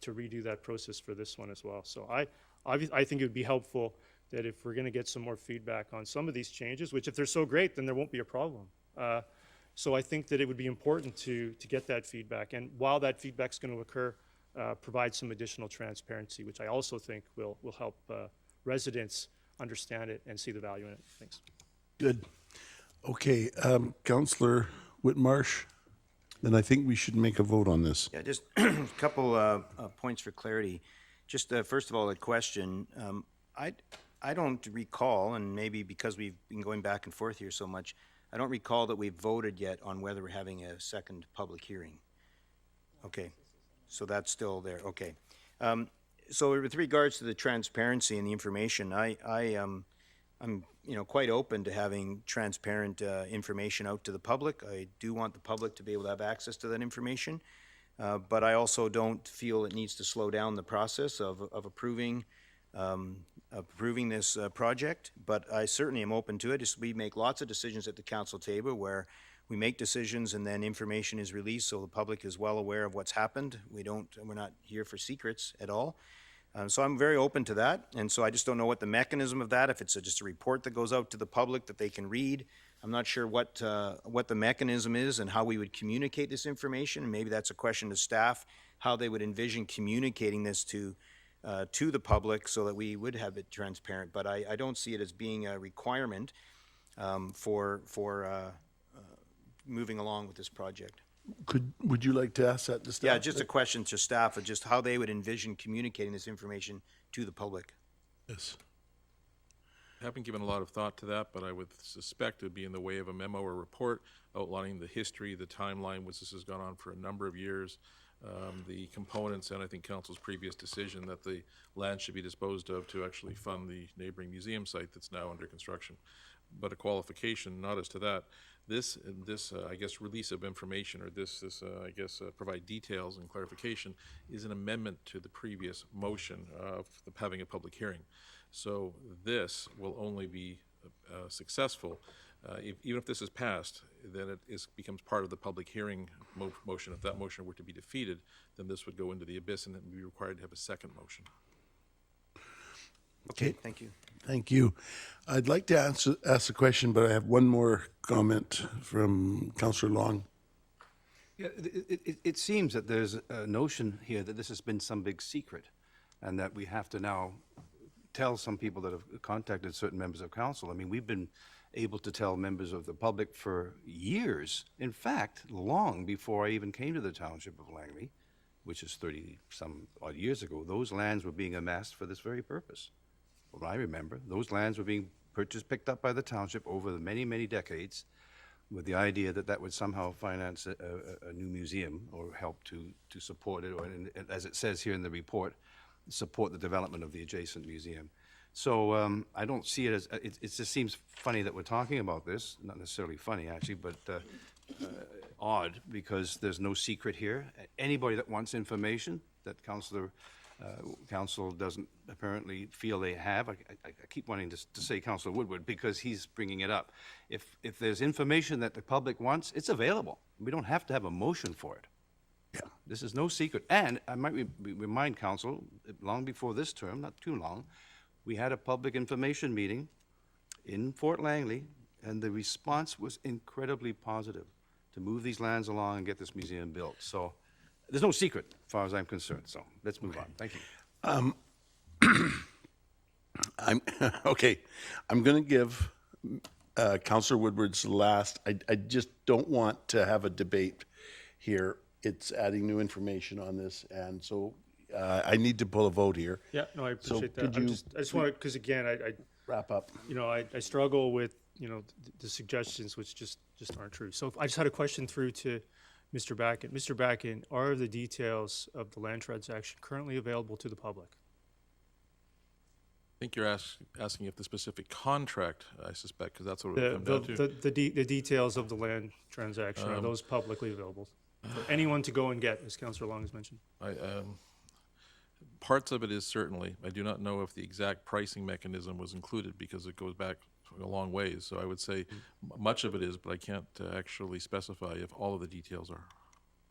E: redo that process for this one as well. So I think it would be helpful that if we're going to get some more feedback on some of these changes, which if they're so great, then there won't be a problem. So I think that it would be important to get that feedback. And while that feedback's going to occur, provide some additional transparency, which I also think will help residents understand it and see the value in it. Thanks.
A: Good. Okay, Councillor Whitmarsh, then I think we should make a vote on this.
I: Yeah, just a couple points for clarity. Just first of all, a question. I don't recall, and maybe because we've been going back and forth here so much, I don't recall that we've voted yet on whether we're having a second public hearing. Okay, so that's still there. Okay. So with regards to the transparency and the information, I'm you know, quite open to having transparent information out to the public. I do want the public to be able to have access to that information, but I also don't feel it needs to slow down the process of approving this project. But I certainly am open to it. We make lots of decisions at the council table where we make decisions and then information is released so the public is well aware of what's happened. We're not here for secrets at all. So I'm very open to that, and so I just don't know what the mechanism of that, if it's just a report that goes out to the public that they can read. I'm not sure what the mechanism is and how we would communicate this information, and maybe that's a question to staff, how they would envision communicating this to the public so that we would have it transparent. But I don't see it as being a requirement for moving along with this project.
A: Would you like to ask that to staff?
I: Yeah, just a question to staff of just how they would envision communicating this information to the public.
A: Yes.
F: I haven't given a lot of thought to that, but I would suspect it would be in the way of a memo or report outlining the history, the timeline, which this has gone on for a number of years, the components, and I think Council's previous decision that the land should be disposed of to actually fund the neighboring museum site that's now under construction. but a qualification, not as to that. This, I guess, release of information, or provide details and clarification, is an amendment to the previous motion of having a public hearing. So this will only be successful even if this is passed, then it becomes part of the public hearing motion. If that motion were to be defeated, then this would go into the abyss and it would be required to have a second motion.
I: Okay, thank you.
A: Thank you. I'd like to ask a question, but I have one more comment from Councillor Long.
H: Yeah, it seems that there's a notion here that this has been some big secret, and that we have to now tell some people that have contacted certain members of council. I mean, we've been able to tell members of the public for years, in fact, long before I even came to the Township of Langley, which is 30-some odd years ago, those lands were being amassed for this very purpose. Well, I remember, those lands were being picked up by the township over the many, many decades, with the idea that that would somehow finance a new museum or help to support it, or, as it says here in the report, support the development of the adjacent museum. So I don't see it as, it just seems funny that we're talking about this, not necessarily funny actually, but odd, because there's no secret here. Anybody that wants information that council doesn't apparently feel they have, I keep wanting to say Councillor Woodward because he's bringing it up. If there's information that the public wants, it's available. We don't have to have a motion for it.
A: Yeah.
H: This is no secret. And I might remind council, long before this term, not too long, we had a public information meeting in Fort Langley, and the response was incredibly positive to move these lands along and get this museum built. So there's no secret, as far as I'm concerned. So let's move on. Thank you.
A: Okay. I'm going to give Councillor Woodward's last. I just don't want to have a debate here. It's adding new information on this, and so I need to pull a vote here.
E: Yeah, no, I appreciate that.
A: could you
E: I just want to, because again, I
A: wrap up?
E: I struggle with, the suggestions which just aren't true. So I just had a question through to Mr. Backen. Mr. Backen, are the details of the land transaction currently available to the public?
F: I think you're asking if the specific contract, I suspect, because that's what it would come down to.
E: The details of the land transaction, are those publicly available for anyone to go and get, as Councillor Long has mentioned?
F: Parts of it is certainly. I do not know if the exact pricing mechanism was included because it goes back a long ways. So I would say much of it is, but I can't actually specify if all of the details are.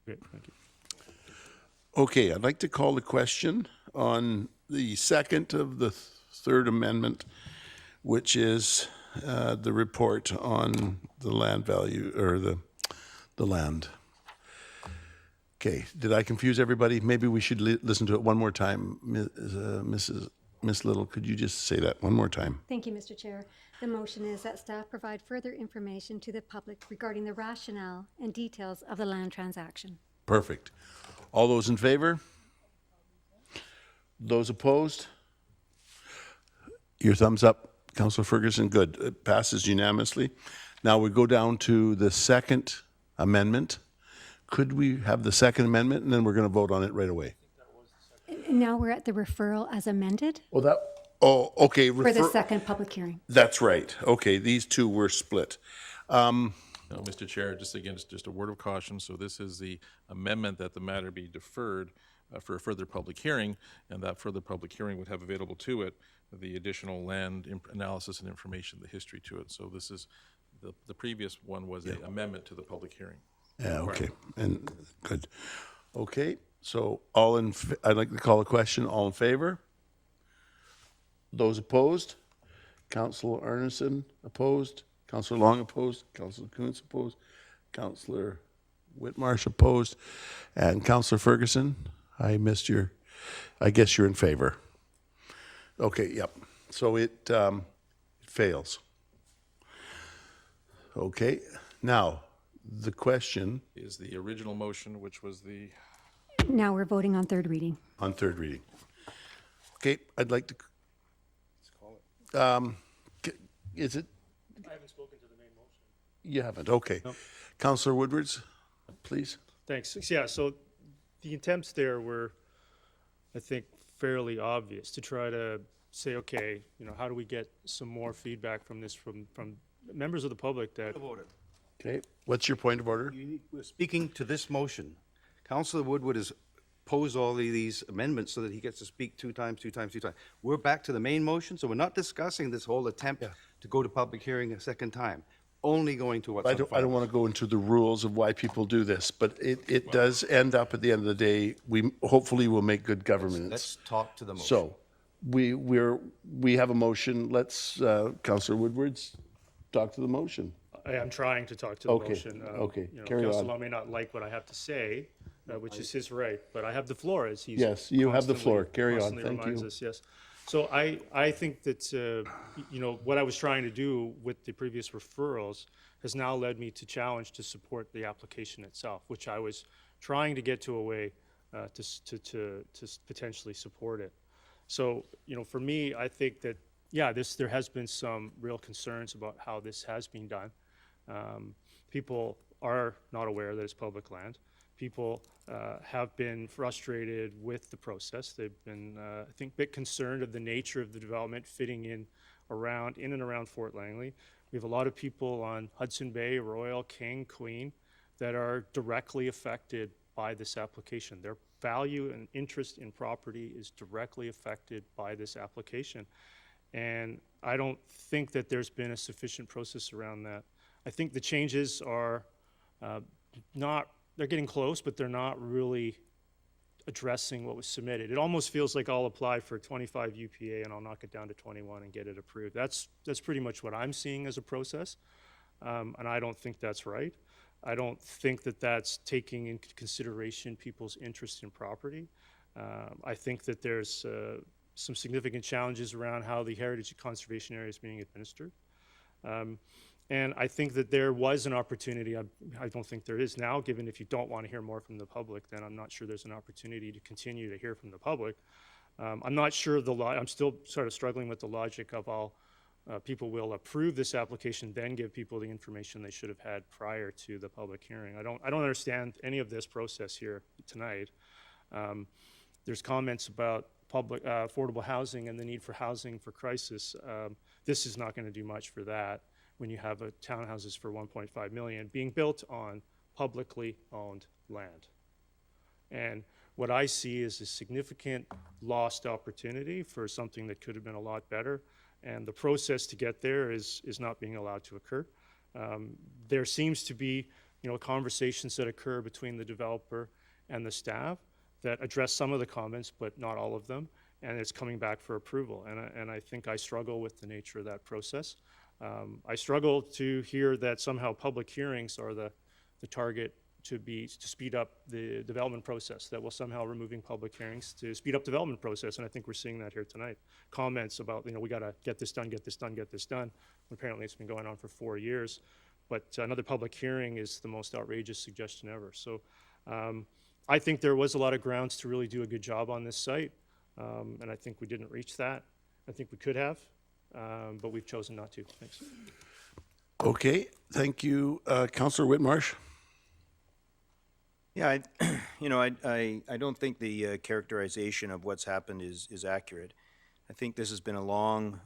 E: Great, thank you.
A: Okay, I'd like to call the question on the second of the third amendment, which is the report on the land value, or the land. Okay, did I confuse everybody? Maybe we should listen to it one more time. Miss Little, could you just say that one more time?
B: Thank you, Mr. Chair. The motion is that staff provide further information to the public regarding the rationale and details of the land transaction.
A: Perfect. All those in favor? Those opposed? Your thumbs up, Councillor Ferguson. Good. It passes unanimously. Now we go down to the second amendment. Could we have the second amendment, and then we're going to vote on it right away?
B: Now we're at the referral as amended
A: Okay.
B: for the second public hearing.
A: That's right. Okay, these two were split.
F: No, Mr. Chair, just again, it's just a word of caution. So this is the amendment that the matter be deferred for a further public hearing, and that further public hearing would have available to it the additional land analysis and information, the history to it. So this is, the previous one was an amendment to the public hearing.
A: Yeah, okay, and good. Okay, so I'd like to call a question. All in favor? Those opposed? Councillor Arneson opposed? Councillor Long opposed? Councillor Kuntz opposed? Councillor Whitmarsh opposed? And Councillor Ferguson, I guess you're in favor. Okay, yep. So it fails. Okay, now, the question
F: Is the original motion, which was the...
B: Now we're voting on third reading.
A: on third reading. Okay, I'd like to. Is it?
E: I haven't spoken to the main motion.
A: You haven't, okay.
E: Nope.
A: Councillor Woodwards, please.
E: Thanks. Yeah, so the attempts there were, I think, fairly obvious to try to say, okay, how do we get some more feedback from this, from members of the public that,
A: Okay, what's your point of order?
H: We're speaking to this motion. Councillor Woodward has posed all these amendments so that he gets to speak two times. We're back to the main motion, so we're not discussing this whole attempt to go to public hearing a second time, only going to what's
A: I
H: on
A: don't
H: file.
A: want to go into the rules of why people do this, but it does end up at the end of the day, we hopefully will make good governance.
H: Let's talk to the motion.
A: So, we have a motion. Let's, Councillor Woodwards, talk to the motion.
E: I am trying to talk to the
A: Okay,
E: motion.
A: okay,
E: You know,
A: carry on.
E: Councillor Law may not like what I have to say, which is his right, but I have the floor as he's.
A: Yes, you have the
E: constantly-
A: floor. Carry on.
E: constantly
A: Thank
E: reminds
A: you.
E: us, yes. So I think that, you know, what I was trying to do with the previous referrals has now led me to challenge to support the application itself, which I was trying to get to a way to potentially support it. So, you know, for me, I think that, yeah, there has been some real concerns about how this has been done. People are not aware that it's public land. People have been frustrated with the process. They've been, I think, a bit concerned of the nature of the development fitting in and around Fort Langley. We have a lot of people on Hudson Bay, Royal, King, Queen that are directly affected by this application. Their value and interest in property is directly affected by this application. And I don't think that there's been a sufficient process around that. I think the changes are they're getting close, but they're not really addressing what was submitted. It almost feels like I'll apply for 25 UPA and I'll knock it down to 21 and get it approved. That's pretty much what I'm seeing as a process, and I don't think that's right. I don't think that that's taking into consideration people's interest in property. I think that there's some significant challenges around how the heritage conservation area is being administered. And I think that there was an opportunity, I don't think there is now, given if you don't want to hear more from the public, then I'm not sure there's an opportunity to continue to hear from the public. I'm not sure I'm still sort of struggling with the logic of all people will approve this application, then give people the information they should have had prior to the public hearing. I don't understand any of this process here tonight. There's comments about public affordable housing and the need for housing for crisis. This is not going to do much for that when you have townhouses for 1.5 million being built on publicly owned land. And what I see is a significant lost opportunity for something that could have been a lot better. And the process to get there is not being allowed to occur. There seems to be, you know, conversations that occur between the developer and the staff that address some of the comments, but not all of them. And it's coming back for approval. And I think I struggle with the nature of that process. I struggle to hear that somehow public hearings are the target to speed up the development process, that will somehow removing public hearings to speed up development process, and I think we're seeing that here tonight. Comments about, you know, we got to get this done, get this done, get this done. Apparently it's been going on for 4 years, but another public hearing is the most outrageous suggestion ever. So I think there was a lot of grounds to really do a good job on this site, and I think we didn't reach that. I think we could have, but we've chosen not to. Thanks.
A: Okay, thank you. Councillor Whitmarsh?
I: Yeah, I don't think the characterization of what's happened is accurate. I think this has been a long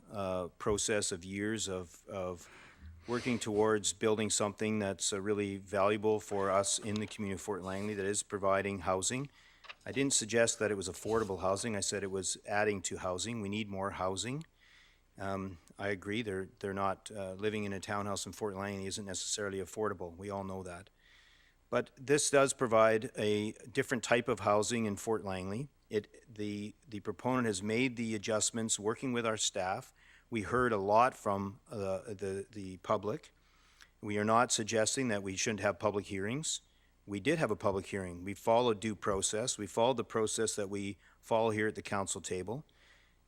I: process of years of working towards building something that's really valuable for us in the community of Fort Langley, that is providing housing. I didn't suggest that it was affordable housing. I said it was adding to housing. We need more housing. I agree, they're not living in a townhouse in Fort Langley isn't necessarily affordable. We all know that. But this does provide a different type of housing in Fort Langley. The proponent has made the adjustments, working with our staff. We heard a lot from the public. We are not suggesting that we shouldn't have public hearings. We did have a public hearing. We followed due process. We followed the process that we follow here at the council table.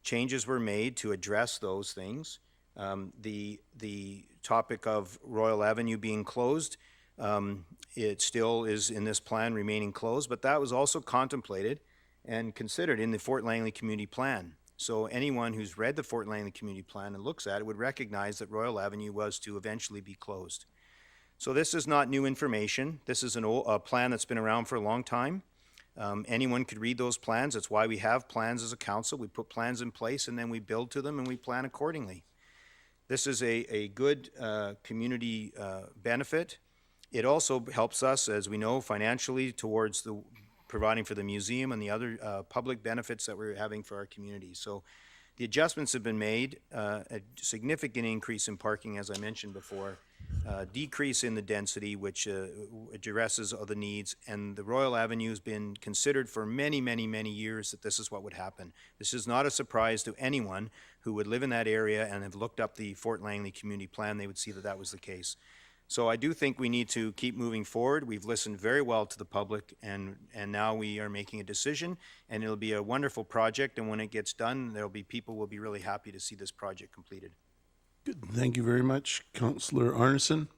I: Changes were made to address those things. The topic of Royal Avenue being closed, it still is in this plan remaining closed, but that was also contemplated and considered in the Fort Langley Community Plan. So anyone who's read the Fort Langley Community Plan and looks at it would recognize that Royal Avenue was to eventually be closed. So this is not new information. This is a plan that's been around for a long time. Anyone could read those plans. That's why we have plans as a council. We put plans in place and then we build to them and we plan accordingly. This is a good community benefit. It also helps us, as we know, financially towards the providing for the museum and the other public benefits that we're having for our community. So the adjustments have been made, a significant increase in parking, as I mentioned before, decrease in the density, which addresses other needs, and the Royal Avenue has been considered for many, many, many years that this is what would happen. This is not a surprise to anyone who would live in that area and have looked up the Fort Langley Community Plan. They would see that that was the case. So I do think we need to keep moving forward. We've listened very well to the public, and now we are making a decision, and it'll be a wonderful project, and when it gets done, there'll be people who will be really happy to see this project completed.
A: Good. Thank you very much, Councillor Arneson.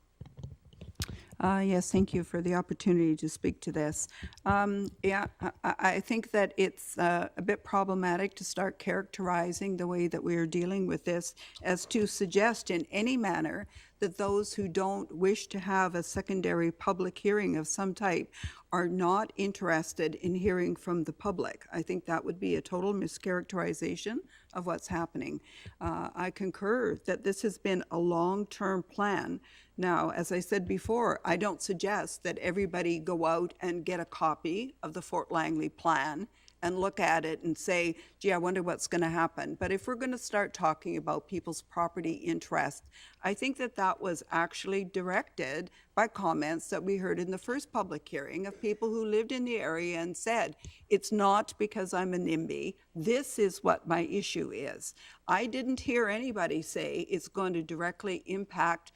D: Yes, thank you for the opportunity to speak to this. I think that it's a bit problematic to start characterizing the way that we are dealing with this as to suggest in any manner that those who don't wish to have a secondary public hearing of some type are not interested in hearing from the public. I think that would be a total mischaracterization of what's happening. I concur that this has been a long-term plan. Now, as I said before, I don't suggest that everybody go out and get a copy of the Fort Langley plan and look at it and say, gee, I wonder what's going to happen. But if we're going to start talking about people's property interest, I think that that was actually directed by comments that we heard in the first public hearing of people who lived in the area and said, it's not because I'm a NIMBY, this is what my issue is. I didn't hear anybody say it's going to directly impact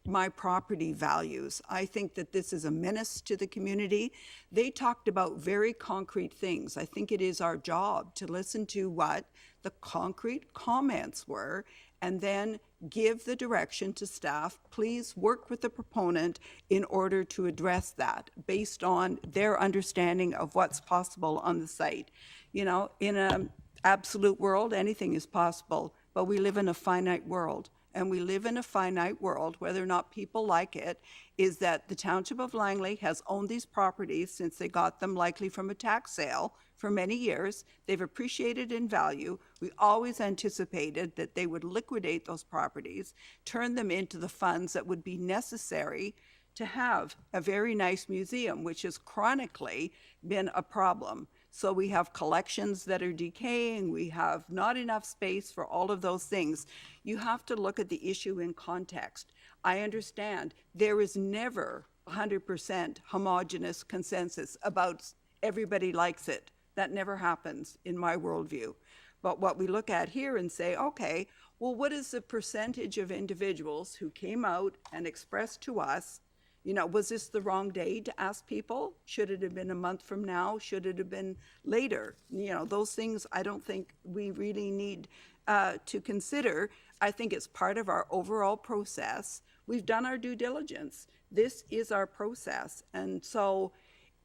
D: my property values. I think that this is a menace to the community. They talked about very concrete things. I think it is our job to listen to what the concrete comments were and then give the direction to staff, please work with the proponent in order to address that based on their understanding of what's possible on the site. You know, in an absolute world, anything is possible, but we live in a finite world. And we live in a finite world, whether or not people like it, is that the Township of Langley has owned these properties since they got them likely from a tax sale for many years. They've appreciated in value. We always anticipated that they would liquidate those properties, turn them into the funds that would be necessary to have a very nice museum, which has chronically been a problem. So we have collections that are decaying, we have not enough space for all of those things. You have to look at the issue in context. I understand there is never 100% homogeneous consensus about everybody likes it. That never happens in my worldview. But what we look at here and say, okay, well, what is the percentage of individuals who came out and expressed to us, you know, was this the wrong day to ask people? Should it have been a month from now? Should it have been later? You know, those things I don't think we really need to consider. I think it's part of our overall process. We've done our due diligence. This is our process. And so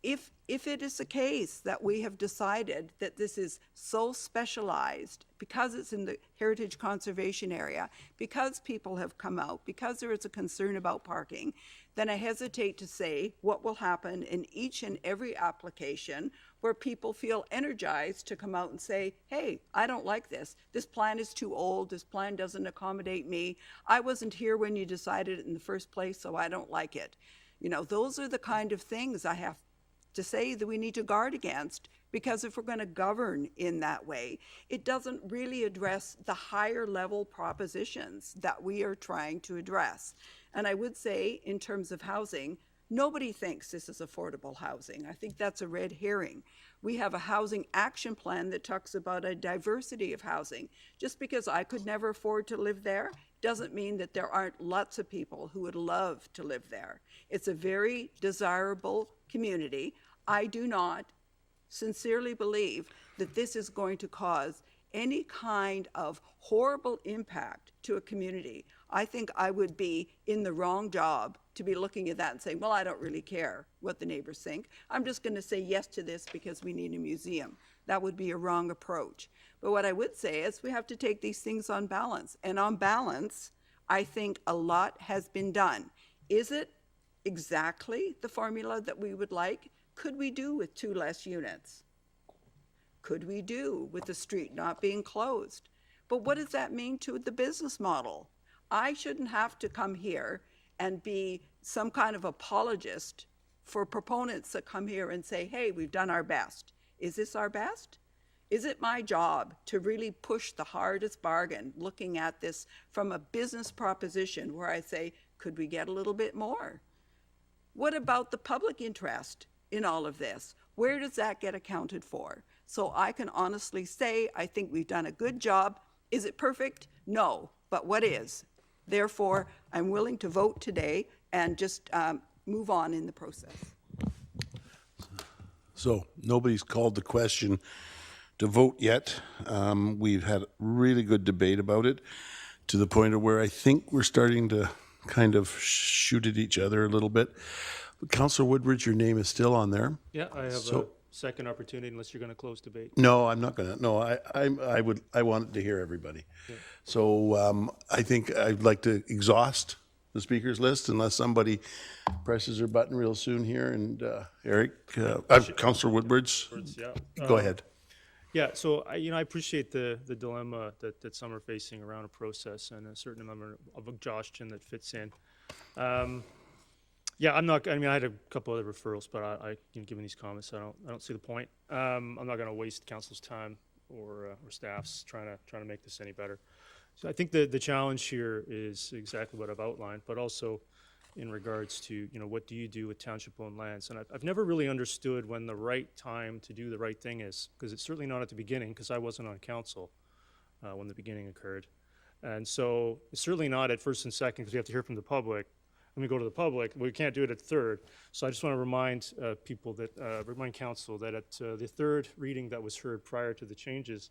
D: if it is the case that we have decided that this is so specialized because it's in the heritage conservation area, because people have come out, because there is a concern about parking, then I hesitate to say what will happen in each and every application where people feel energized to come out and say, hey, I don't like this. This plan is too old. This plan doesn't accommodate me. I wasn't here when you decided it in the first place, so I don't like it. You know, those are the kind of things I have to say that we need to guard against, because if we're going to govern in that way, it doesn't really address the higher level propositions that we are trying to address. And I would say, in terms of housing, nobody thinks this is affordable housing. I think that's a red herring. We have a housing action plan that talks about a diversity of housing. Just because I could never afford to live there doesn't mean that there aren't lots of people who would love to live there. It's a very desirable community. I do not sincerely believe that this is going to cause any kind of horrible impact to a community. I think I would be in the wrong job to be looking at that and saying, well, I don't really care what the neighbors think. I'm just going to say yes to this because we need a museum. That would be a wrong approach. But what I would say is we have to take these things on balance. And on balance, I think a lot has been done. Is it exactly the formula that we would like? Could we do with 2 less units? Could we do with the street not being closed? But what does that mean to the business model? I shouldn't have to come here and be some kind of apologist for proponents that come here and say, hey, we've done our best. Is this our best? Is it my job to really push the hardest bargain, looking at this from a business proposition where I say, could we get a little bit more? What about the public interest in all of this? Where does that get accounted for? So I can honestly say, I think we've done a good job. Is it perfect? No, but what is? Therefore, I'm willing to vote today and just move on in the process.
A: So nobody's called the question to vote yet. We've had really good debate about it to the point of where I think we're starting to kind of shoot at each other a little bit. Councillor Woodbridge, your name is still on there.
E: Yeah, I have
A: So-
E: a second opportunity unless you're going to close debate.
A: No, I'm not gonna. No, I wanted to hear everybody. So I think I'd like to exhaust the speakers list unless somebody presses their button real soon here. And Eric, Councillor Woodbridge,
E: Yeah.
A: go ahead.
E: Yeah, so I appreciate the dilemma that some are facing around a process and a certain amount of exhaustion that fits in. Yeah, I had a couple other referrals, but given these comments, I don't see the point. I'm not going to waste council's time or staff's trying to make this any better. So I think the challenge here is exactly what I've outlined, but also in regards to what do you do with township-owned lands? And I've never really understood when the right time to do the right thing is, because it's certainly not at the beginning, because I wasn't on council when the beginning occurred, and so it's certainly not at first and second, because we have to hear from the public. When we go to the public, we can't do it at third. So I just want to remind remind council that at the third reading that was heard prior to the changes,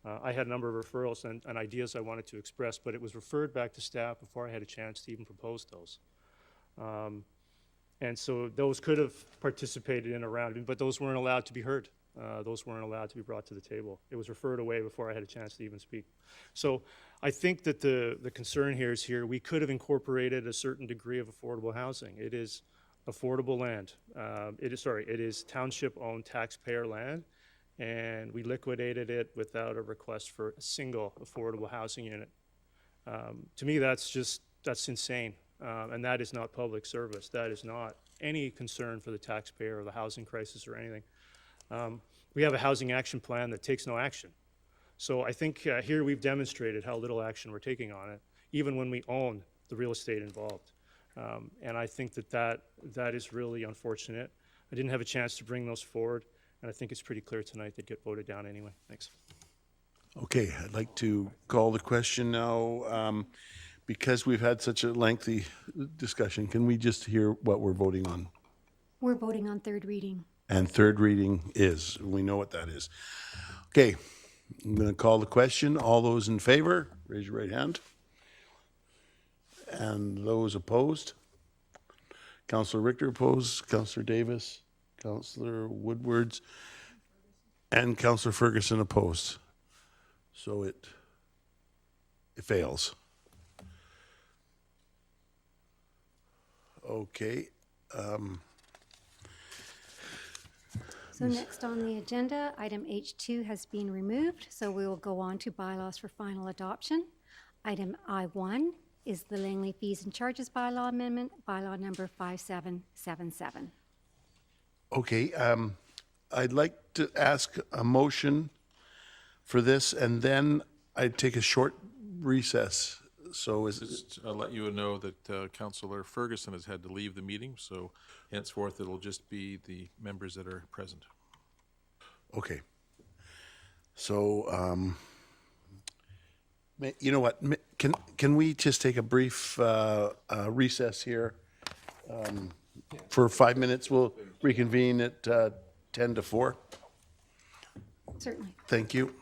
E: I had a number of referrals and ideas I wanted to express, but it was referred back to staff before I had a chance to even propose those. And so those could have participated in a round, but those weren't allowed to be heard. Those weren't allowed to be brought to the table. It was referred away before I had a chance to even speak. So I think that the concern here is we could have incorporated a certain degree of affordable housing. It is affordable land. It is township-owned taxpayer land, and we liquidated it without a request for a single affordable housing unit. To me, that's insane. And that is not public service. That is not any concern for the taxpayer or the housing crisis or anything. We have a housing action plan that takes no action. So I think here we've demonstrated how little action we're taking on it, even when we own the real estate involved. And I think that is really unfortunate. I didn't have a chance to bring those forward, and I think it's pretty clear tonight they'd get voted down anyway. Thanks.
A: Okay, I'd like to call the question now. Because we've had such a lengthy discussion, can we just hear what we're voting on?
B: We're voting on third reading.
A: And third reading we know what that is. Okay, I'm going to call the question. All those in favor, raise your right hand. And those opposed? Councillor Richter opposed, Councillor Davis, Councillor Woodwards, and Councillor Ferguson opposed. So it fails. Okay.
B: So next on the agenda, item H2 has been removed, so we will go on to bylaws for final adoption. Item I1 is the Langley Fees and Charges Bylaw Amendment, bylaw number 5777.
A: Okay, I'd like to ask a motion for this, and then I'd take a short recess. So is it,
F: Just let you know that Councillor Ferguson has had to leave the meeting, so henceforth it'll just be the members that are present.
A: okay. So, you know what, can we just take a brief recess here for 5 minutes? We'll reconvene at 10 to 4.
B: Certainly.
A: Thank you.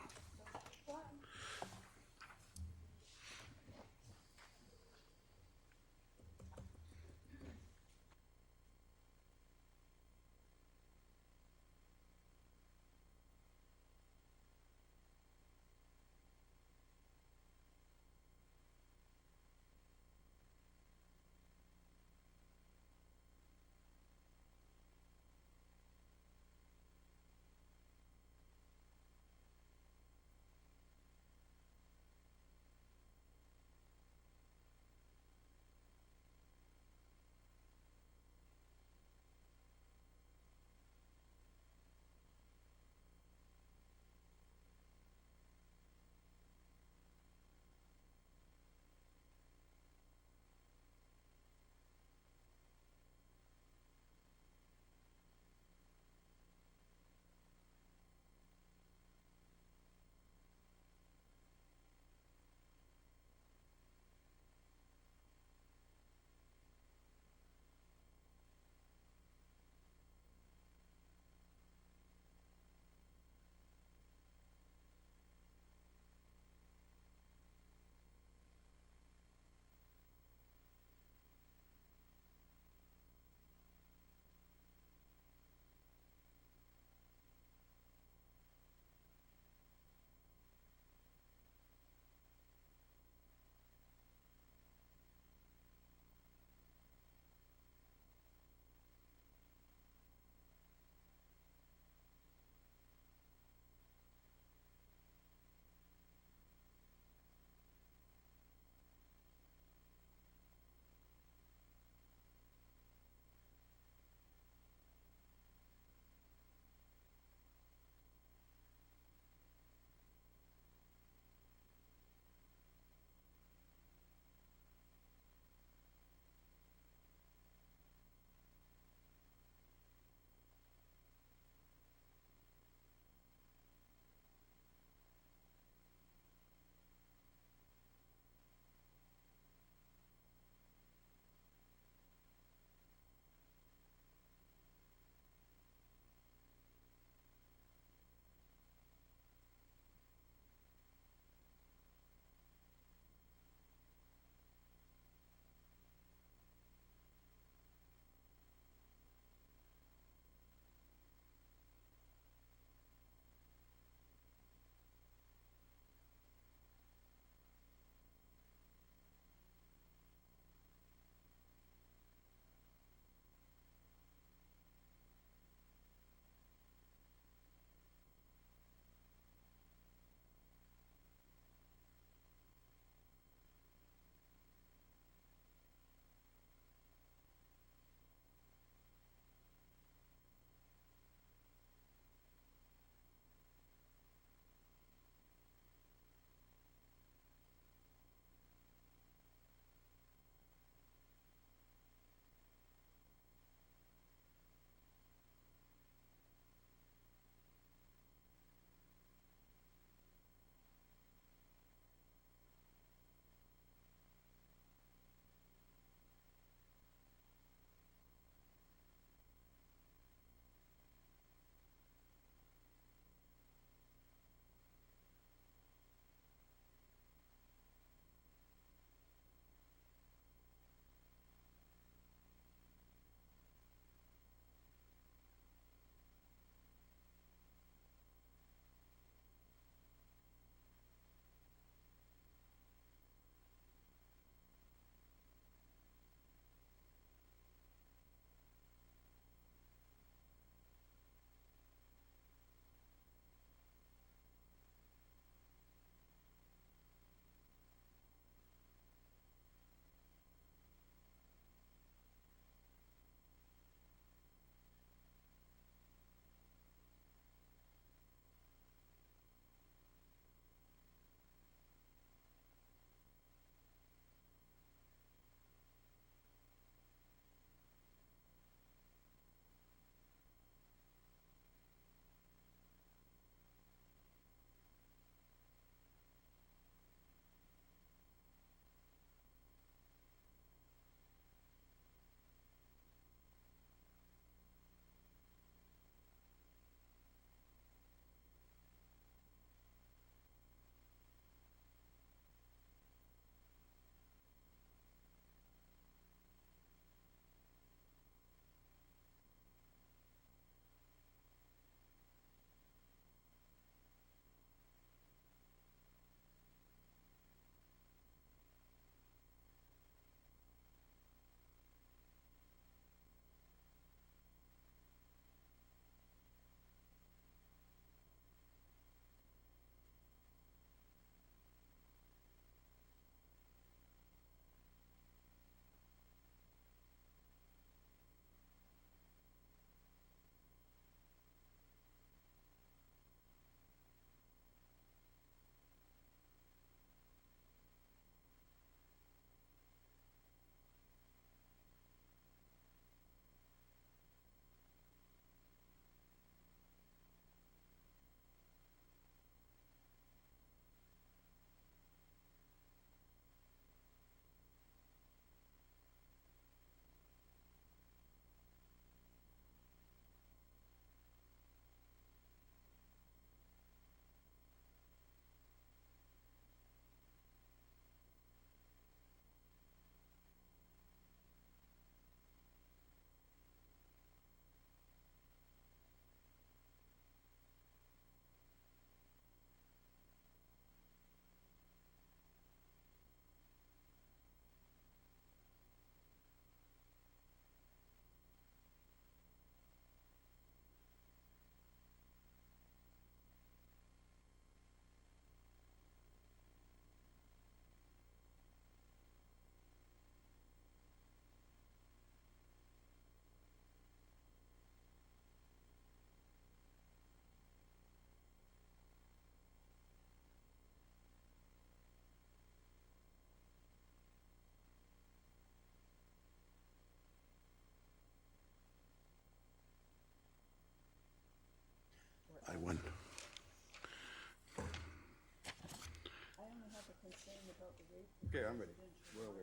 H: Okay, I'm ready.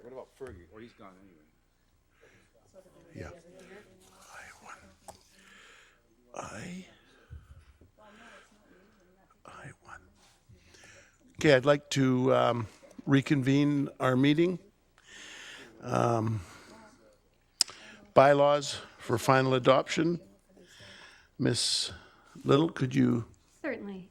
H: What about Fergie? Oh, he's gone anyway.
A: Yeah. I1. Okay, I'd like to reconvene our meeting. Bylaws for final adoption. Ms. Little, could you?
B: Certainly.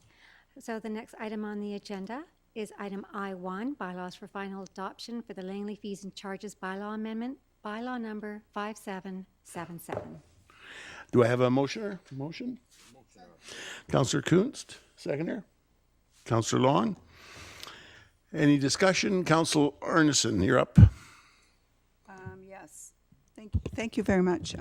B: So the next item on the agenda is item I1, bylaws for final adoption for the Langley Fees and Charges Bylaw Amendment, bylaw number 5777.
A: Do I have a motioner? Motion? Councillor Kunst, seconder. Councillor Long. Any discussion? Councillor Arneson, you're up.
D: Yes. Thank you very much.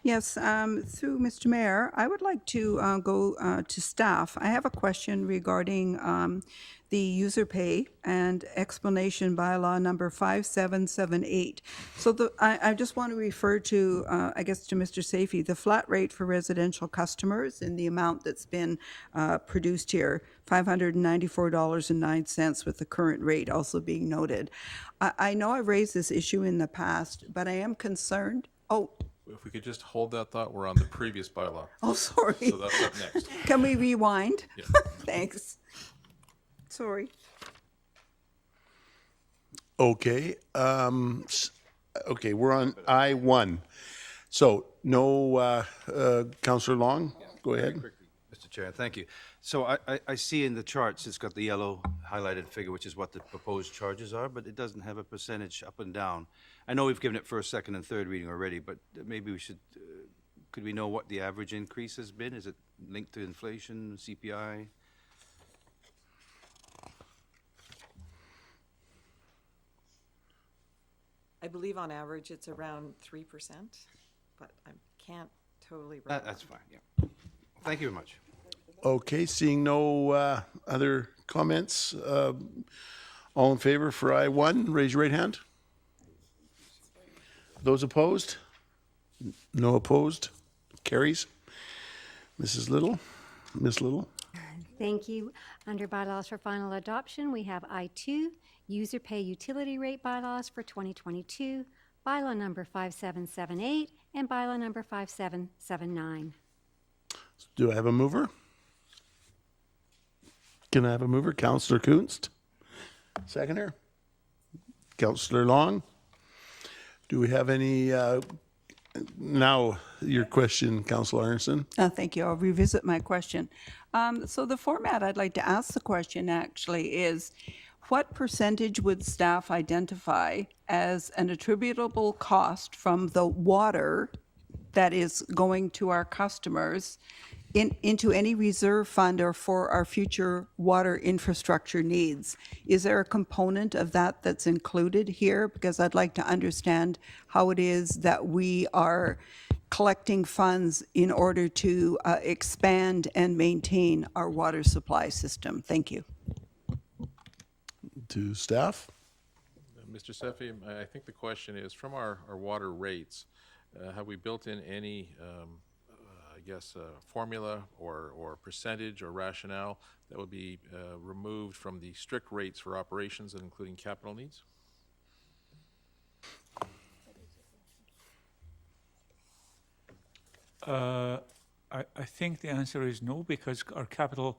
D: Yes, through Mr. Mayor, I would like to go to staff. I have a question regarding the user pay and explanation bylaw number 5778. So I just want to refer to, I guess, to Mr. Safey, the flat rate for residential customers in the amount that's been produced here, $594.09, with the current rate also being noted. I know I've raised this issue in the past, but I am concerned. Oh,
F: If we could just hold that thought, we're on the previous bylaw.
D: oh, sorry.
F: So that's up next.
D: Can we rewind?
F: Yeah.
D: Thanks. Sorry.
A: Okay. Okay, we're on I1. So no, Councillor Long, go ahead.
H: Mr. Chair, thank you. So I see in the charts, it's got the yellow highlighted figure, which is what the proposed charges are, but it doesn't have a percentage up and down. I know we've given it first, second, and third reading already, but maybe we should, could we know what the average increase has been? Is it linked to inflation, CPI?
M: I believe on average it's around 3%, but I can't totally remember.
H: That's fine, yeah. Thank you very much.
A: Okay, seeing no other comments, all in favor for I1, raise your right hand. Those opposed? No opposed? Carries. Mrs. Little? Ms. Little?
B: Thank you. Under bylaws for final adoption, we have I2, user pay utility rate bylaws for 2022, bylaw number 5778, and bylaw number 5779.
A: Do I have a mover? Can I have a mover? Councillor Kunst? Seconder? Councillor Long? Do we have any, now your question, Councillor Arneson?
D: Thank you. I'll revisit my question. So the format I'd like to ask the question actually is, what percentage would staff identify as an attributable cost from the water that is going to our customers into any reserve fund or for our future water infrastructure needs? Is there a component of that that's included here? Because I'd like to understand how it is that we are collecting funds in order to expand and maintain our water supply system. Thank you.
A: To staff?
F: Mr. Seffi, I think the question is, from our water rates, have we built in any, I guess, formula or percentage or rationale that would be removed from the strict rates for operations and including capital needs?
L: I think the answer is no, because our capital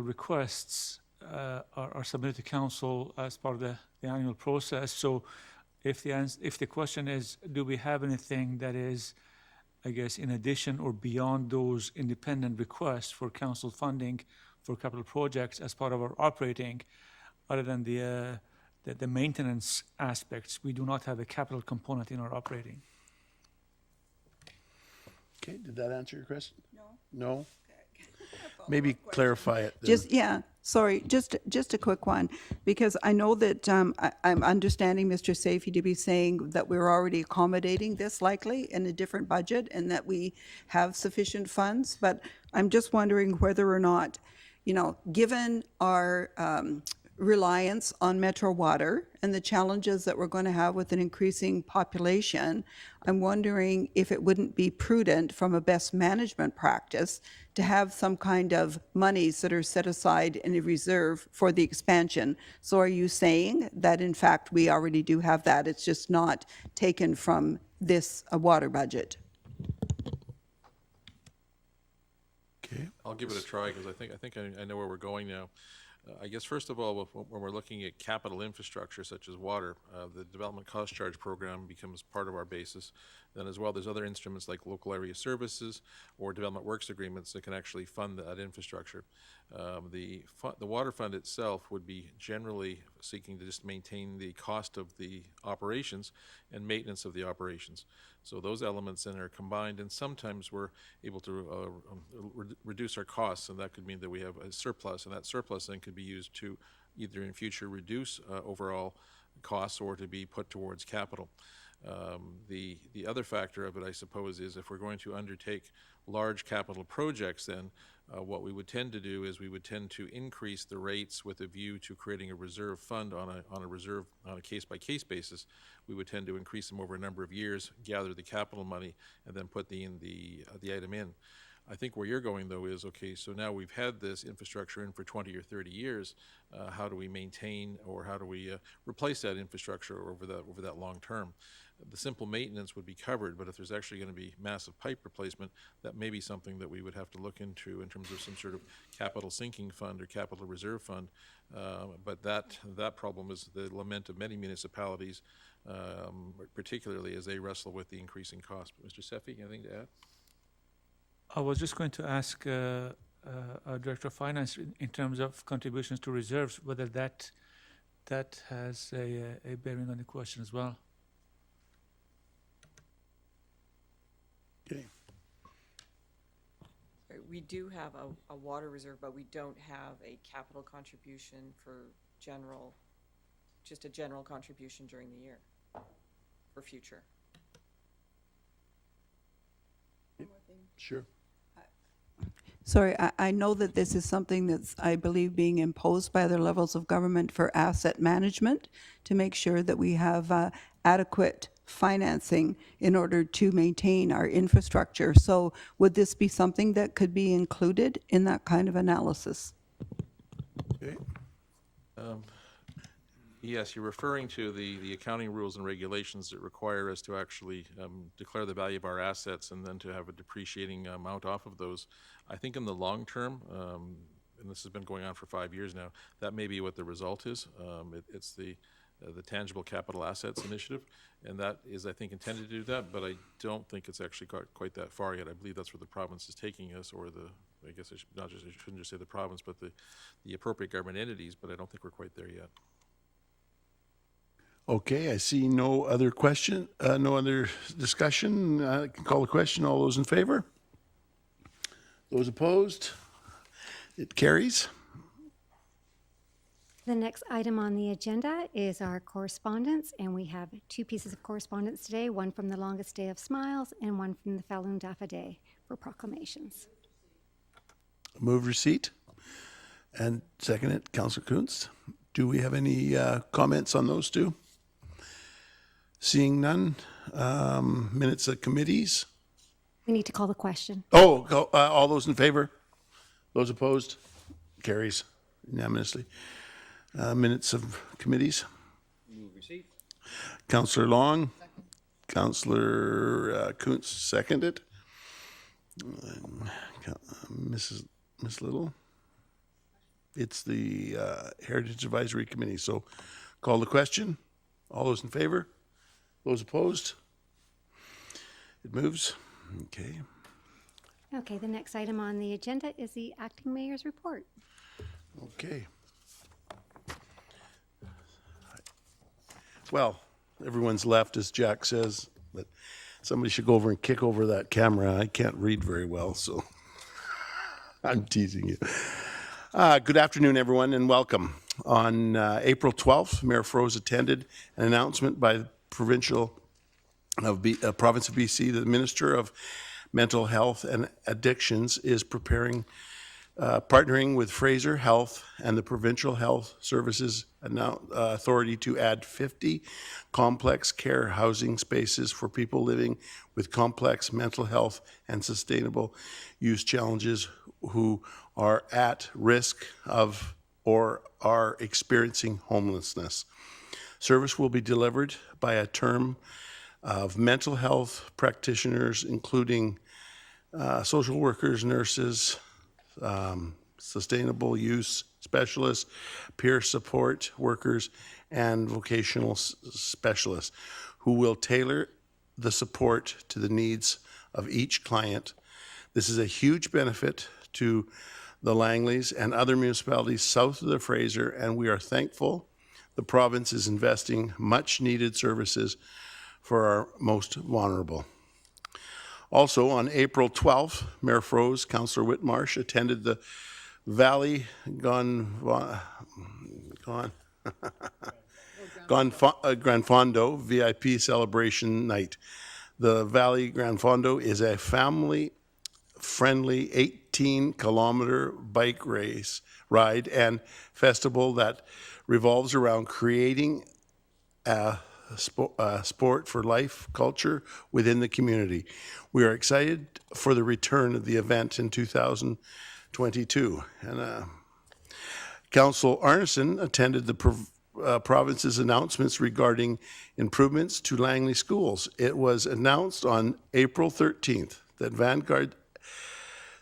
L: requests are submitted to council as part of the annual process. So if the question is, do we have anything that is, I guess, in addition or beyond those independent requests for council funding for capital projects as part of our operating, other than the maintenance aspects, we do not have a capital component in our operating.
A: Okay, did that answer your question? No? Maybe clarify it then.
D: Just a quick one, because I know that I'm understanding Mr. Safey to be saying that we're already accommodating this likely in a different budget and that we have sufficient funds, but I'm just wondering whether or not, given our reliance on Metro Water and the challenges that we're going to have with an increasing population, I'm wondering if it wouldn't be prudent from a best management practice to have some kind of monies that are set aside in a reserve for the expansion. So are you saying that in fact we already do have that? It's just not taken from this water budget?
A: Okay.
F: I'll give it a try because I think I know where we're going now. I guess first of all, when we're looking at capital infrastructure such as water, the development cost charge program becomes part of our basis. Then as well, there's other instruments like local area services or development works agreements that can actually fund that infrastructure. The water fund itself would be generally seeking to just maintain the cost of the operations and maintenance of the operations. So those elements then are combined, and sometimes we're able to reduce our costs, and that could mean that we have a surplus, and that surplus then could be used to either in future reduce overall costs or to be put towards capital. The other factor of it, I suppose, is if we're going to undertake large capital projects, then what we would tend to do is we would tend to increase the rates with a view to creating a reserve fund on a case-by-case basis. We would tend to increase them over a number of years, gather the capital money, and then put the item in. I think where you're going, though, is, okay, so now we've had this infrastructure in for 20 or 30 years. How do we maintain or how do we replace that infrastructure over that long term? The simple maintenance would be covered, but if there's actually going to be massive pipe replacement, that may be something that we would have to look into in terms of some sort of capital sinking fund or capital reserve fund. But that problem is the lament of many municipalities, particularly as they wrestle with the increasing cost. Mr. Seffi, anything to add?
L: I was just going to ask our Director of Finance in terms of contributions to reserves, whether that has a bearing on the question as well.
A: Okay.
M: We do have a water reserve, but we don't have a capital contribution for just a general contribution during the year for future.
A: Sure.
D: Sorry, I know that this is something that's, I believe, being imposed by other levels of government for asset management to make sure that we have adequate financing in order to maintain our infrastructure. So would this be something that could be included in that kind of analysis?
A: Okay.
F: Yes, you're referring to the accounting rules and regulations that require us to actually declare the value of our assets and then to have a depreciating amount off of those. I think in the long term, and this has been going on for 5 years now, that may be what the result is. It's the Tangible Capital Assets Initiative, and that is, I think, intended to do that, but I don't think it's actually got quite that far yet. I believe that's where the province is taking us, or I guess I shouldn't just say the province, but the appropriate government entities, but I don't think we're quite there yet.
A: Okay, I see no other question, no other discussion. I can call the question. All those in favor? Those opposed? It carries.
B: The next item on the agenda is our correspondence, and we have 2 pieces of correspondence today, one from the Longest Day of Smiles and one from the Falun Dafa Day for proclamations.
A: Move receipt and second it, Councillor Kuntz. Do we have any comments on those 2? Seeing none, minutes of committees.
B: We need to call the question.
A: All those in favor? Those opposed? Carries unanimously. Minutes of committees.
H: Move receipt.
A: Councillor Long. Councillor Kuntz seconded. Miss Little. It's the Heritage Advisory Committee. So call the question. All those in favor? Those opposed? It moves. Okay.
B: Okay, the next item on the agenda is the acting mayor's report.
A: Okay. Well, everyone's left, as Jack says, but somebody should go over and kick over that camera. I can't read very well, so I'm teasing you. Good afternoon, everyone, and welcome. On April 12th, Mayor Froese attended an announcement by the province of BC that the Minister of Mental Health and Addictions is preparing partnering with Fraser Health and the Provincial Health Services Authority to add 50 complex care housing spaces for people living with complex mental health and sustainable use challenges who are at risk of or are experiencing homelessness. Service will be delivered by a term of mental health practitioners, including social workers, nurses, sustainable use specialists, peer support workers, and vocational specialists who will tailor the support to the needs of each client. This is a huge benefit to the Langleys and other municipalities south of the Fraser, and we are thankful the province is investing much needed services for our most vulnerable. Also, on April 12th, Mayor Froese, Councillor Whitmarsh attended the Valley Grand Fondo VIP celebration night. The Valley Grand Fondo is a family-friendly 18-kilometer bike ride and festival that revolves around creating a sport for life culture within the community. We are excited for the return of the event in 2022. And Council Arneson attended the province's announcements regarding improvements to Langley schools. It was announced on April 13th that Vanguard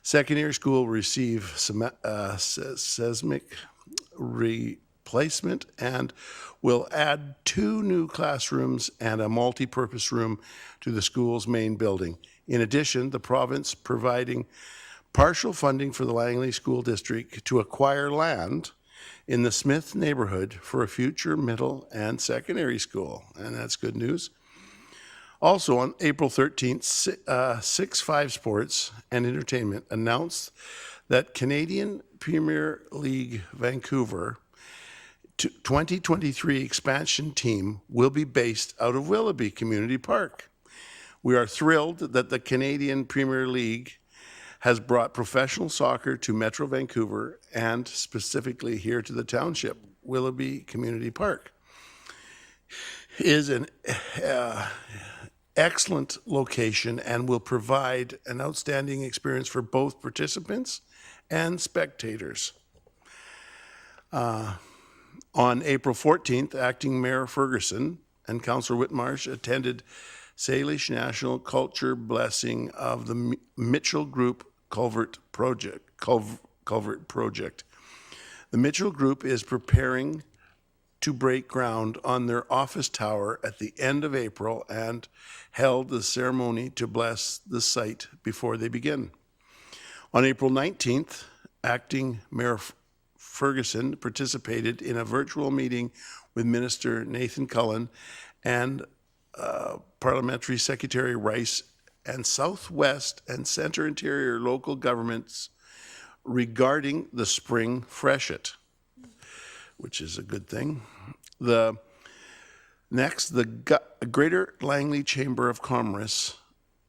A: Secondary School will receive seismic replacement and will add 2 new classrooms and a multi-purpose room to the school's main building. In addition, the province providing partial funding for the Langley School District to acquire land in the Smith neighborhood for a future middle and secondary school, and that's good news. Also on April 13th, 6-5 Sports and Entertainment announced that Canadian Premier League Vancouver 2023 expansion team will be based out of Willoughby Community Park. We are thrilled that the Canadian Premier League has brought professional soccer to Metro Vancouver and specifically here to the Township. Willoughby Community Park is an excellent location and will provide an outstanding experience for both participants and spectators. On April 14th, Acting Mayor Ferguson and Councillor Whitmarsh attended Salish National Culture Blessing of the Mitchell Group Culvert Project. The Mitchell Group is preparing to break ground on their office tower at the end of April and held the ceremony to bless the site before they begin. On April 19th, Acting Mayor Ferguson participated in a virtual meeting with Minister Nathan Cullen and Parliamentary Secretary Rice and Southwest and Centre Interior local governments regarding the spring freshet, which is a good thing. The Greater Langley Chamber of Commerce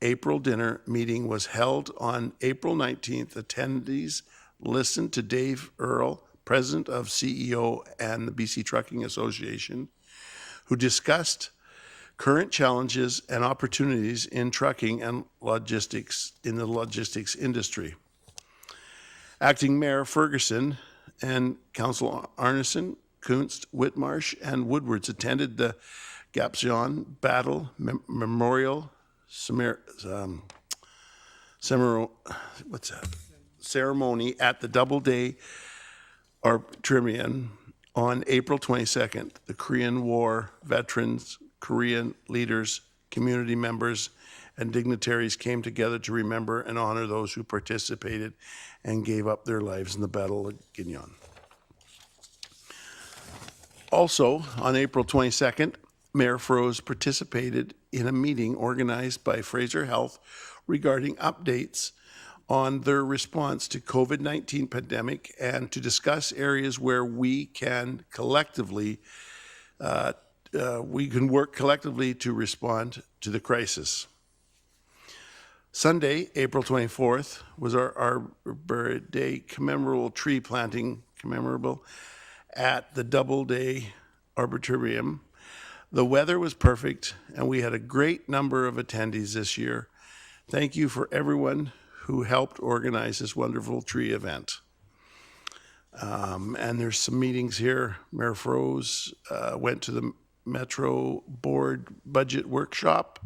A: April dinner meeting was held on April 19th. Attendees listened to Dave Earle, President of CEO and the BC Trucking Association, who discussed current challenges and opportunities in trucking and logistics in the logistics industry. Acting Mayor Ferguson and Council Arneson, Kunst, Whitmarsh, and Woodwards attended the Gapsion Battle Memorial ceremony at the Doubleday Arboretum on April 22nd. The Korean War veterans, Korean leaders, community members, and dignitaries came together to remember and honor those who participated and gave up their lives in the Battle of Guignon. Also, on April 22nd, Mayor Froese participated in a meeting organized by Fraser Health regarding updates on their response to COVID-19 pandemic and to discuss areas where we can collectively work collectively to respond to the crisis. Sunday, April 24th, was our Arbor Day commemorable tree planting at the Doubleday Arboretum. The weather was perfect, and we had a great number of attendees this year. Thank you for everyone who helped organize this wonderful tree event. And there's some meetings here. Mayor Froese went to the Metro Board Budget Workshop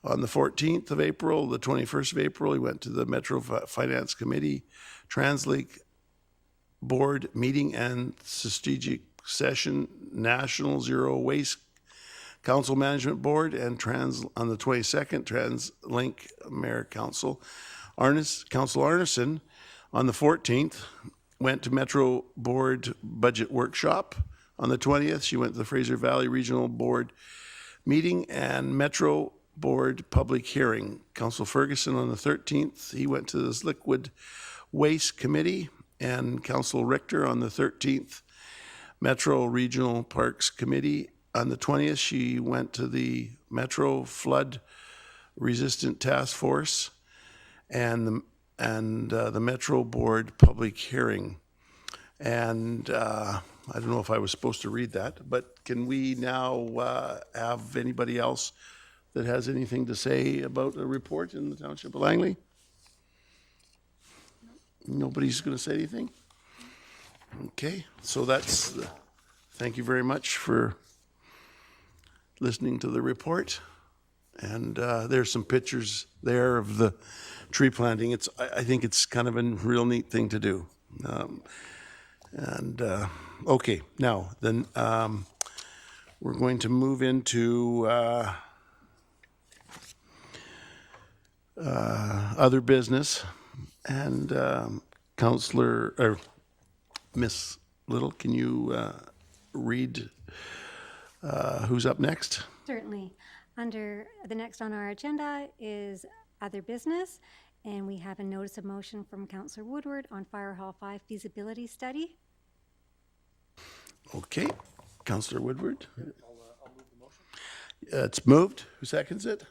A: on the 14th of April. The 21st of April, he went to the Metro Finance Committee, TransLink Board meeting and strategic session, National Zero Waste Council Management Board, and on the 22nd, TransLink Mayor Council. Council Arneson on the 14th went to Metro Board Budget Workshop. On the 20th, she went to the Fraser Valley Regional Board meeting and Metro Board public hearing. Council Ferguson on the 13th, he went to this Liquid Waste Committee, and Council Richter on the 13th, Metro Regional Parks Committee. On the 20th, she went to the Metro Flood Resistant Task Force and the Metro Board public hearing. And I don't know if I was supposed to read that, but can we now have anybody else that has anything to say about a report in the Township of Langley? Nobody's going to say anything? Okay, so that's, thank you very much for listening to the report. And there's some pictures there of the tree planting. I think it's kind of a real neat thing to do. Okay, now then we're going to move into other business. And Miss Little, can you read who's up next?
B: Certainly. The next on our agenda is other business, and we have a notice of motion from Councillor Woodward on Fire Hall 5 feasibility study.
A: Okay, Councillor Woodward. I'll move the motion. It's moved. Who seconds it?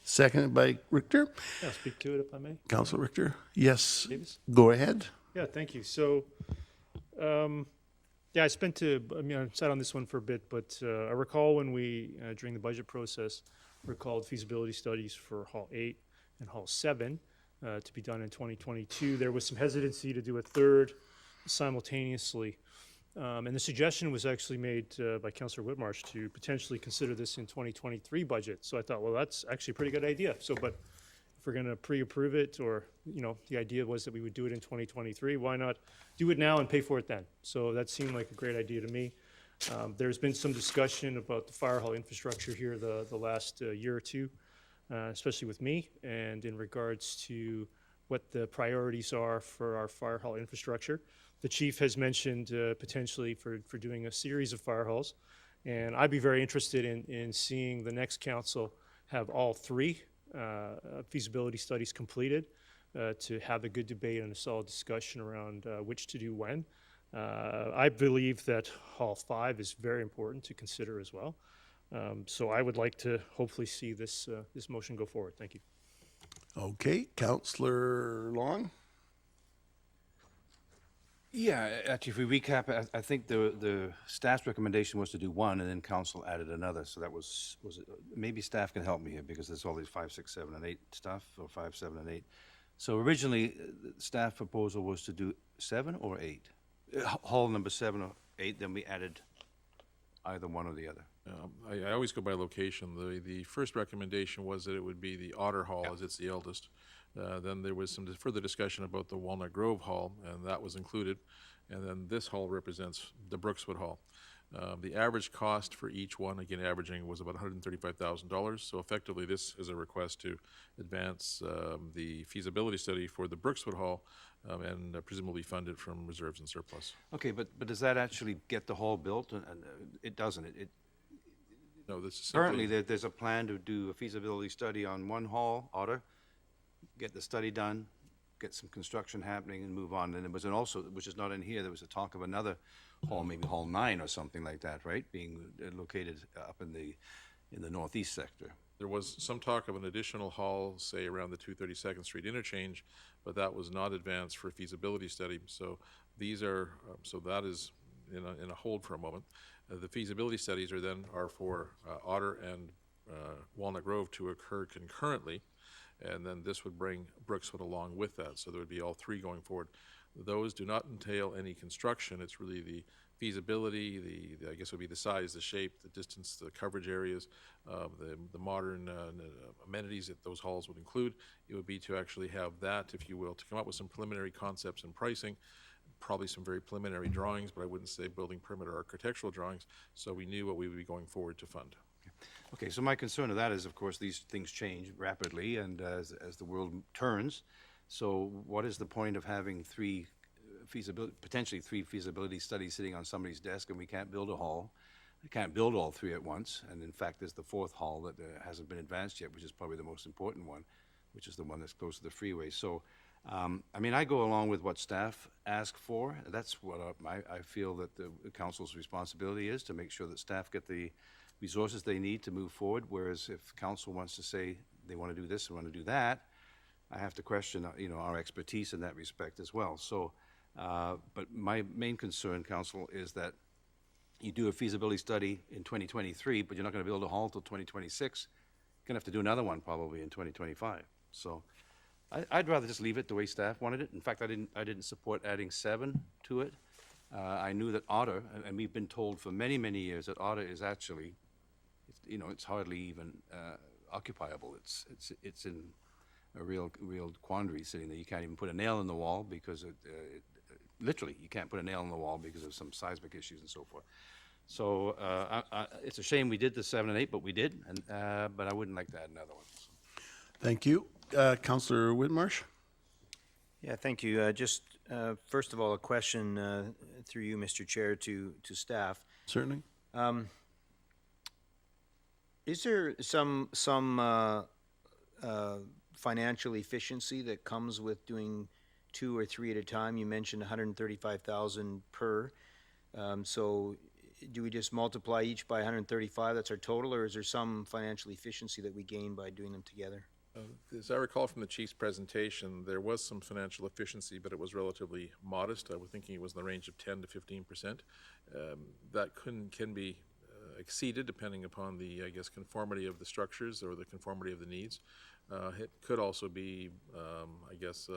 A: Seconded by Richter.
E: Yeah, speak to it if I may.
A: Councillor Richter. Yes.
E: Davis?
A: Go ahead.
E: Yeah, thank you. So, yeah, I sat on this one for a bit, but I recall when we, during the budget process, recalled feasibility studies for Hall 8 and Hall 7 to be done in 2022. There was some hesitancy to do a third simultaneously. And the suggestion was actually made by Councillor Whitmarsh to potentially consider this in 2023 budget. So I thought, well, that's actually a pretty good idea. So, but if we're going to pre-approve it, or, the idea was that we would do it in 2023, why not do it now and pay for it then? So that seemed like a great idea to me. There's been some discussion about the fire hall infrastructure here the last year or two, especially with me, and in regards to what the priorities are for our fire hall infrastructure. The chief has mentioned potentially for doing a series of fire halls, and I'd be very interested in seeing the next council have all three feasibility studies completed to have a good debate and a solid discussion around which to do when. I believe that Hall 5 is very important to consider as well. So I would like to hopefully see this motion go forward. Thank you.
A: Okay, Councillor Long.
H: Yeah, actually, if we recap, I think the staff's recommendation was to do one, and then council added another. So that was it, maybe staff can help me here, because there's all these 5, 6, 7, and 8 stuff, or 5, 7, and 8. So originally, the staff proposal was to do 7 or 8, hall number 7 or 8. Then we added either one or the other.
F: I always go by location. The first recommendation was that it would be the Otter Hall, as it's the eldest. Then there was some further discussion about the Walnut Grove Hall, and that was included. And then this hall represents the Brookswood Hall. The average cost for each one, again averaging, was about $135,000. So effectively, this is a request to advance the feasibility study for the Brookswood Hall and presumably fund it from reserves and surplus.
H: Okay, but does that actually get the hall built? And it doesn't.
F: No, this is
H: Currently, there's a plan to do a feasibility study on one hall, Otter, get the study done, get some construction happening, and move on. And there was also, which is not in here, there was a talk of another hall, maybe Hall 9 or something like that, right? Being located up in the northeast sector.
F: There was some talk of an additional hall, say around the 232nd Street interchange, but that was not advanced for a feasibility study. So these are, so that is in a hold for a moment. The feasibility studies are for Otter and Walnut Grove to occur concurrently, and then this would bring Brookswood along with that. So there would be all three going forward. Those do not entail any construction. It's really the feasibility, I guess would be the size, the shape, the distance, the coverage areas, the modern amenities that those halls would include. It would be to actually have that, if you will, to come up with some preliminary concepts and pricing, probably some very preliminary drawings, but I wouldn't say building permit or architectural drawings, so we knew what we would be going forward to fund.
H: Okay, so my concern of that is, of course, these things change rapidly, and as the world turns, so what is the point of having potentially three feasibility studies sitting on somebody's desk, and we can't build a hall? We can't build all three at once, and in fact, there's the fourth hall that hasn't been advanced yet, which is probably the most important one, which is the one that's close to the freeway. So, I mean, I go along with what staff ask for. That's what I feel that the council's responsibility is, to make sure that staff get the resources they need to move forward, whereas if council wants to say they want to do this and want to do that, I have to question, our expertise in that respect as well. So, but my main concern, council, is that you do a feasibility study in 2023, but you're not going to build a hall until 2026. You're going to have to do another one probably in 2025. So I'd rather just leave it the way staff wanted it. In fact, I didn't support adding 7 to it. I knew that Otter, and we've been told for many, many years that Otter is actually, it's hardly even occupiable. It's in a real quandary sitting there. You can't even put a nail in the wall because literally you can't put a nail in the wall because of some seismic issues and so forth. So it's a shame we did the 7 and 8, but we did, but I wouldn't like to add another one. So.
A: Thank you. Councillor Whitmarsh?
I: Yeah, thank you. Just first of all, a question through you, Mr. Chair, to staff.
A: Certainly.
I: Is there some financial efficiency that comes with doing 2 or 3 at a time? You mentioned 135,000 per. So do we just multiply each by 135? That's our total, or is there some financial efficiency that we gain by doing them together?
F: As I recall from the chief's presentation, there was some financial efficiency, but it was relatively modest. I was thinking it was in the range of 10 to 15%. That can be exceeded depending upon the, I guess, conformity of the structures or the conformity of the needs. It could also be, I guess,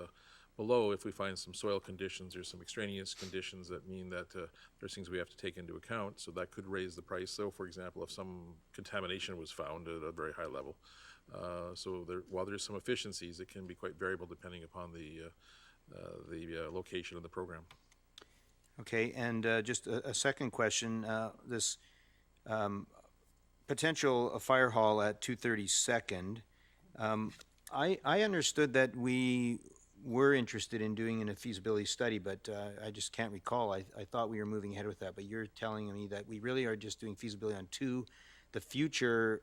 F: below if we find some soil conditions or some extraneous conditions that mean that there's things we have to take into account. So that could raise the price. So, for example, if some contamination was found at a very high level. While there's some efficiencies, it can be quite variable depending upon the location of the program.
I: Okay, and just a second question. This potential fire hall at 232nd, I understood that we were interested in doing a feasibility study, but I just can't recall. I thought we were moving ahead with that, but you're telling me that we really are just doing feasibility on 2, the future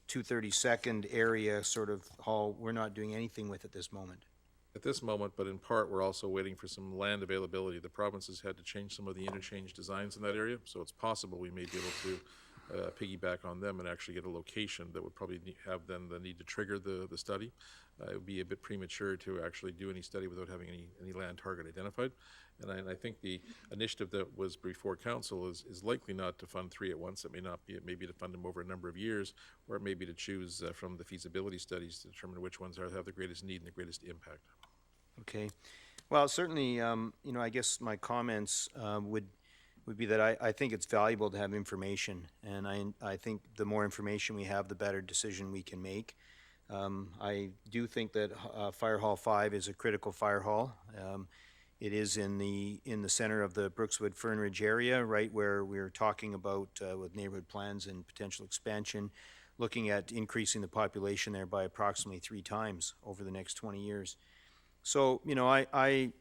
I: 232nd area sort of hall. We're not doing anything with at this moment.
F: At this moment, but in part, we're also waiting for some land availability. The province has had to change some of the interchange designs in that area, so it's possible we may be able to piggyback on them and actually get a location that would probably have then the need to trigger the study. It would be a bit premature to actually do any study without having any land target identified. And I think the initiative that was before council is likely not to fund 3 at once. It may not be. It may be to fund them over a number of years, or it may be to choose from the feasibility studies to determine which ones have the greatest need and the greatest impact.
I: Okay. Well, certainly, I guess my comments would be that I think it's valuable to have information, and I think the more information we have, the better decision we can make. I do think that Fire Hall 5 is a critical fire hall. It is in the center of the Brookswood Fern Ridge area, right where we're talking about with neighborhood plans and potential expansion, looking at increasing the population there by approximately 3 times over the next 20 years. So, I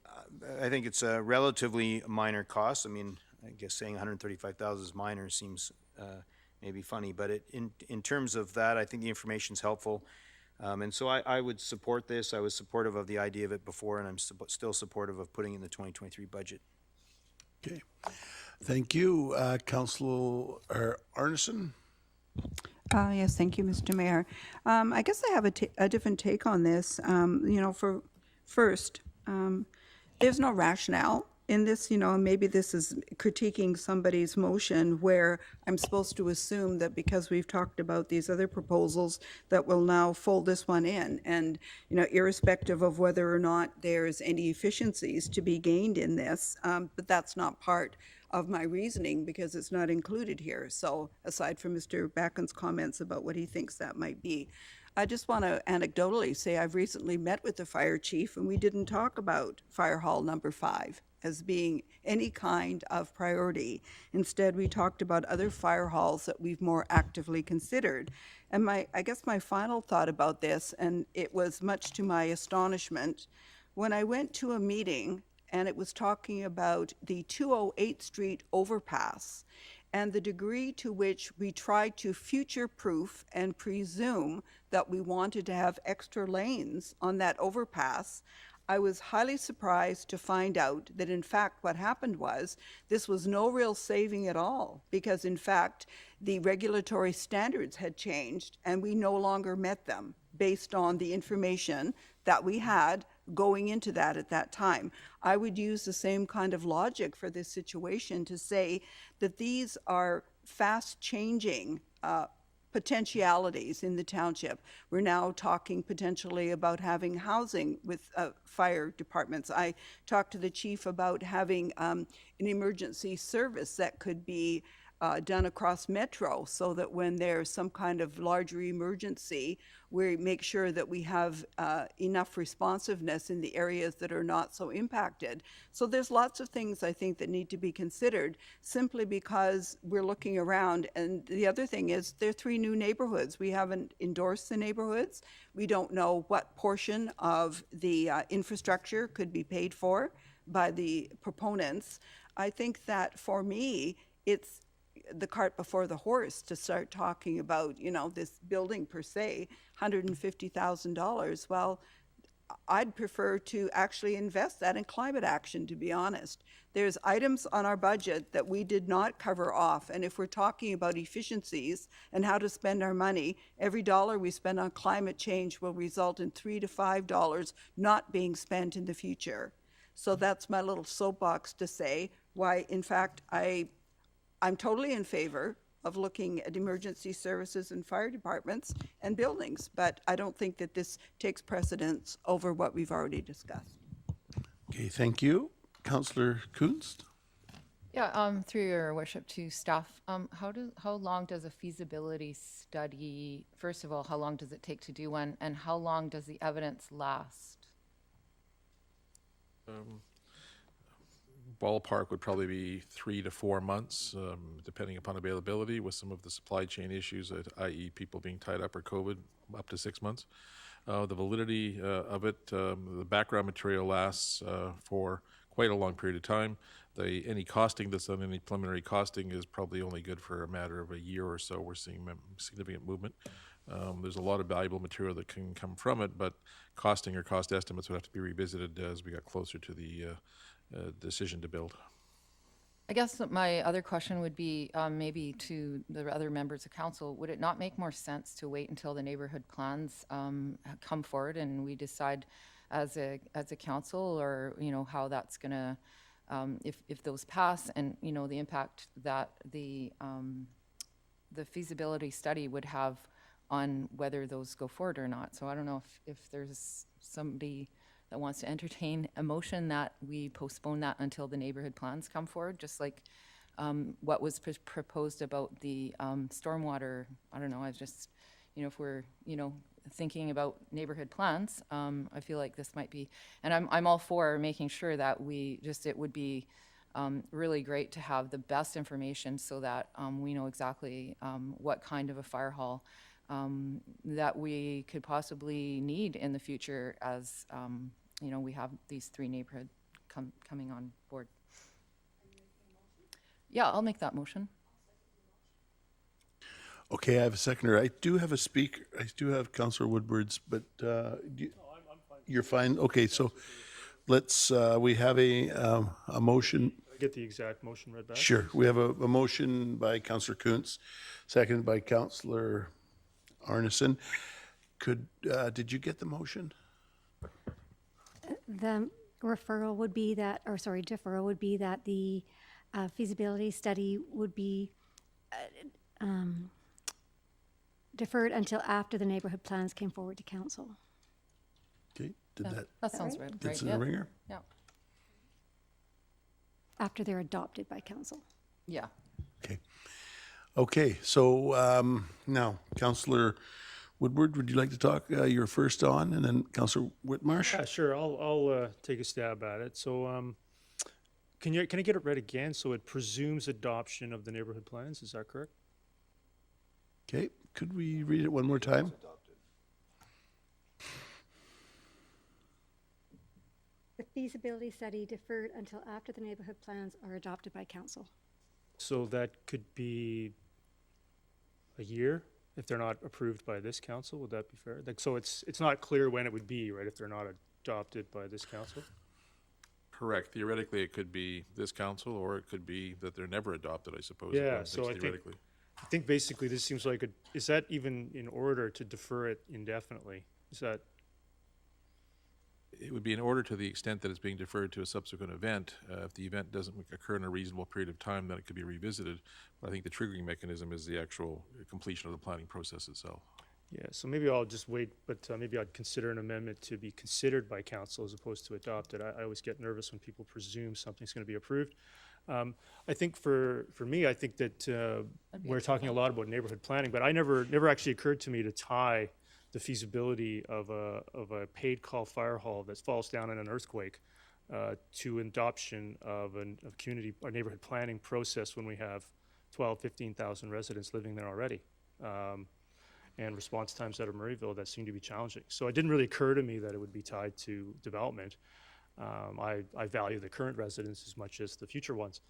I: think it's a relatively minor cost. I mean, I guess saying 135,000 is minor seems maybe funny, but in terms of that, I think the information's helpful. And so I would support this. I was supportive of the idea of it before, and I'm still supportive of putting in the 2023 budget.
A: Okay. Thank you. Councillor Arneson?
D: Yes, thank you, Mr. Mayor. I guess I have a different take on this. For first, there's no rationale in this, and maybe this is critiquing somebody's motion where I'm supposed to assume that because we've talked about these other proposals that we'll now fold this one in. And, irrespective of whether or not there's any efficiencies to be gained in this, but that's not part of my reasoning because it's not included here. So aside from Mr. Backen's comments about what he thinks that might be, I just want to anecdotally say I've recently met with the fire chief and we didn't talk about Fire Hall number 5 as being any kind of priority. Instead, we talked about other fire halls that we've more actively considered. And I guess my final thought about this, and it was much to my astonishment, when I went to a meeting and it was talking about the 208th Street overpass and the degree to which we tried to future-proof and presume that we wanted to have extra lanes on that overpass, I was highly surprised to find out that in fact what happened was this was no real saving at all because in fact the regulatory standards had changed and we no longer met them based on the information that we had going into that at that time. I would use the same kind of logic for this situation to say that these are fast-changing potentialities in the township. We're now talking potentially about having housing with fire departments. I talked to the chief about having an emergency service that could be done across Metro so that when there's some kind of larger emergency, we make sure that we have enough responsiveness in the areas that are not so impacted. So there's lots of things I think that need to be considered simply because we're looking around. And the other thing is there are 3 new neighborhoods. We haven't endorsed the neighborhoods. We don't know what portion of the infrastructure could be paid for by the proponents. I think that for me, it's the cart before the horse to start talking about, this building per se, $150,000. Well, I'd prefer to actually invest that in climate action, to be honest. There's items on our budget that we did not cover off, and if we're talking about efficiencies and how to spend our money, every dollar we spend on climate change will result in $3 to $5 not being spent in the future. So that's my little soapbox to say why, in fact, I'm totally in favor of looking at emergency services and fire departments and buildings, but I don't think that this takes precedence over what we've already discussed.
A: Okay, thank you. Councillor Kunst?
J: Yeah, through your worship to staff, how long does a feasibility study, first of all, how long does it take to do one, and how long does the evidence last?
F: Ballpark would probably be 3 to 4 months, depending upon availability, with some of the supply chain issues, i.e. people being tied up or COVID, up to 6 months. The validity of it, the background material lasts for quite a long period of time. Any costing that's done, any preliminary costing is probably only good for a matter of a year or so. We're seeing significant movement. There's a lot of valuable material that can come from it, but costing or cost estimates would have to be revisited as we got closer to the decision to build.
J: I guess that my other question would be maybe to the other members of council, would it not make more sense to wait until the neighborhood plans come forward and we decide as a council, or how that's going to, if those pass, and the impact that the feasibility study would have on whether those go forward or not. So I don't know if there's somebody that wants to entertain a motion that we postpone that until the neighborhood plans come forward, just like what was proposed about the stormwater. I don't know, I was just, if we're, thinking about neighborhood plans, I feel like this might be, and I'm all for making sure that it would be really great to have the best information so that we know exactly what kind of a fire hall that we could possibly need in the future as, we have these 3 neighborhoods coming on board. Yeah, I'll make that motion.
A: Okay, I have a seconder. I do have a speaker. I do have Councillor Woodward's, but you're fine? Okay, so let's, we have a motion.
E: Can I get the exact motion read back?
A: Sure. We have a motion by Councillor Kuntz, seconded by Councillor Arneson. Did you get the motion?
B: The referral would be that, or sorry, deferral would be that the feasibility study would be deferred until after the neighborhood plans came forward to council.
A: Okay, did that
J: That sounds right.
A: gets in
J: Right,
A: the
J: yeah.
A: ringer?
J: Yeah,
B: After they're adopted by council.
J: yeah.
A: Okay. Okay, so now, Councillor Woodward, would you like to talk? You're first on, and then Councillor Whitmarsh?
E: Yeah, sure. I'll take a stab at it. So, can I get it read again? So it presumes adoption of the neighborhood plans. Is that correct?
A: Okay, could we read it one more time?
B: The feasibility study deferred until after the neighborhood plans are adopted by council.
E: So that could be a year if they're not approved by this council. Would that be fair? Like, so it's not clear when it would be, right? If they're not adopted by this council.
F: Correct. Theoretically, it could be this council, or it could be that they're never adopted, I suppose.
E: Yeah,
F: at
E: so I think-
F: theoretically.
E: I think basically this seems like is that even in order to defer it indefinitely? Is that?
F: It would be in order to the extent that it's being deferred to a subsequent event. If the event doesn't occur in a reasonable period of time, then it could be revisited. But I think the triggering mechanism is the actual completion of the planning process itself.
E: Yeah, so maybe I'll just wait, but maybe I'd consider an amendment to be considered by council as opposed to adopted. I always get nervous when people presume something's going to be approved. I think for me, I think that we're talking a lot about neighborhood planning, but I never actually occurred to me to tie the feasibility of a paid call fire hall that falls down in an earthquake to adoption of a community or neighborhood planning process when we have 12, 15,000 residents living there already. And response times out of Murrayville that seem to be challenging. So it didn't really occur to me that it would be tied to development. I value the current residents as much as the future ones.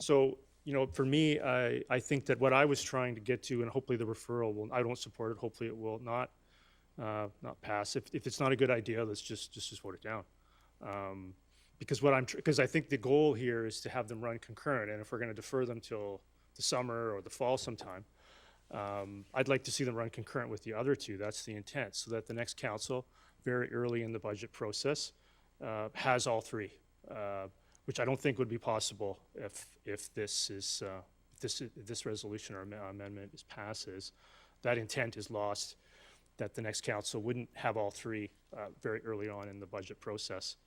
E: So, you know, for me, I think that what I was trying to get to, and hopefully the referral will, I don't support it, hopefully it will not pass. If it's not a good idea, let's just vote it down. Because I think the goal here is to have them run concurrent, and if we're gonna defer them till the summer or the fall sometime, I'd like to see them run concurrent with the other two. That's the intent, so that the next council, very early in the budget process, has all three, which I don't think would be possible if this resolution or amendment passes. That intent is lost, that the next council wouldn't have all three very early on in the budget process.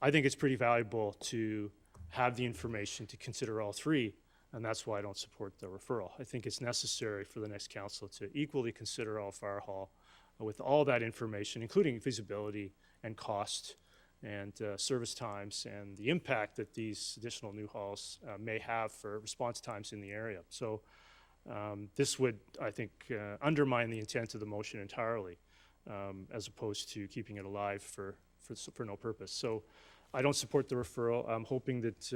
E: I think it's pretty valuable to have the information to consider all three, and that's why I don't support the referral. I think it's necessary for the next council to equally consider all fire hall with all that information, including feasibility and cost and service times and the impact that these additional new halls may have for response times in the area. So this would, I think, undermine the intent of the motion entirely, as opposed to keeping it alive for no purpose. So I don't support the referral. I'm hoping that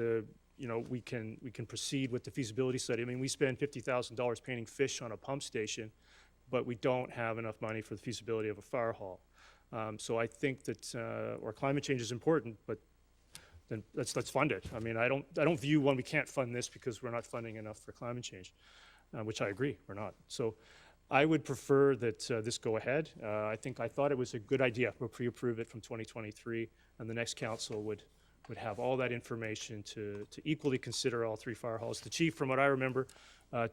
E: you know, we can proceed with the feasibility study. I mean, we spend $50,000 painting fish on a pump station, but we don't have enough money for the feasibility of a fire hall. So I think that or climate change is important, but then let's fund it. I mean, I don't view we can't fund this because we're not funding enough for climate change, which I agree we're not. So I would prefer that this go ahead. I thought it was a good idea. We'll pre-approve it from 2023, and the next council would have all that information to equally consider all three fire halls. The chief, from what I remember,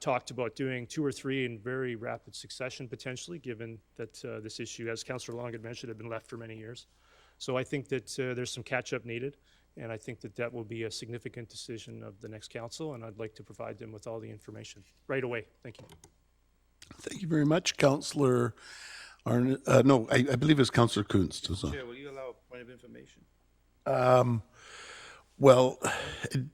E: talked about doing 2 or 3 in very rapid succession, potentially, given that this issue, as Councillor Long had mentioned, had been left for many years. So I think that there's some catch-up needed, and I think that will be a significant decision of the next council, and I'd like to provide them with all the information right away. Thank you.
A: Thank you very much, Councillor Arne. No, I believe it's Councillor Kunst.
H: Chair, will you allow a point of information?
A: Well,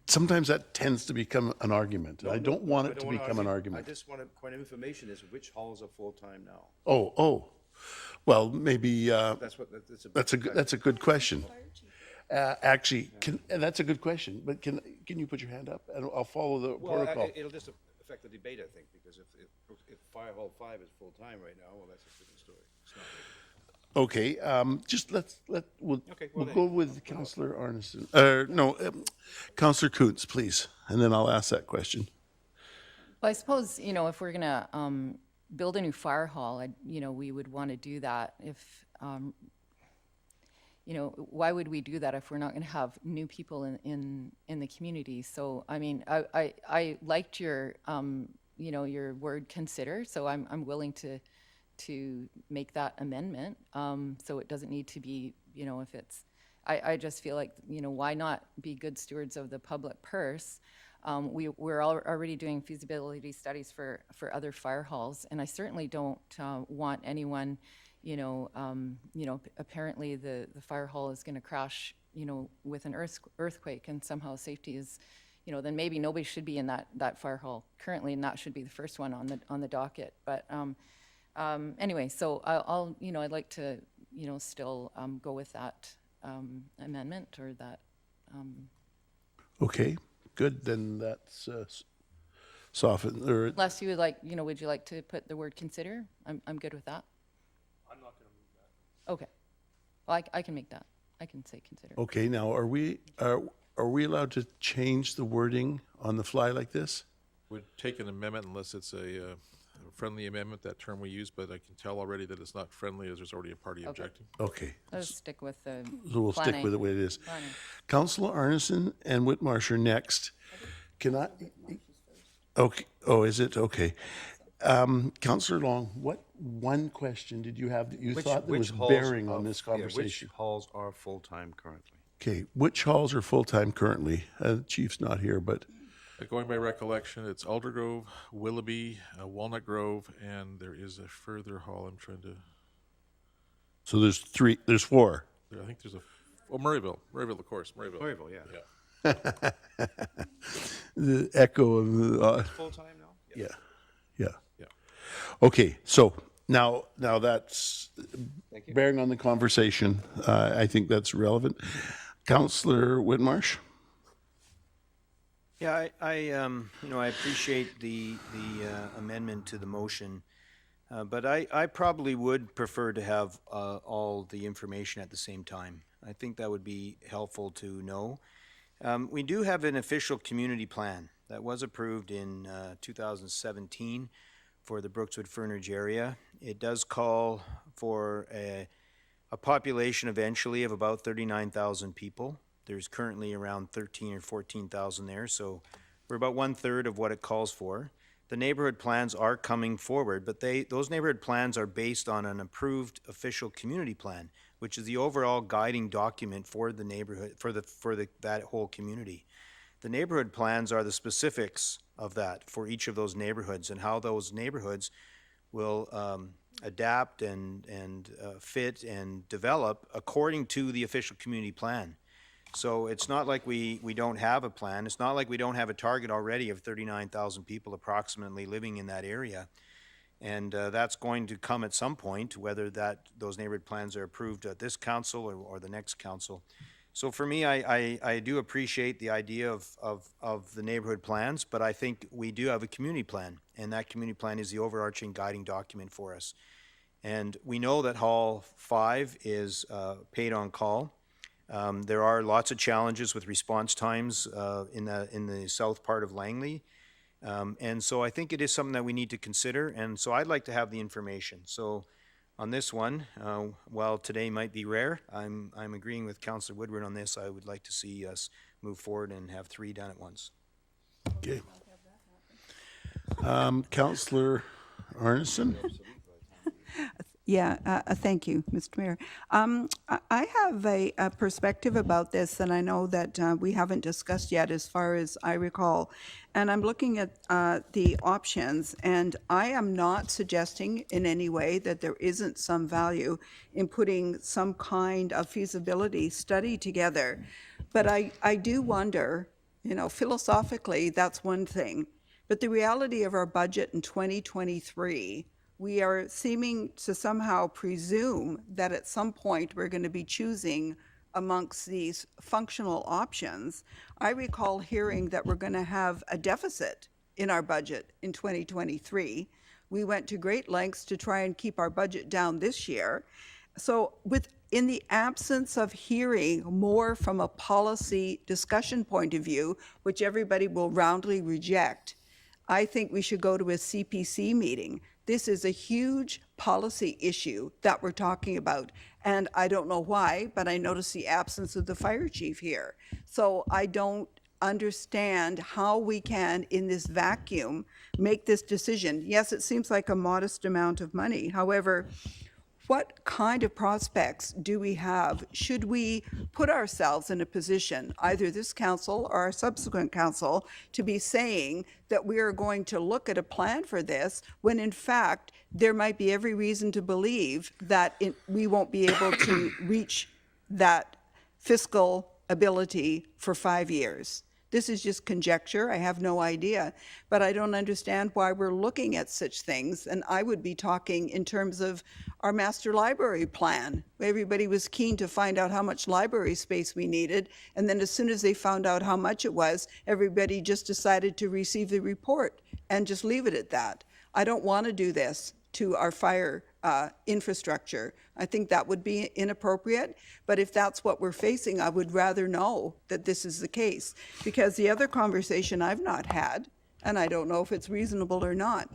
A: sometimes that tends to become an argument. I don't want it to
H: wanna
A: become an
H: argue.
A: argument.
H: I just want a point of information is which halls are full-time now?
A: Oh, well, maybe
H: That's what,
A: that's a good question. Actually, that's a good question. But can you put your hand up and I'll follow the
H: Well,
A: protocol.
H: it'll just affect the debate, I think, because if Fire Hall 5 is full-time right now, well, that's a different story. It's not really.
A: Okay, just we'll
H: Okay, well
A: go
H: then.
A: with Councillor Arneson. Councillor Kuntz, please, and then I'll ask that question.
J: Well, I suppose, you know, if we're gonna build a new fire hall, we would want to do that if, why would we do that if we're not going to have new people in the community? So, I mean, I liked your, your word consider, so I'm willing to make that amendment. So it doesn't need to be, if it's, I just feel like, why not be good stewards of the public purse? We're already doing feasibility studies for other fire halls, and I certainly don't want anyone, apparently the fire hall is going to crash, with an earthquake, and somehow safety is, then maybe nobody should be in that fire hall currently, and that should be the first one on the docket. But anyway, so I'd like to, still go with that amendment or that.
A: Okay, good, then that's softened, or,
J: Unless you would like, would you like to put the word consider? I'm good with that.
E: I'm not going to move that.
J: Okay. Well, I can make that. I can say consider.
A: okay, now, are we allowed to change the wording on the fly like this?
F: Would take an amendment unless it's a friendly amendment, that term we use, but I can tell already that it's not friendly as there's already a party objecting.
A: Okay,
J: Let's stick with the
A: so we'll stick
J: planning.
A: with it the way it is.
J: Planning.
A: Councillor Arneson and Whitmarsh are next. Can I? Okay, oh, is it? Okay. Councillor Long, what one question did you have that you thought that was bearing on this conversation?
H: Which halls are full-time currently?
A: Okay, which halls are full-time currently? The chief's not here, but,
F: Going by recollection, it's Aldergrove, Willoughby, Walnut Grove, and there is a further hall I'm trying to,
A: so there's four.
F: I think there's Murrayville, of course, Murrayville.
H: Louisville, yeah.
F: Yeah.
A: The echo of the,
H: Full-time now?
A: yeah.
F: Yeah.
A: Okay, so now that's bearing on the conversation. I think that's relevant. Councillor Whitmarsh?
I: Yeah, I appreciate the amendment to the motion, but I probably would prefer to have all the information at the same time. I think that would be helpful to know. We do have an official community plan that was approved in 2017 for the Brookswood-Fernage area. It does call for a population eventually of about 39,000 people. There's currently around 13 or 14,000 there, so we're about 1/3 of what it calls for. The neighborhood plans are coming forward, but those neighborhood plans are based on an approved official community plan, which is the overall guiding document for the neighborhood, for that whole community. The neighborhood plans are the specifics of that for each of those neighborhoods and how those neighborhoods will adapt and fit and develop according to the official community plan. So it's not like we don't have a plan. It's not like we don't have a target already of 39,000 people approximately living in that area. And that's going to come at some point, whether those neighborhood plans are approved at this council or the next council. So for me, I do appreciate the idea of the neighborhood plans, but I think we do have a community plan, and that community plan is the overarching guiding document for us. And we know that Hall 5 is paid on call. There are lots of challenges with response times in the south part of Langley. And so I think it is something that we need to consider, and so I'd like to have the information. So on this one, while today might be rare, I'm agreeing with Councillor Woodward on this. I would like to see us move forward and have 3 done at once.
A: Okay. Councillor Arneson?
D: Yeah, thank you, Mr. Mayor. I have a perspective about this, and I know that we haven't discussed yet as far as I recall. And I'm looking at the options, and I am not suggesting in any way that there isn't some value in putting some kind of feasibility study together. But I do wonder, philosophically, that's one thing. But the reality of our budget in 2023, we are seeming to somehow presume that at some point we're going to be choosing amongst these functional options. I recall hearing that we're going to have a deficit in our budget in 2023. We went to great lengths to try and keep our budget down this year. So in the absence of hearing more from a policy discussion point of view, which everybody will roundly reject, I think we should go to a CPC meeting This is a huge policy issue that we're talking about. And I don't know why, but I notice the absence of the fire chief here. So I don't understand how we can, in this vacuum, make this decision. Yes, it seems like a modest amount of money. However, what kind of prospects do we have? Should we put ourselves in a position, either this council or a subsequent council, to be saying that we are going to look at a plan for this, when in fact there might be every reason to believe that we won't be able to reach that fiscal ability for 5 years? This is just conjecture. I have no idea, but I don't understand why we're looking at such things. And I would be talking in terms of our master library plan. Everybody was keen to find out how much library space we needed. And then as soon as they found out how much it was, everybody just decided to receive the report and just leave it at that. I don't want to do this to our fire infrastructure. I think that would be inappropriate, but if that's what we're facing, I would rather know that this is the case. Because the other conversation I've not had, and I don't know if it's reasonable or not,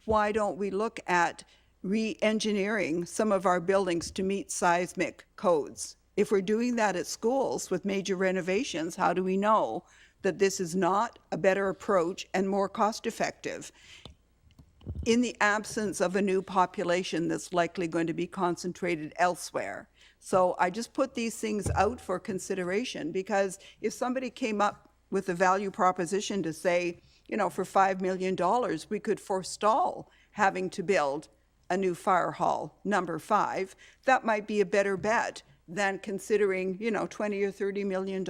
D: why don't we look at re-engineering some of our buildings to meet seismic codes? If we're doing that at schools with major renovations, how do we know that this is not a better approach and more cost-effective in the absence of a new population that's likely going to be concentrated elsewhere? So I just put these things out for consideration, because if somebody came up with a value proposition to say, you know, for $5 million, we could forestall having to build a new fire hall, number 5, that might be a better bet than considering, you know, $20 or $30 million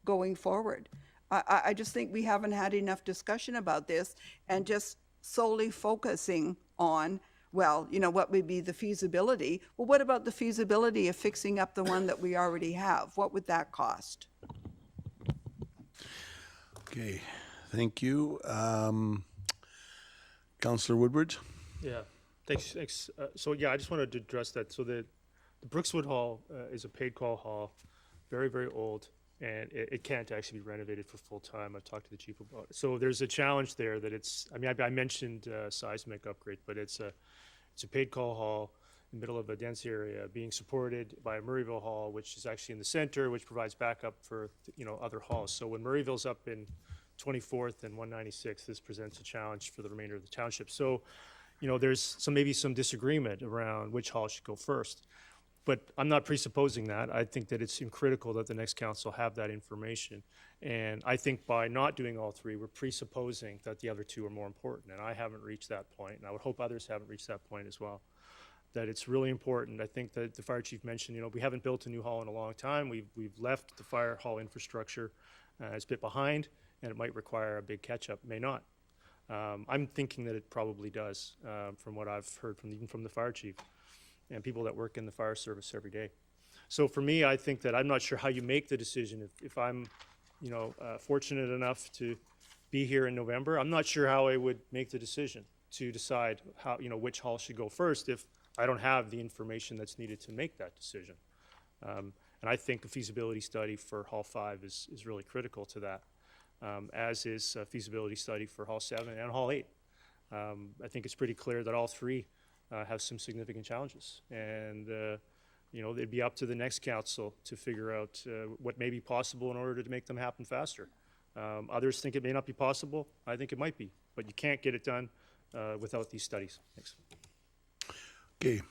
D: going forward. I just think we haven't had enough discussion about this, and just solely focusing on, well, you know, what would be the feasibility? Well, what about the feasibility of fixing up the one that we already have? What would that cost?
A: Okay, thank you. Councillor Woodward?
E: Yeah, thanks. So yeah, I just wanted to address that. So the Brookswood Hall is a paid call hall, very, very old, and it can't actually be renovated for full time. I've talked to the chief about it. So there's a challenge there that it's, I mean, I mentioned seismic upgrade, but it's a paid call hall in the middle of a dense area being supported by a Murrayville Hall, which is actually in the center, which provides backup for, you know, other halls. So when Murrayville's up in 24th and 196th, this presents a challenge for the remainder of the township. So, you know, there's maybe some disagreement around which hall should go first. But I'm not presupposing that. I think that it's critical that the next council have that information. And I think by not doing all 3, we're presupposing that the other 2 are more important. And I haven't reached that point, and I would hope others haven't reached that point as well. That it's really important. I think that the fire chief mentioned, you know, we haven't built a new hall in a long time. We've left the fire hall infrastructure it's a bit behind, and it might require a big catch-up. May not. I'm thinking that it probably does, from what I've heard even from the fire chief and people that work in the fire service every day. So for me, I think that I'm not sure how you make the decision. If I'm, you know, fortunate enough to be here in November, I'm not sure how I would make the decision to decide how, you know, which hall should go first if I don't have the information that's needed to make that decision. And I think a feasibility study for Hall 5 is really critical to that, as is a feasibility study for Hall 7 and Hall 8. I think it's pretty clear that all 3 have some significant challenges, and you know, it'd be up to the next council to figure out what may be possible in order to make them happen faster. Others think it may not be possible. I think it might be, but you can't get it done without these studies. Thanks.
A: Okay,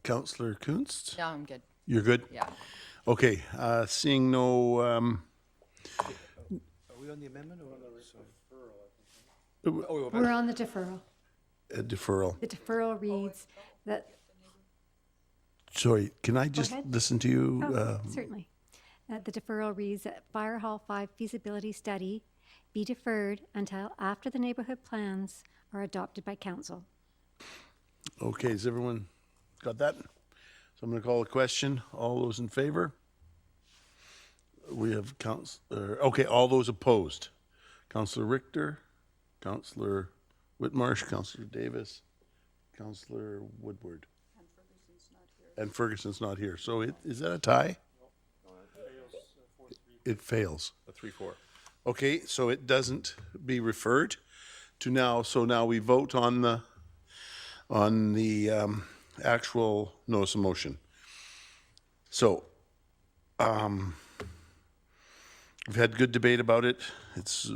A: Councillor Kunst?
J: Yeah, I'm good.
A: You're good?
J: Yeah.
A: Okay, seeing no,
H: Are we on the amendment or on the referral? Oh,
B: We're on the deferral.
A: deferral.
B: The deferral reads that,
A: Sorry, can I just
B: ahead.
A: listen to you?
B: certainly, the deferral reads that Fire Hall 5 feasibility study be deferred until after the neighborhood plans are adopted by council.
A: Okay, has everyone got that? So I'm going to call a question. All those in favor? We have okay, all those opposed. Councillor Richter, Councillor Whitmarsh, Councillor Davis, Councillor Woodward. And Ferguson's not here. So is that a tie? It fails.
F: A 3-4.
A: Okay, so it doesn't be referred to now. So now we vote on the on the actual notice of motion. So, we've had good debate about it. It's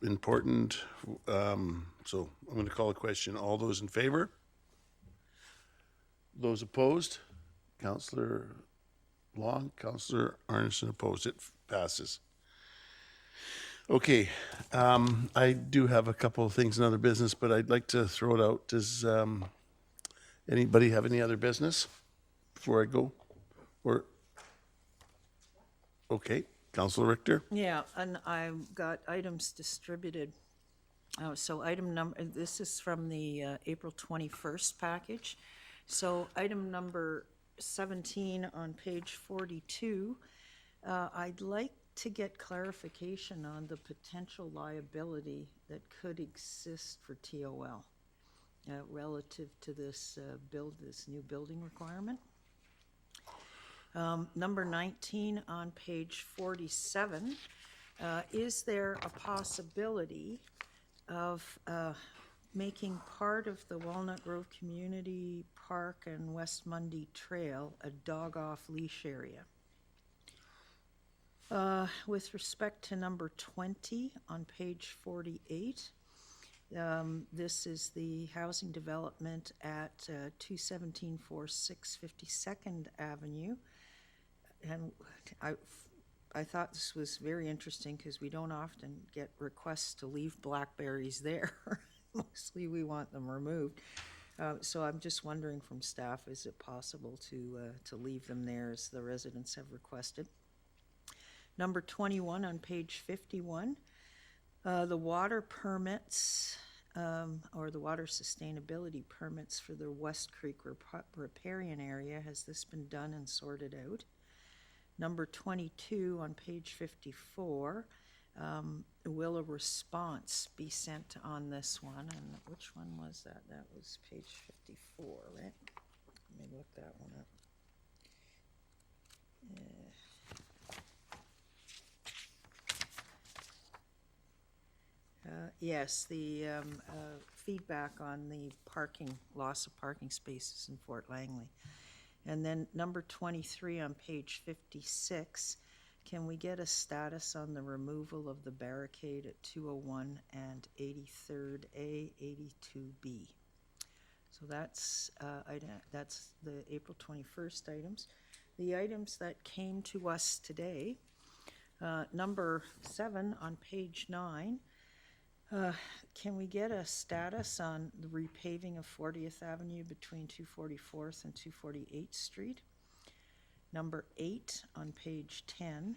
A: important. So I'm going to call a question. All those in favor? Those opposed? Councillor Long, Councillor Arneson opposed. It passes. Okay, I do have a couple of things in other business, but I'd like to throw it out. Does anybody have any other business before I go? Or, okay, Councillor Richter?
G: Yeah, and I've got items distributed. So item number, this is from the April 21st package. So item number 17 on page 42, I'd like to get clarification on the potential liability that could exist for TOL relative to this this new building requirement. Number 19 on page 47, is there a possibility of making part of the Walnut Grove Community Park and West Mundy Trail a dog-off leash area? With respect to number 20 on page 48, this is the housing development at 21746 52nd Avenue. And I thought this was very interesting because we don't often get requests to leave blackberries there. Mostly we want them removed. So I'm just wondering from staff, is it possible to leave them there as the residents have requested? Number 21 on page 51, the water permits or the water sustainability permits for the West Creek riparian area. Has this been done and sorted out? Number 22 on page 54, will a response be sent on this one? And which one was that? That was page 54, right? Let me look that one up. Yes, the feedback on the loss of parking spaces in Fort Langley. And then number 23 on page 56, can we get a status on the removal of the barricade at 201 and 83rd A, 82B? So that's the April 21st items. The items that came to us today, number 7 on page 9, can we get a status on the repaving of 40th Avenue between 244th and 248th Street? Number 8 on page 10,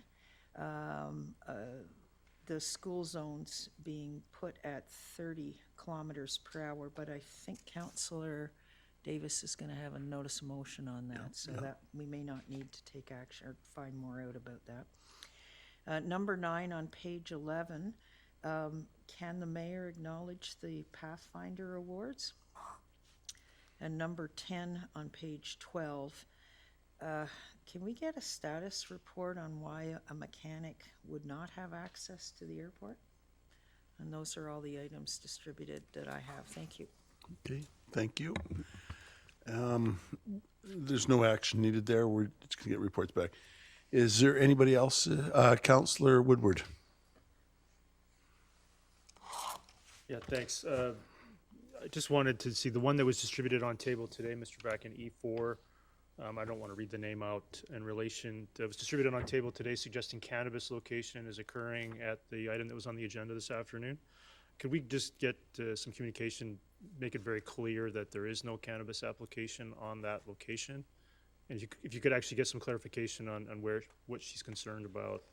G: the school zones being put at 30 kilometers per hour, but I think Councillor Davis is going to have a notice of motion on that, so that we may not need to take action or find more out about that. Number 9 on page 11, can the mayor acknowledge the Pathfinder Awards? And number 10 on page 12, can we get a status report on why a mechanic would not have access to the airport? And those are all the items distributed that I have. Thank you.
A: Okay, thank you. There's no action needed there. We're just going to get reports back. Is there anybody else? Councillor Woodward.
E: Yeah, thanks. I just wanted to see the one that was distributed on table today, Mr. Bracken, E4. I don't want to read the name out in relation. That was distributed on table today suggesting cannabis location is occurring at the item that was on the agenda this afternoon. Could we just get some communication, make it very clear that there is no cannabis application on that location? And if you could actually get some clarification on what she's concerned about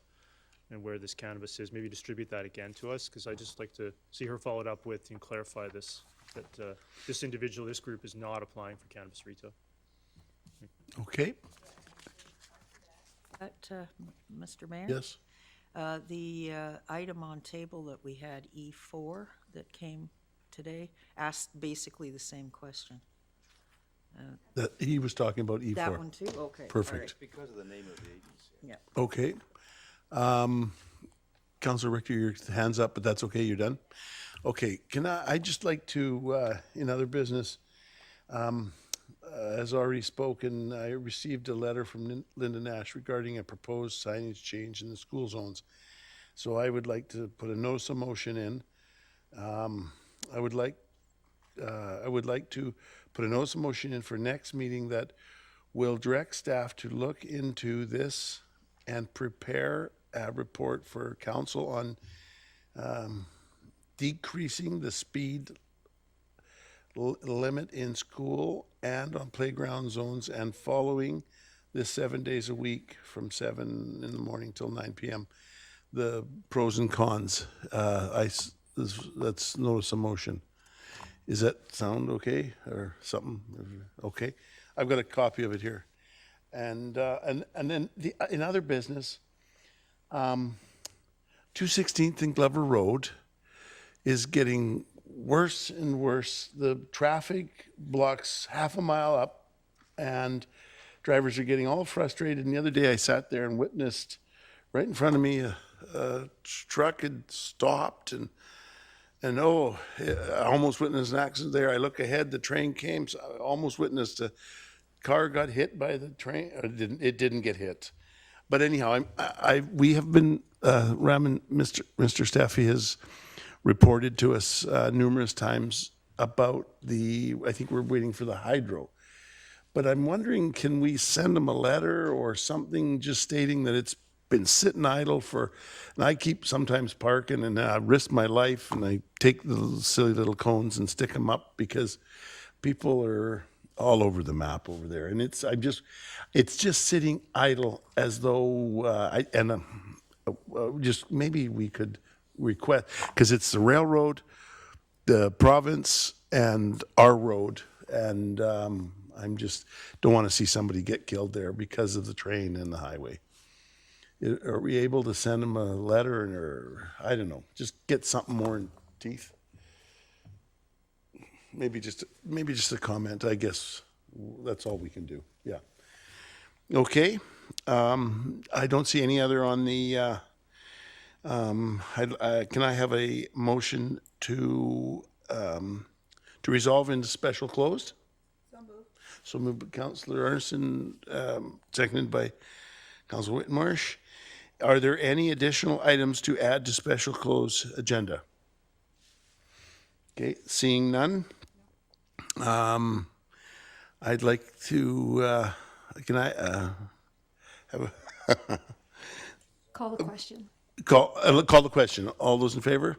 E: and where this cannabis is, maybe distribute that again to us, because I'd just like to see her followed up with and clarify this, that this individual, this group is not applying for cannabis retail.
A: Okay.
G: Mr. Mayor?
A: Yes.
G: The item on table that we had, E4, that came today, asked basically the same question.
A: That he was talking about E4.
G: That one too? Okay.
A: Perfect.
H: Because of the name of the agency.
G: Yeah.
A: Okay. Councillor Richter, your hand's up, but that's okay. You're done. Okay. Can I just like to, in other business, As already spoken, I received a letter from Linda Nash regarding a proposed signage change in the school zones. So I would like to put a notice of motion in. I would like to put a notice of motion in for next meeting that will direct staff to look into this and prepare a report for council on decreasing the speed limit in school and on playground zones and following this 7 days a week from 7 in the morning till 9 p.m. The pros and cons. That's notice of motion. Is that sound okay or something? Okay. I've got a copy of it here. And then in other business, 216th and Glover Road is getting worse and worse. The traffic blocks half a mile up and drivers are getting all frustrated. And the other day I sat there and witnessed right in front of me a truck had stopped and I almost witnessed an accident there. I look ahead, the train came, so I almost witnessed a car got hit by the train. Or it didn't get hit. But anyhow, we have been, Raman, Mr. Staffy has reported to us numerous times about I think we're waiting for the hydro. But I'm wondering, can we send them a letter or something just stating that it's been sitting idle and I keep sometimes parking and I risk my life and I take the silly little cones and stick them up because people are all over the map over there. And it's just sitting idle as though, just maybe we could request, because it's the railroad, the province, and our road. And I'm just, don't want to see somebody get killed there because of the train and the highway. Are we able to send them a letter or, I don't know, just get something more in teeth? Maybe just a comment, I guess. That's all we can do. Yeah. Okay. I don't see any other on the, can I have a motion to resolve into special closed? So moved by Councillor Arnson, seconded by Councillor Whitmarsh. Are there any additional items to add to special close agenda? Okay, seeing none. I'd like to, can I have a
B: Call the question.
A: call the question? All those in favor?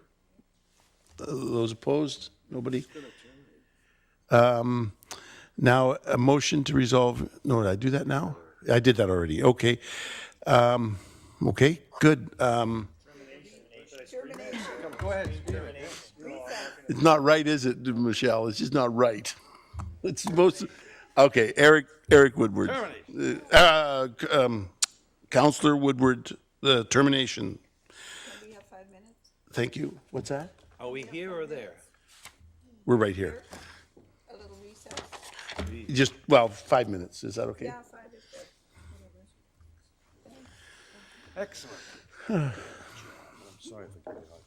A: Those opposed? Nobody? Now, a motion to resolve, no, did I do that now? I did that already, okay. Okay, good. It's not right, is it, Michelle? It's just not right. It's supposed to, okay, Eric Woodward. Councillor Woodward, the termination.
D: We have 5 minutes.
A: Thank you. What's that?
I: Are we here or there?
A: We're right here.
D: A little recess.
A: Just, well, 5 minutes. Is that okay?
D: Yeah, 5 is good.
H: Excellent. I'm sorry for cutting you off.